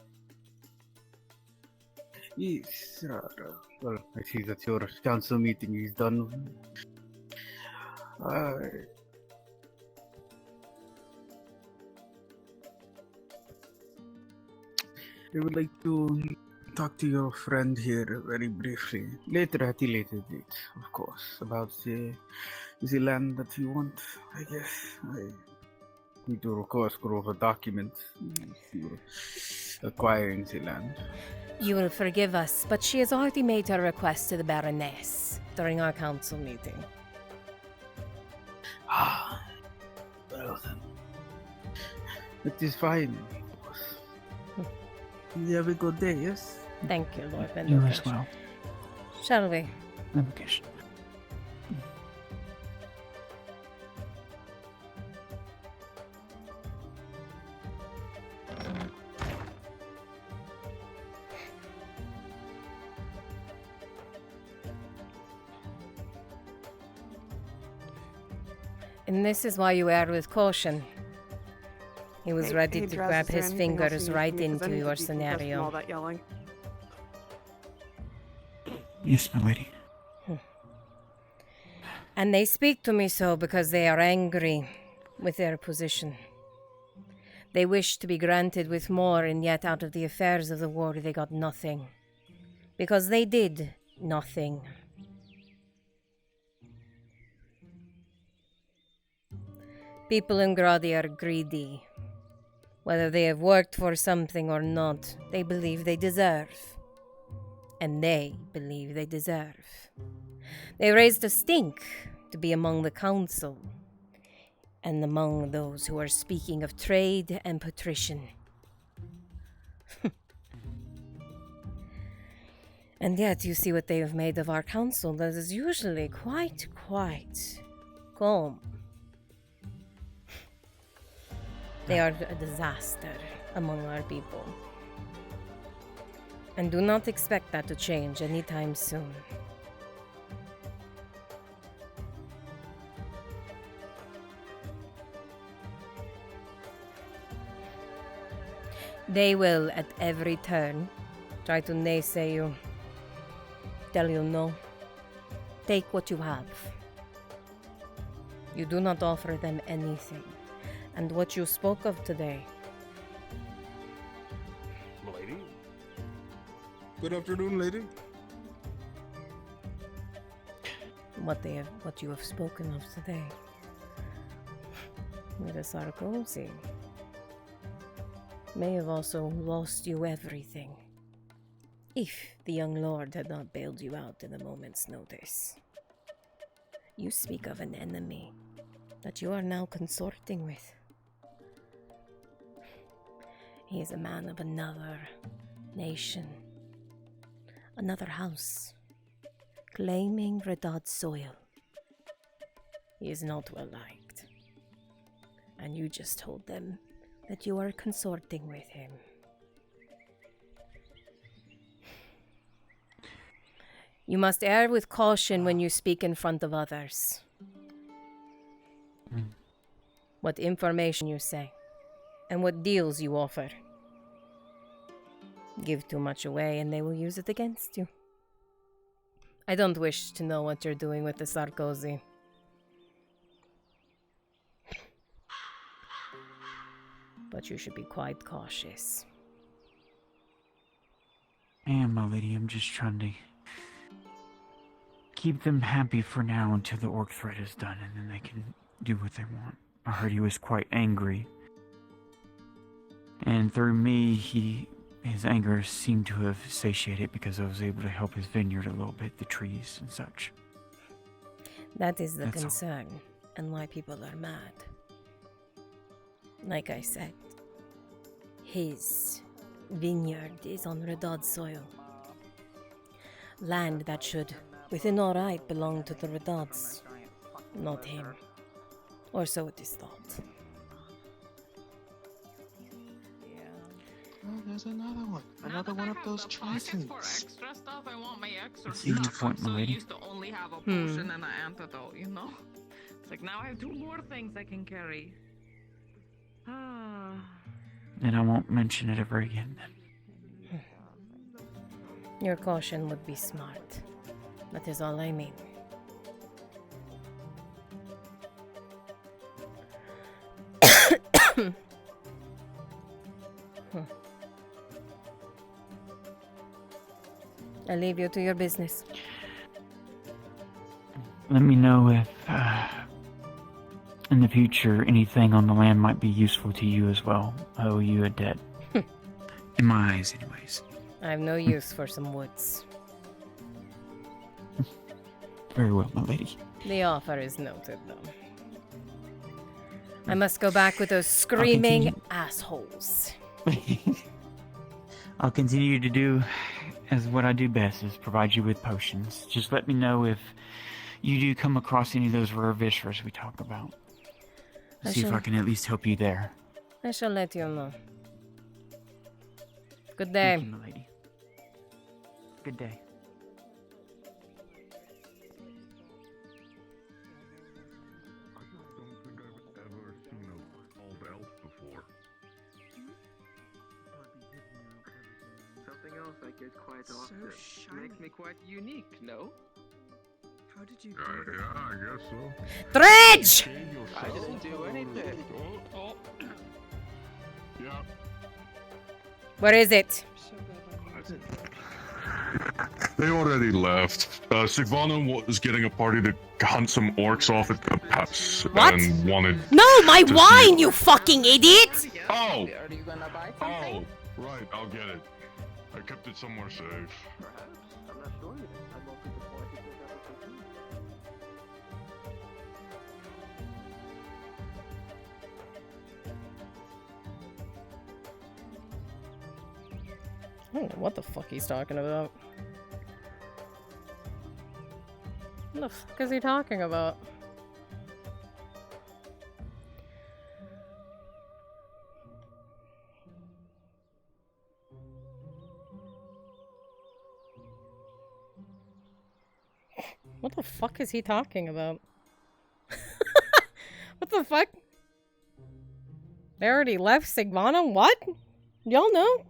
S19: Yes, well, I see that your council meeting is done. I would like to talk to your friend here very briefly. Later, at a later date, of course, about the land that you want, I guess. I need to, of course, go over documents for acquiring the land.
S1: You will forgive us, but she has already made her request to the Baroness during our council meeting.
S19: Ah, well then. It is fine, of course. You have a good day, yes?
S1: Thank you, Lord
S19: You
S1: Vendoker.
S19: as well.
S1: Shall we?
S19: Invocation.
S1: And this is why you err with caution. He was ready to
S8: Draz,
S1: grab
S8: is there
S1: his
S8: anything else
S1: fingers
S8: you need
S1: right
S8: from me? 'Cause I
S1: into
S8: need to
S1: your
S8: decompress from all
S1: scenario.
S8: that yelling.
S19: Yes, my lady.
S1: And they speak to me so because they are angry with their position. They wish to be granted with more, and yet out of the affairs of the war they got nothing. Because they did nothing. People in Gradi are greedy. Whether they have worked for something or not, they believe they deserve. And they believe they deserve. They raised a stink to be among the council, and among those who are speaking of trade and patrician. And yet you see what they have made of our council that is usually quite calm. They are a disaster among our people. And do not expect that to change anytime soon. They will, at every turn, try to naysay you, tell you no. Take what you have. You do not offer them anything. And what you spoke of today,
S17: Lady? Good afternoon, lady.
S1: what you have spoken of today, with a Sarkozy, may have also lost you everything, if the young lord had not bailed you out in a moment's notice. You speak of an enemy that you are now consorting with. He is a man of another nation, another house, claiming Redad soil. He is not well liked, and you just told them that you are consorting with him. You must err with caution when you speak in front of others. What information you say, and what deals you offer. Give too much away and they will use it against you. I don't wish to know what you're doing with the Sarkozy. But you should be quite cautious.
S4: I am, my lady. I'm just trying to keep them happy for now until the orc threat is done, and then they can do what they want. I heard he was quite angry. And through me, his anger seemed to have satiated because I was able to help his vineyard a little bit, the trees and such.
S1: That is the
S4: That's all.
S1: concern, and why people are mad. Like I said, his vineyard is on Redad soil. Land that should, within all right, belong to the Redads, not him. Or so it is thought.
S6: Oh, there's another one. Another one of those tritons.
S7: For extra stuff, I want my extra
S4: See your
S7: stuff.
S4: point, my
S7: So I
S4: lady.
S7: used to only have a potion and an antidote, you know? It's like now I have 2 more things I can carry. Ah.
S4: And I won't mention it ever again then.
S1: Your caution would be smart. That is all I mean. I leave you to your business.
S4: Let me know if, in the future, anything on the land might be useful to you as well. I owe you a debt. In my eyes, anyways.
S1: I have no use for some woods.
S4: Very well, my lady.
S1: The offer is noted, though. I must go back with those screaming assholes.
S4: I'll continue to do as what I do best, is provide you with potions. Just let me know if you do come across any of those rare viscera we talk about. See if I can at least help you there.
S1: I shall let you know. Good day.
S4: Thank you, my lady. Good day.
S11: Something else I get quite often. Makes me quite unique, no?
S12: How did you
S17: Yeah, I guess so.
S1: Dredge!
S11: I didn't do anything.
S17: Yeah.
S1: What is it?
S17: They already left. Sigvana was getting a party to hunt some orcs off at the pass and wanted.
S1: No, my
S17: to
S1: wine,
S17: see-
S1: you fucking idiot!
S17: Oh!
S11: Are you gonna buy something?
S17: Oh, right, I'll get it. I kept it somewhere safe.
S11: Perhaps. I'm not sure yet. I'm open to parties with other
S1: I don't know what the fuck he's talking about. What the fuck is he talking about? What the fuck is he talking about? What the fuck? They already left Sigvana? What? Y'all know?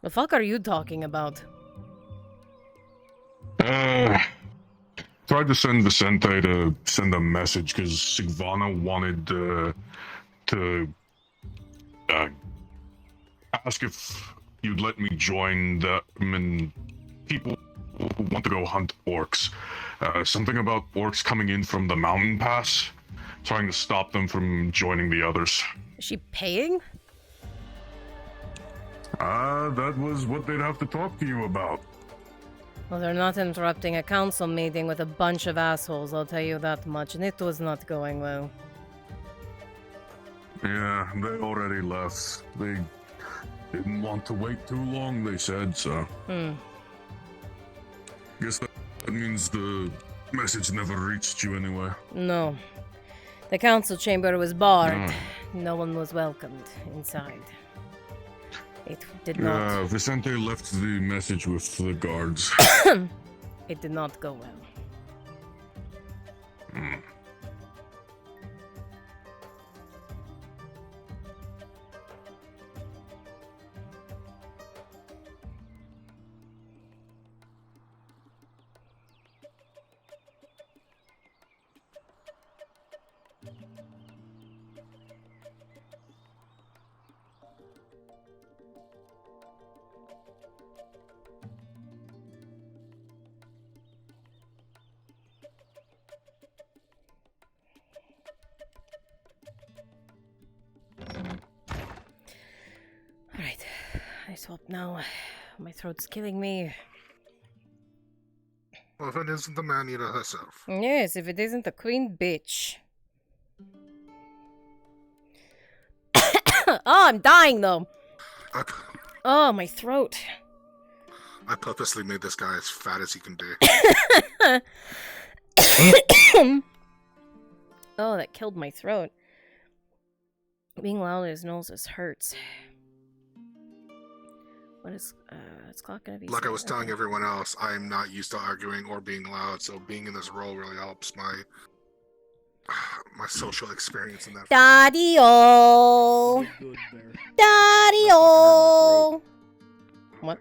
S1: The fuck are you talking about?
S17: Tried to send Vicente to send a message because Sigvana wanted to ask if you'd let me join them and people who want to go hunt orcs. Something about orcs coming in from the mountain pass, trying to stop them from joining the others.
S1: Is she paying?
S17: That was what they'd have to talk to you about.
S1: Well, they're not interrupting a council meeting with a bunch of assholes, I'll tell you that much, and it was not going well.
S17: Yeah, they already left. They didn't want to wait too long, they said, so. Guess that means the message never reached you anyway.
S1: No. The council chamber was barred. No one was welcomed inside. It did not.
S17: Yeah, Vicente left the message with the guards.
S1: It did not go well. Alright, I swap now. My throat's killing me.
S10: Well, if it isn't the man-eater herself.
S1: Yes, if it isn't the queen bitch. Oh, I'm dying though. Oh, my throat.
S10: I purposely made this guy as fat as he can be.
S1: Oh, that killed my throat. Being loud as noses hurts. What is it's clock gonna be?
S10: Like I was
S1: okay.
S10: telling everyone else, I am not used to arguing or being loud, so being in this role really helps my social experience in that.
S1: Daddy-o! Daddy-o! What?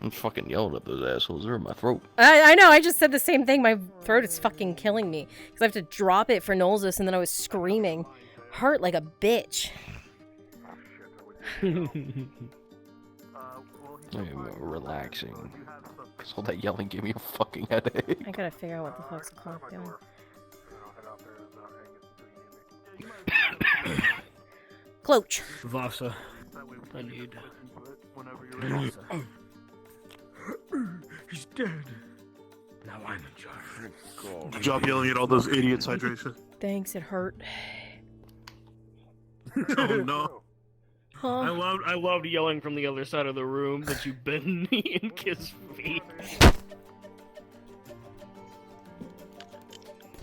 S23: I'm fucking yelling at those assholes. They're in my throat.
S1: I know, I just said the same thing. My throat is fucking killing me. Because I have to drop it for Nolzus and then I was screaming. Hurt like a bitch.
S23: Relaxing. Cause all that yelling gave me a fucking headache.
S1: I gotta figure out what the fuck's the clock doing. Cloach.
S18: Vasa. I need. He's dead. Now I'm in charge.
S17: Good job yelling at all those idiots, Hydration.
S1: Thanks, it hurt.
S17: Oh no.
S1: Huh?
S13: I loved yelling from the other side of the room that you bend me and kiss feet.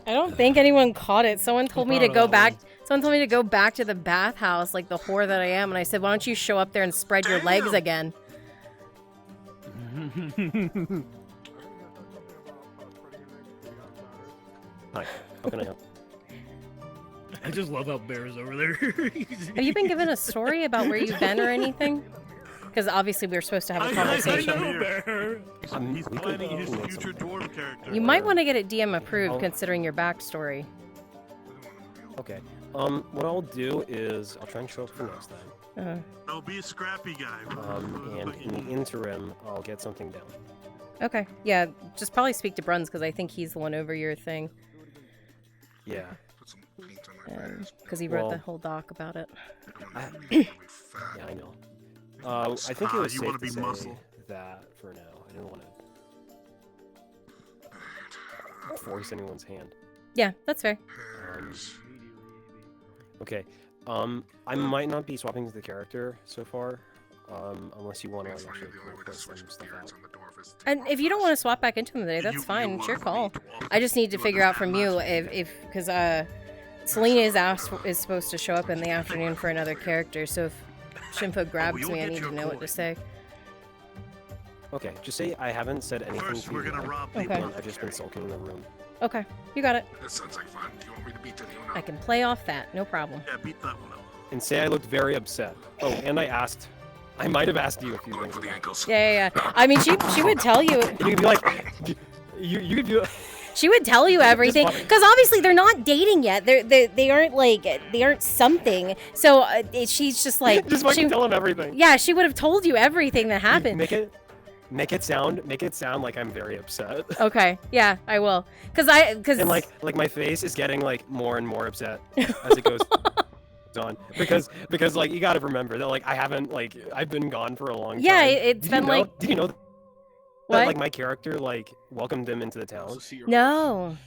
S1: I don't think anyone caught it. Someone told me to go back. Someone told me to go back to the bathhouse, like the whore that I am, and I said, "Why don't you show up there and spread your legs again?"
S3: Hi. How can I help?
S13: I just love how Bear is over there.
S1: Have you been given a story about where you've been or anything? Because obviously we were supposed to have a conversation.
S13: I know, Bear.
S17: He's planning his future dwarf character.
S1: You might want to get it DM approved, considering your backstory.
S3: Okay. What I'll do is I'll try and show up for next time.
S17: No, be a scrappy guy.
S3: And in the interim, I'll get something down.
S1: Okay. Yeah, just probably speak to Bruns because I think he's the one over your thing.
S3: Yeah.
S1: Because he wrote the whole doc about it.
S3: Yeah, I know. I think it was
S17: you
S3: safe
S17: wanna
S3: to
S17: be
S3: say
S17: muscle.
S3: that for now. I didn't want to force anyone's hand.
S1: Yeah, that's fair.
S3: Okay. I might not be swapping the character so far, unless you want to actually work some stuff out.
S1: And if you don't want to swap back into him today, that's fine. It's your call. I just need to figure out from you if because Selena is supposed to show up in the afternoon for another character. So if Shimpo grabs me, I need to know what to say.
S3: Okay, just say I haven't said anything to you.
S1: Okay.
S3: I've just been sulking in the room.
S1: Okay, you got it.
S10: That sounds like fun. Do you want me to beat anyone up?
S1: I can play off that, no problem.
S17: Yeah, beat that one up.
S3: And say I looked very upset. Oh, and I might have asked you a few things.
S10: For the ankles.
S1: Yeah. I mean, she would tell you.
S3: You could be like, you could be like.
S1: She would tell you everything because obviously they're not dating yet. They aren't something. So she's just like
S3: just fucking tell him everything.
S1: Yeah, she would have told you everything that happened.
S3: Make it sound like I'm very upset.
S1: Okay, yeah, I will. Cause
S3: and like my face is getting like more and more upset as it goes on because like you got to remember that like I've been gone for a long time.
S1: Yeah, it's been like.
S3: Did you know?
S1: What?
S3: That, like my character like welcomed him into the town.
S1: No.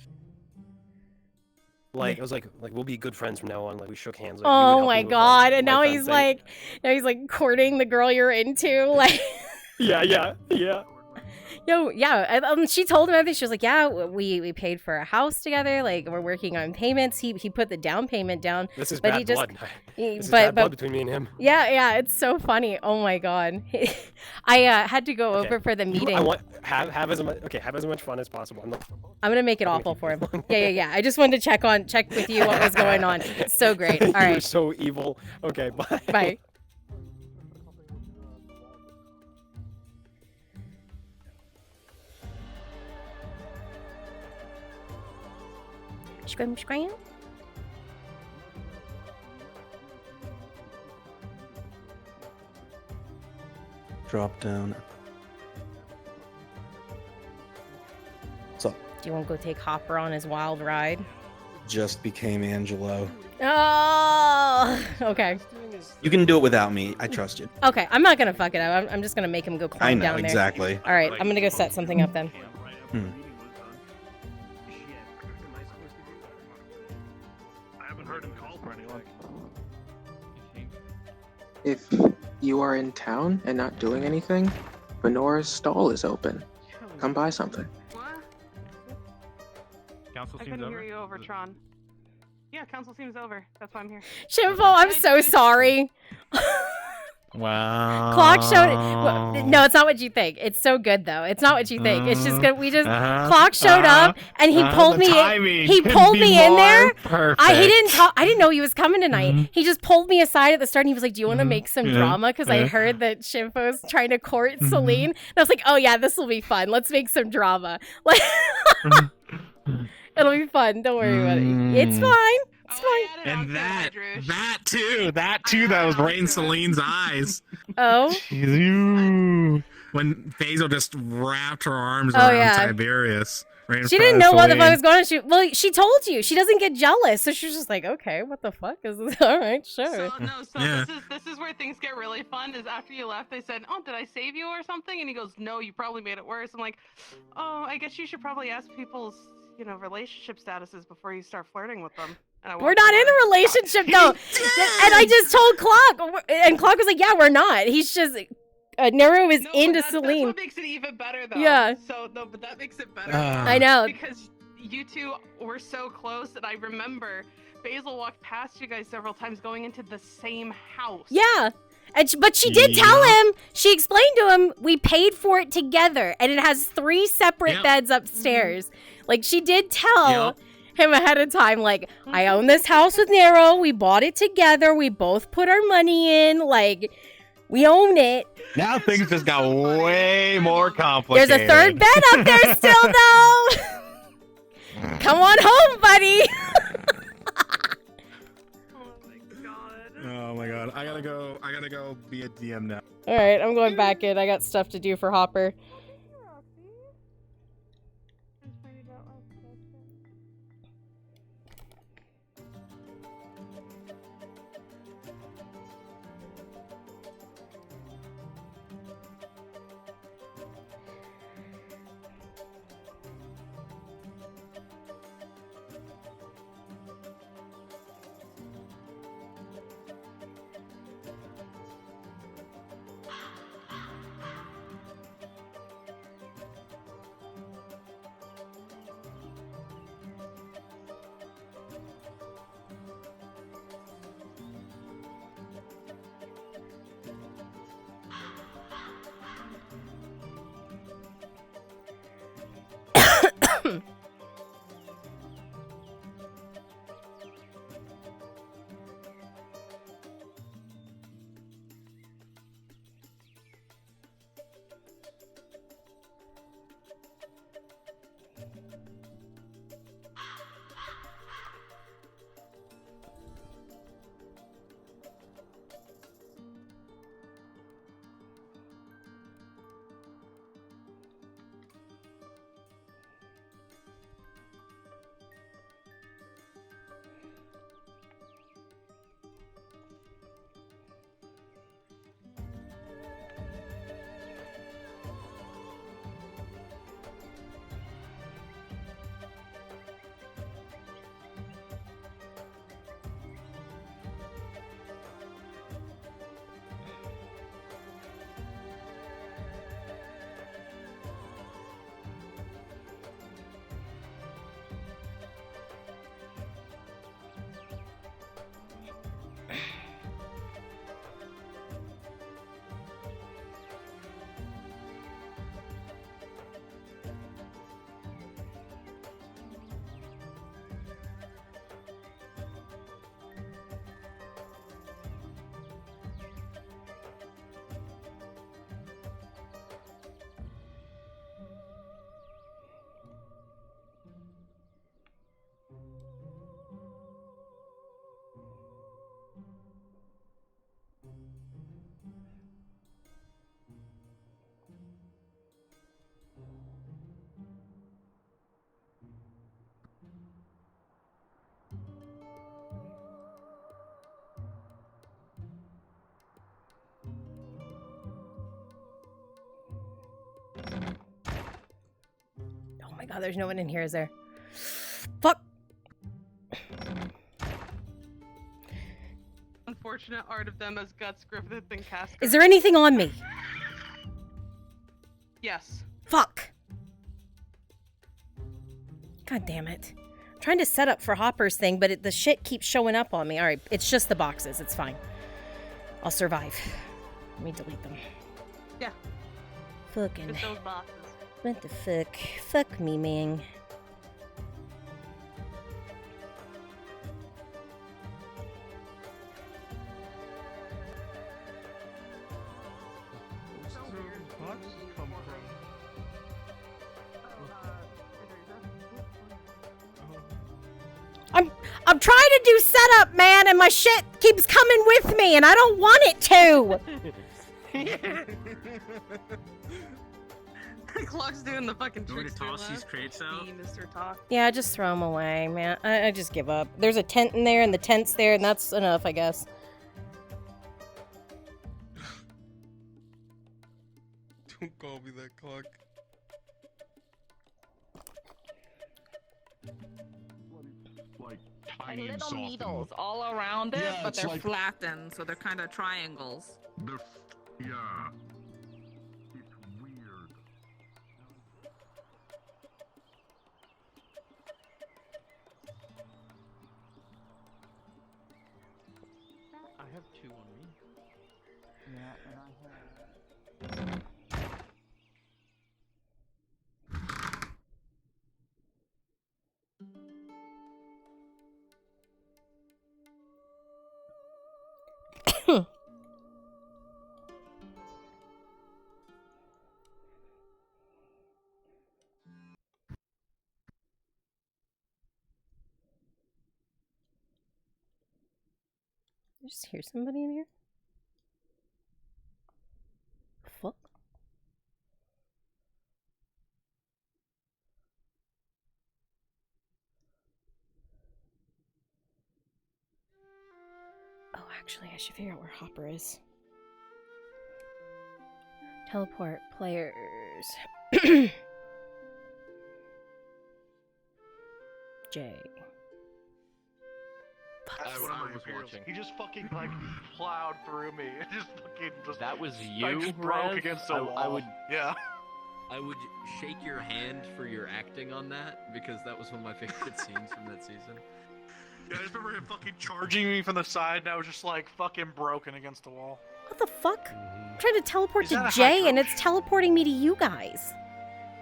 S3: Like I was like we'll be good friends from now on. Like we shook hands. Like,
S1: oh my god! And now he's like courting the girl you're into. Like.
S3: Yeah.
S1: Yo, yeah. She told him everything. She was like, "Yeah, we paid for a house together. Like we're working on payments. He put the down payment down.
S3: This is
S1: but
S3: bad
S1: he just,
S3: blood. This is bad blood between me and him.
S1: Yeah. It's so funny. Oh my god. I had to go over for the meeting.
S3: I want have as much fun as possible.
S1: I'm gonna make it awful for him. Yeah. I just wanted to check with you what was going on. It's so great. All right.
S3: You're so evil. Okay. Bye.
S1: Bye. Scram.
S5: Drop down. What's up?
S1: Do you want to go take Hopper on his wild ride?
S5: Just became Angelo.
S1: Oh, okay.
S5: You can do it without me. I trust you.
S1: Okay, I'm not gonna fuck it up. I'm just gonna make him go climb
S5: I know,
S1: down there.
S5: exactly.
S1: All right, I'm gonna go set something up then.
S11: If you are in town and not doing anything, Benora's stall is open. Come buy something.
S14: I couldn't hear you over, Tron. Yeah, council seems over. That's why I'm here.
S1: Shimpo, I'm so sorry.
S22: Wow.
S1: Clock showed. No, it's not what you think. It's so good though. It's not what you think. It's just good. Clock showed up and he pulled me. He pulled me in there.
S22: Perfect.
S1: He didn't know he was coming tonight. He just pulled me aside at the start and he was like, "Do you want to make some drama?" Because I heard that Shimpo's trying to court Celine. And I was like, "Oh yeah, this will be fun. Let's make some drama. Like, it'll be fun. Don't worry about it. It's fine. It's fine.
S15: And that too, that was right in Celine's eyes.
S1: Oh.
S15: Ooh. When Basil just wrapped her arms around Tiberius. Right in
S1: She
S15: front
S1: didn't
S15: of
S1: know what the
S15: Celine.
S1: fuck was going on. She told you. She doesn't get jealous, so she was just like, okay, what the fuck is this? All right, sure.
S14: This is where things get really fun. Is after you left, they said, "Oh, did I save you or something?" And he goes, "No, you probably made it worse." I'm like, "Oh, I guess you should probably ask people's, relationship statuses before you start flirting with them." And
S1: We're not in a relationship though. And I just told Clock, and Clock was like, yeah, we're not. He's just Nero is into Celine.
S14: That's what makes it even better though.
S1: Yeah.
S14: So no, but that makes it better.
S1: I know.
S14: Because you two were so close, and I remember Basil walked past you guys several times going into the same house.
S1: Yeah. But she did tell him, she explained to him, we paid for it together, and it has 3 separate beds upstairs. Like, she did tell him ahead of time, like, I own this house with Nero, we bought it together, we both put our money in, like, we own it.
S15: Now things just got way more complicated.
S1: There's a 3rd bed up there still, though! Come on home, buddy!
S15: Oh my god, I gotta go be a DM now.
S1: Alright, I'm going back in. I got stuff to do for Hopper. Oh my god, there's no one in here, is there? Fuck!
S14: Unfortunate art of them as Guts, Griffith, and Casca.
S1: Is there anything on me?
S14: Yes.
S1: Fuck! God damn it. I'm trying to set up for Hopper's thing, but the shit keeps showing up on me. Alright, it's just the boxes. It's fine. I'll survive. Let me delete them.
S14: Yeah.
S1: Fucking...
S14: Just those boxes.
S1: What the fuck? Fuck me, man. I'm trying to do setup, man, and my shit keeps coming with me, and I don't want it to.
S7: Clock's doing the fucking
S15: You want me to
S7: trickster
S15: toss these
S7: laugh.
S15: crates out?
S7: Mr. Talk.
S1: Yeah, just throw them away, man. I just give up. There's a tent in there, and the tent's there, and that's enough, I guess.
S16: Don't call me that, Clock.
S10: Like
S7: And little needles all around it,
S10: Yeah,
S7: but
S10: it's
S7: they're
S10: like-
S7: flattened, so they're kind of triangles.
S10: Yeah. It's weird.
S6: I have 2 on me.
S4: Yeah, and I
S1: Did I just hear somebody in here? Fuck. Oh, actually, I should figure out where Hopper is. Teleport players. J.
S6: That's what I was watching.
S20: He just fucking like plowed through me. It just fucking just.
S21: That was
S20: I
S21: you,
S20: just broke
S21: Rev?
S20: against the wall.
S21: I would.
S20: Yeah.
S21: I would shake your hand for your acting on that because that was one of my favorite scenes from that season.
S20: Yeah, I just remember him fucking charging me from the side, and I was just like fucking broken against the wall.
S1: What the fuck? I'm trying to teleport
S20: Is
S1: to
S20: that a
S1: Jay,
S20: hydro?
S1: and it's teleporting me to you guys.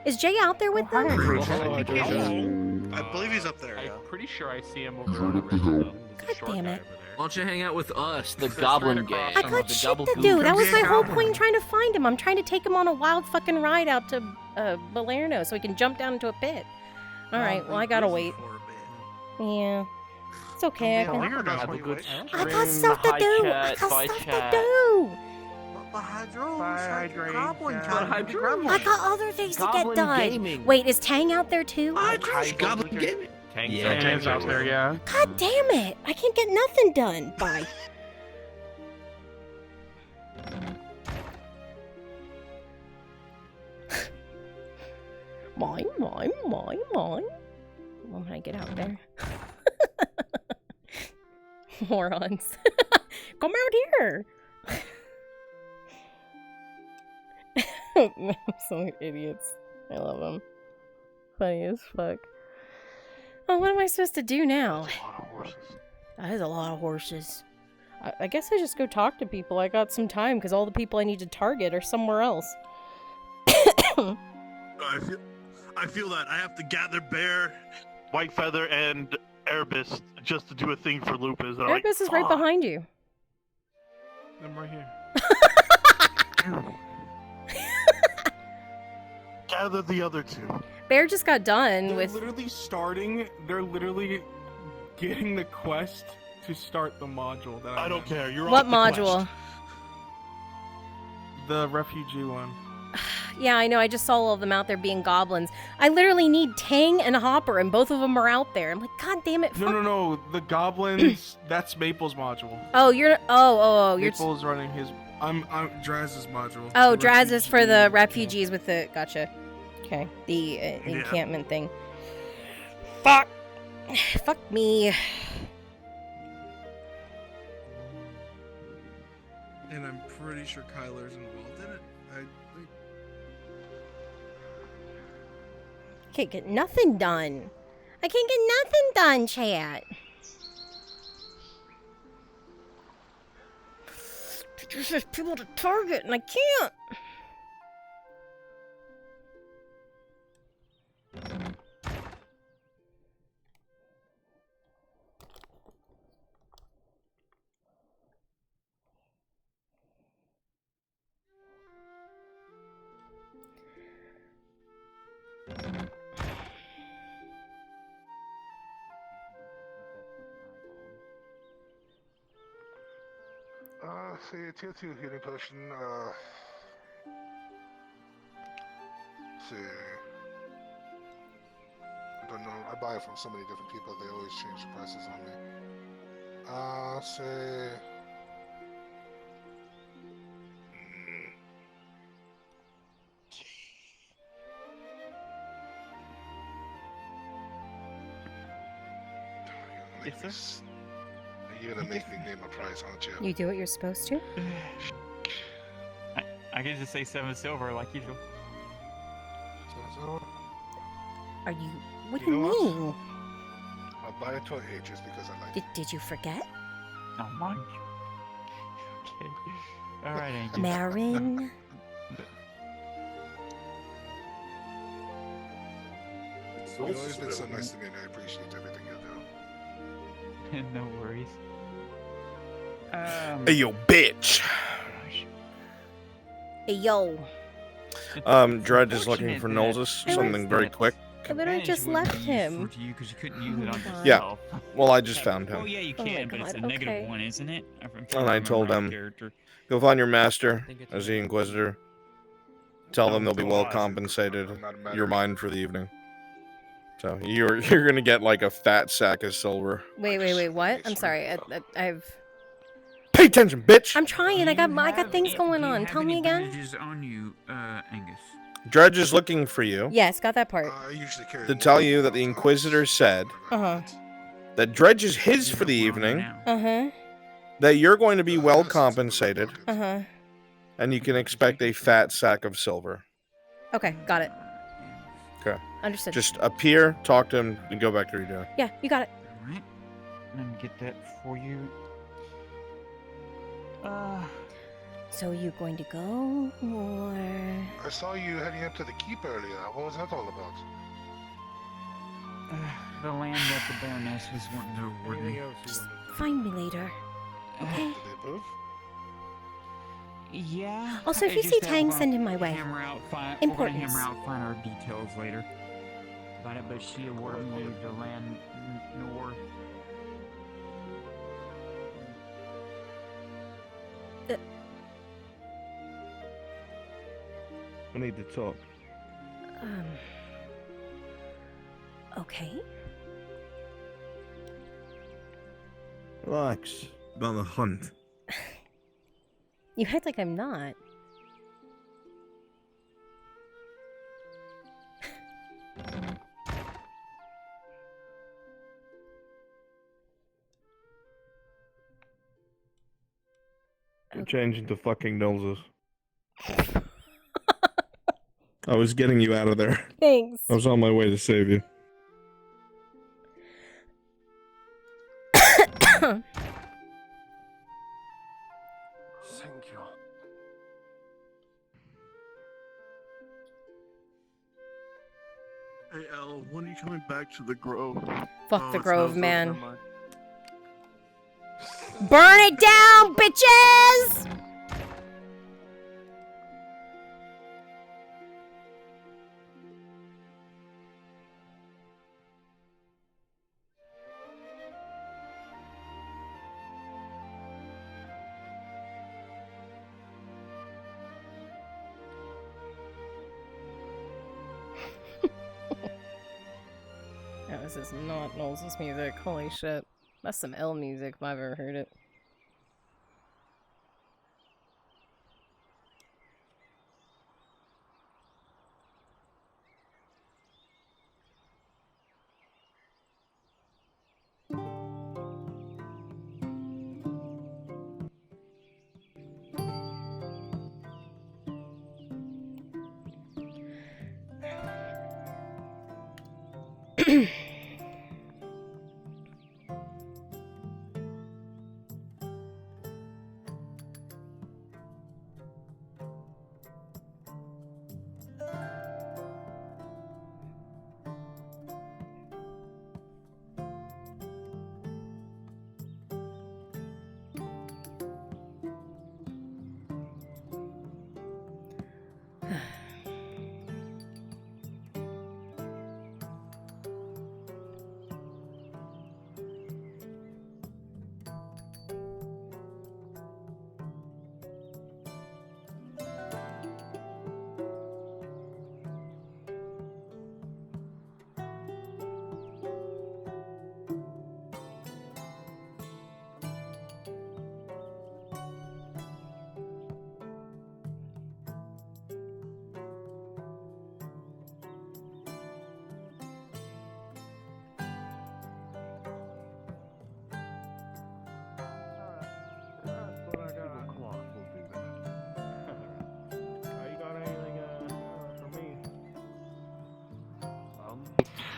S1: Is Jay out there with them?
S20: I believe he's up there.
S6: I'm pretty sure I see him over on the red though.
S1: God damn it.
S21: Why don't you hang out with us, the Goblin Gang?
S1: I got shit to do. That was my whole point in trying to find him. I'm trying to take him on a wild fucking ride out to Balerno so he can jump down into a pit. Alright, well, I gotta wait. Yeah. It's okay. I got stuff to do. I got stuff to do. I got other things to get
S21: Goblin
S1: done.
S21: Gaming.
S1: Wait, is Tang out there too?
S21: Goblin Gaming.
S3: Tang's out there, yeah.
S1: God damn it! I can't get nothing done. Bye. Mine. When I get out there. Morons. Come out here! Some idiots. I love them. Funny as fuck. Oh, what am I supposed to do now? That is a lot of horses. I guess I just go talk to people. I got some time because all the people I need to target are somewhere else.
S20: I feel that I have to gather Bear, Whitefeather, and Erebus just to do a thing for Lupus.
S1: Erebus is right behind you.
S20: I'm right here. Gather the other 2.
S1: Bear just got done
S22: They're
S1: with.
S22: They're literally getting the quest to start the module. That
S20: I don't care. You're
S1: What
S20: on the
S1: module?
S20: quest.
S22: The refugee one.
S1: Yeah, I know. I just saw all of them out there being goblins. I literally need Tang and Hopper, and both of them are out there. I'm like, God damn it! fuck.
S22: No. The goblins. That's Maple's module.
S1: Oh, you're. Oh. You're.
S22: Maple's running his. I'm Draz's module.
S1: Oh,
S22: The
S1: Draz is for the
S22: refugee-
S1: refugees with the. Gotcha. Okay, the encampment thing. Fuck. Fuck me.
S16: And I'm pretty sure Kyler's involved in it.
S1: Can't get nothing done. I can't get nothing done, chat. There's just people to target, and I can't.
S10: say tier 2 healing potion, see. I don't know, I buy it from so many different people, they always change the prices on me. Say...
S2: Yes, sir?
S10: You're gonna make me name a price, aren't you?
S1: You do what you're supposed to?
S2: I can just say 7 silver like usual.
S1: Are you... What do you mean?
S10: I'll buy it to 8 just because I like it.
S1: Did you forget?
S2: Oh my. Okay. Alright, Angus.
S1: Marin?
S10: You've always been so nice to me and I appreciate everything you do.
S2: No worries.
S5: Hey, yo, bitch!
S1: Hey, yo.
S5: Dredge is looking for Nolzus. Something very quick.
S1: I literally just left him.
S2: To you because you couldn't use it on yourself.
S5: Yeah. Well, I just found him.
S2: Oh yeah, you
S1: Oh my
S2: can, but it's a
S1: God,
S2: negative
S1: okay.
S2: one, isn't it?
S5: And I told him, go find your master as the Inquisitor. Tell them they'll be well compensated. You're mine for the evening. So you're gonna get like a fat sack of silver.
S1: Wait, what? I'm sorry. I've...
S5: Pay attention, bitch!
S1: I'm trying. I got things going on. Tell me again.
S4: on you, Angus.
S5: Dredge is looking for you
S1: Yes, got that part.
S10: I usually carry
S5: to tell you that the Inquisitor said
S1: Uh-huh.
S5: that Dredge is his for the evening,
S1: Uh-huh.
S5: that you're going to be well compensated,
S1: Uh-huh.
S5: and you can expect a fat sack of silver.
S1: Okay, got it.
S5: Okay.
S1: Understood.
S5: Just appear, talk to him, and go back to what you're doing.
S1: Yeah, you got it.
S4: Alright. Let me get that for you.
S1: So are you going to go, or...
S10: I saw you heading up to the keep earlier. What was that all about?
S4: The land that the Baroness was wanting to award me.
S1: Find me later. Okay?
S4: Yeah.
S1: Also, if you see Tang, send him my way.
S4: Hammer out
S1: Importance.
S4: We're gonna hammer out finer details later about it, but she awarded me the land north.
S17: I need to talk.
S1: Okay.
S17: Relax. About the hunt.
S1: You act like I'm not.
S17: We're changing to fucking noses. I was getting you out of there.
S1: Thanks.
S17: I was on my way to save you.
S3: Thank you.
S16: Hey, Al, when are you coming back to the Grove?
S1: Fuck the
S16: it's
S1: Grove,
S16: not-
S1: man.
S16: never mind.
S1: Burn it down, bitches! Yeah, this is not Knowles' music. Holy shit. That's some L music if I've ever heard it.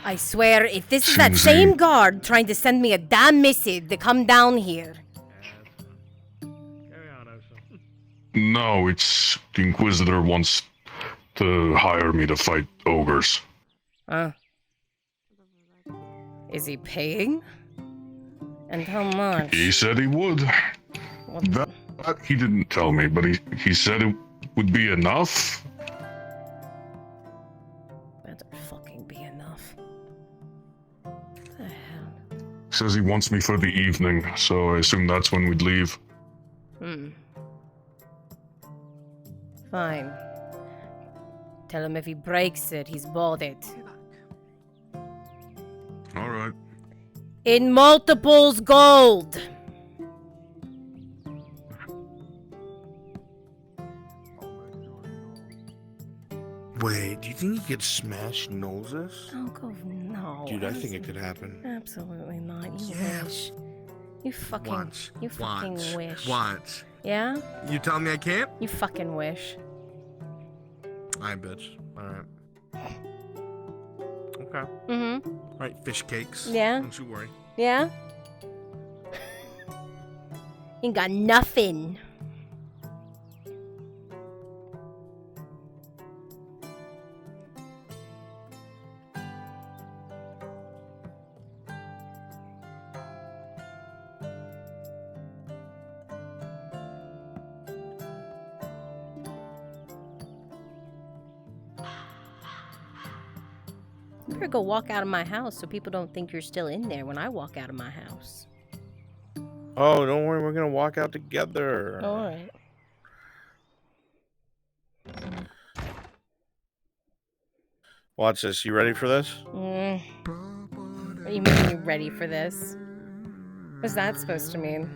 S1: I swear, if this is that same guard trying to send me a damn missive to come down here.
S8: No, it's the Inquisitor wants to hire me to fight ogres.
S1: Is he paying? And how much?
S8: He said he would. That he didn't tell me, but he said it would be enough.
S1: Better fucking be enough. What the hell?
S8: Says he wants me for the evening, so I assume that's when we'd leave.
S1: Fine. Tell him if he breaks it, he's bought it.
S8: All right.
S1: In multiples gold.
S17: Wait, do you think he could smash noses?
S1: Oh, go no.
S17: Dude, I think it could happen.
S1: Absolutely not. You wish. You fucking.
S9: Once.
S1: You fucking
S9: Once.
S1: wish.
S9: Once.
S1: Yeah?
S9: You telling me I can't?
S1: You fucking wish.
S9: Alright, bitch. Alright. Okay.
S1: Mm-hmm.
S9: Alright, fish cakes.
S1: Yeah?
S9: Don't you worry.
S1: Yeah? Ain't got nothing. You better go walk out of my house so people don't think you're still in there when I walk out of my house.
S5: Oh, don't worry, we're gonna walk out together.
S1: Alright.
S5: Watch this. You ready for this?
S1: What do you mean you ready for this? What's that supposed to mean?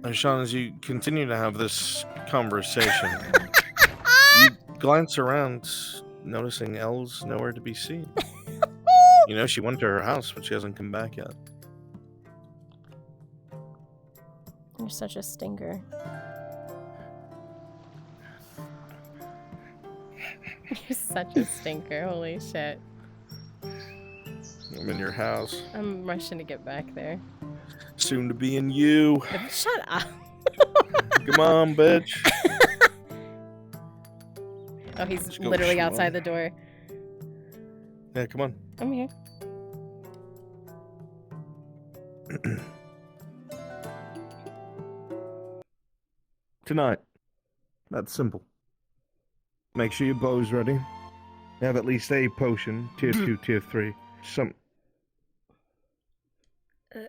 S5: And Sean, as you continue to have this conversation, you glance around, noticing Elle's nowhere to be seen. You know, she went to her house, but she hasn't come back yet.
S1: You're such a stinker. You're such a stinker, holy shit.
S5: I'm in your house.
S1: I'm rushing to get back there.
S5: Soon to be in you.
S1: Shut up.
S5: Come on, bitch.
S1: Oh, he's
S5: go,
S1: literally
S5: Sean.
S1: outside the door.
S5: Yeah, come on.
S1: I'm here.
S17: Tonight. That's simple. Make sure your bow's ready. Have at least a potion, tier 2, tier 3. Some. Do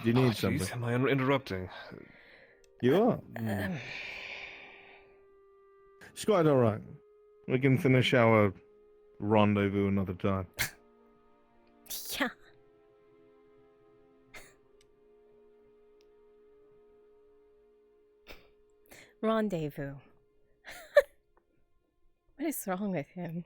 S17: you need something?
S19: Am I interrupting?
S17: You are. It's quite alright. We can finish our rendezvous another time.
S1: Yeah. Rendezvous. What is wrong with him?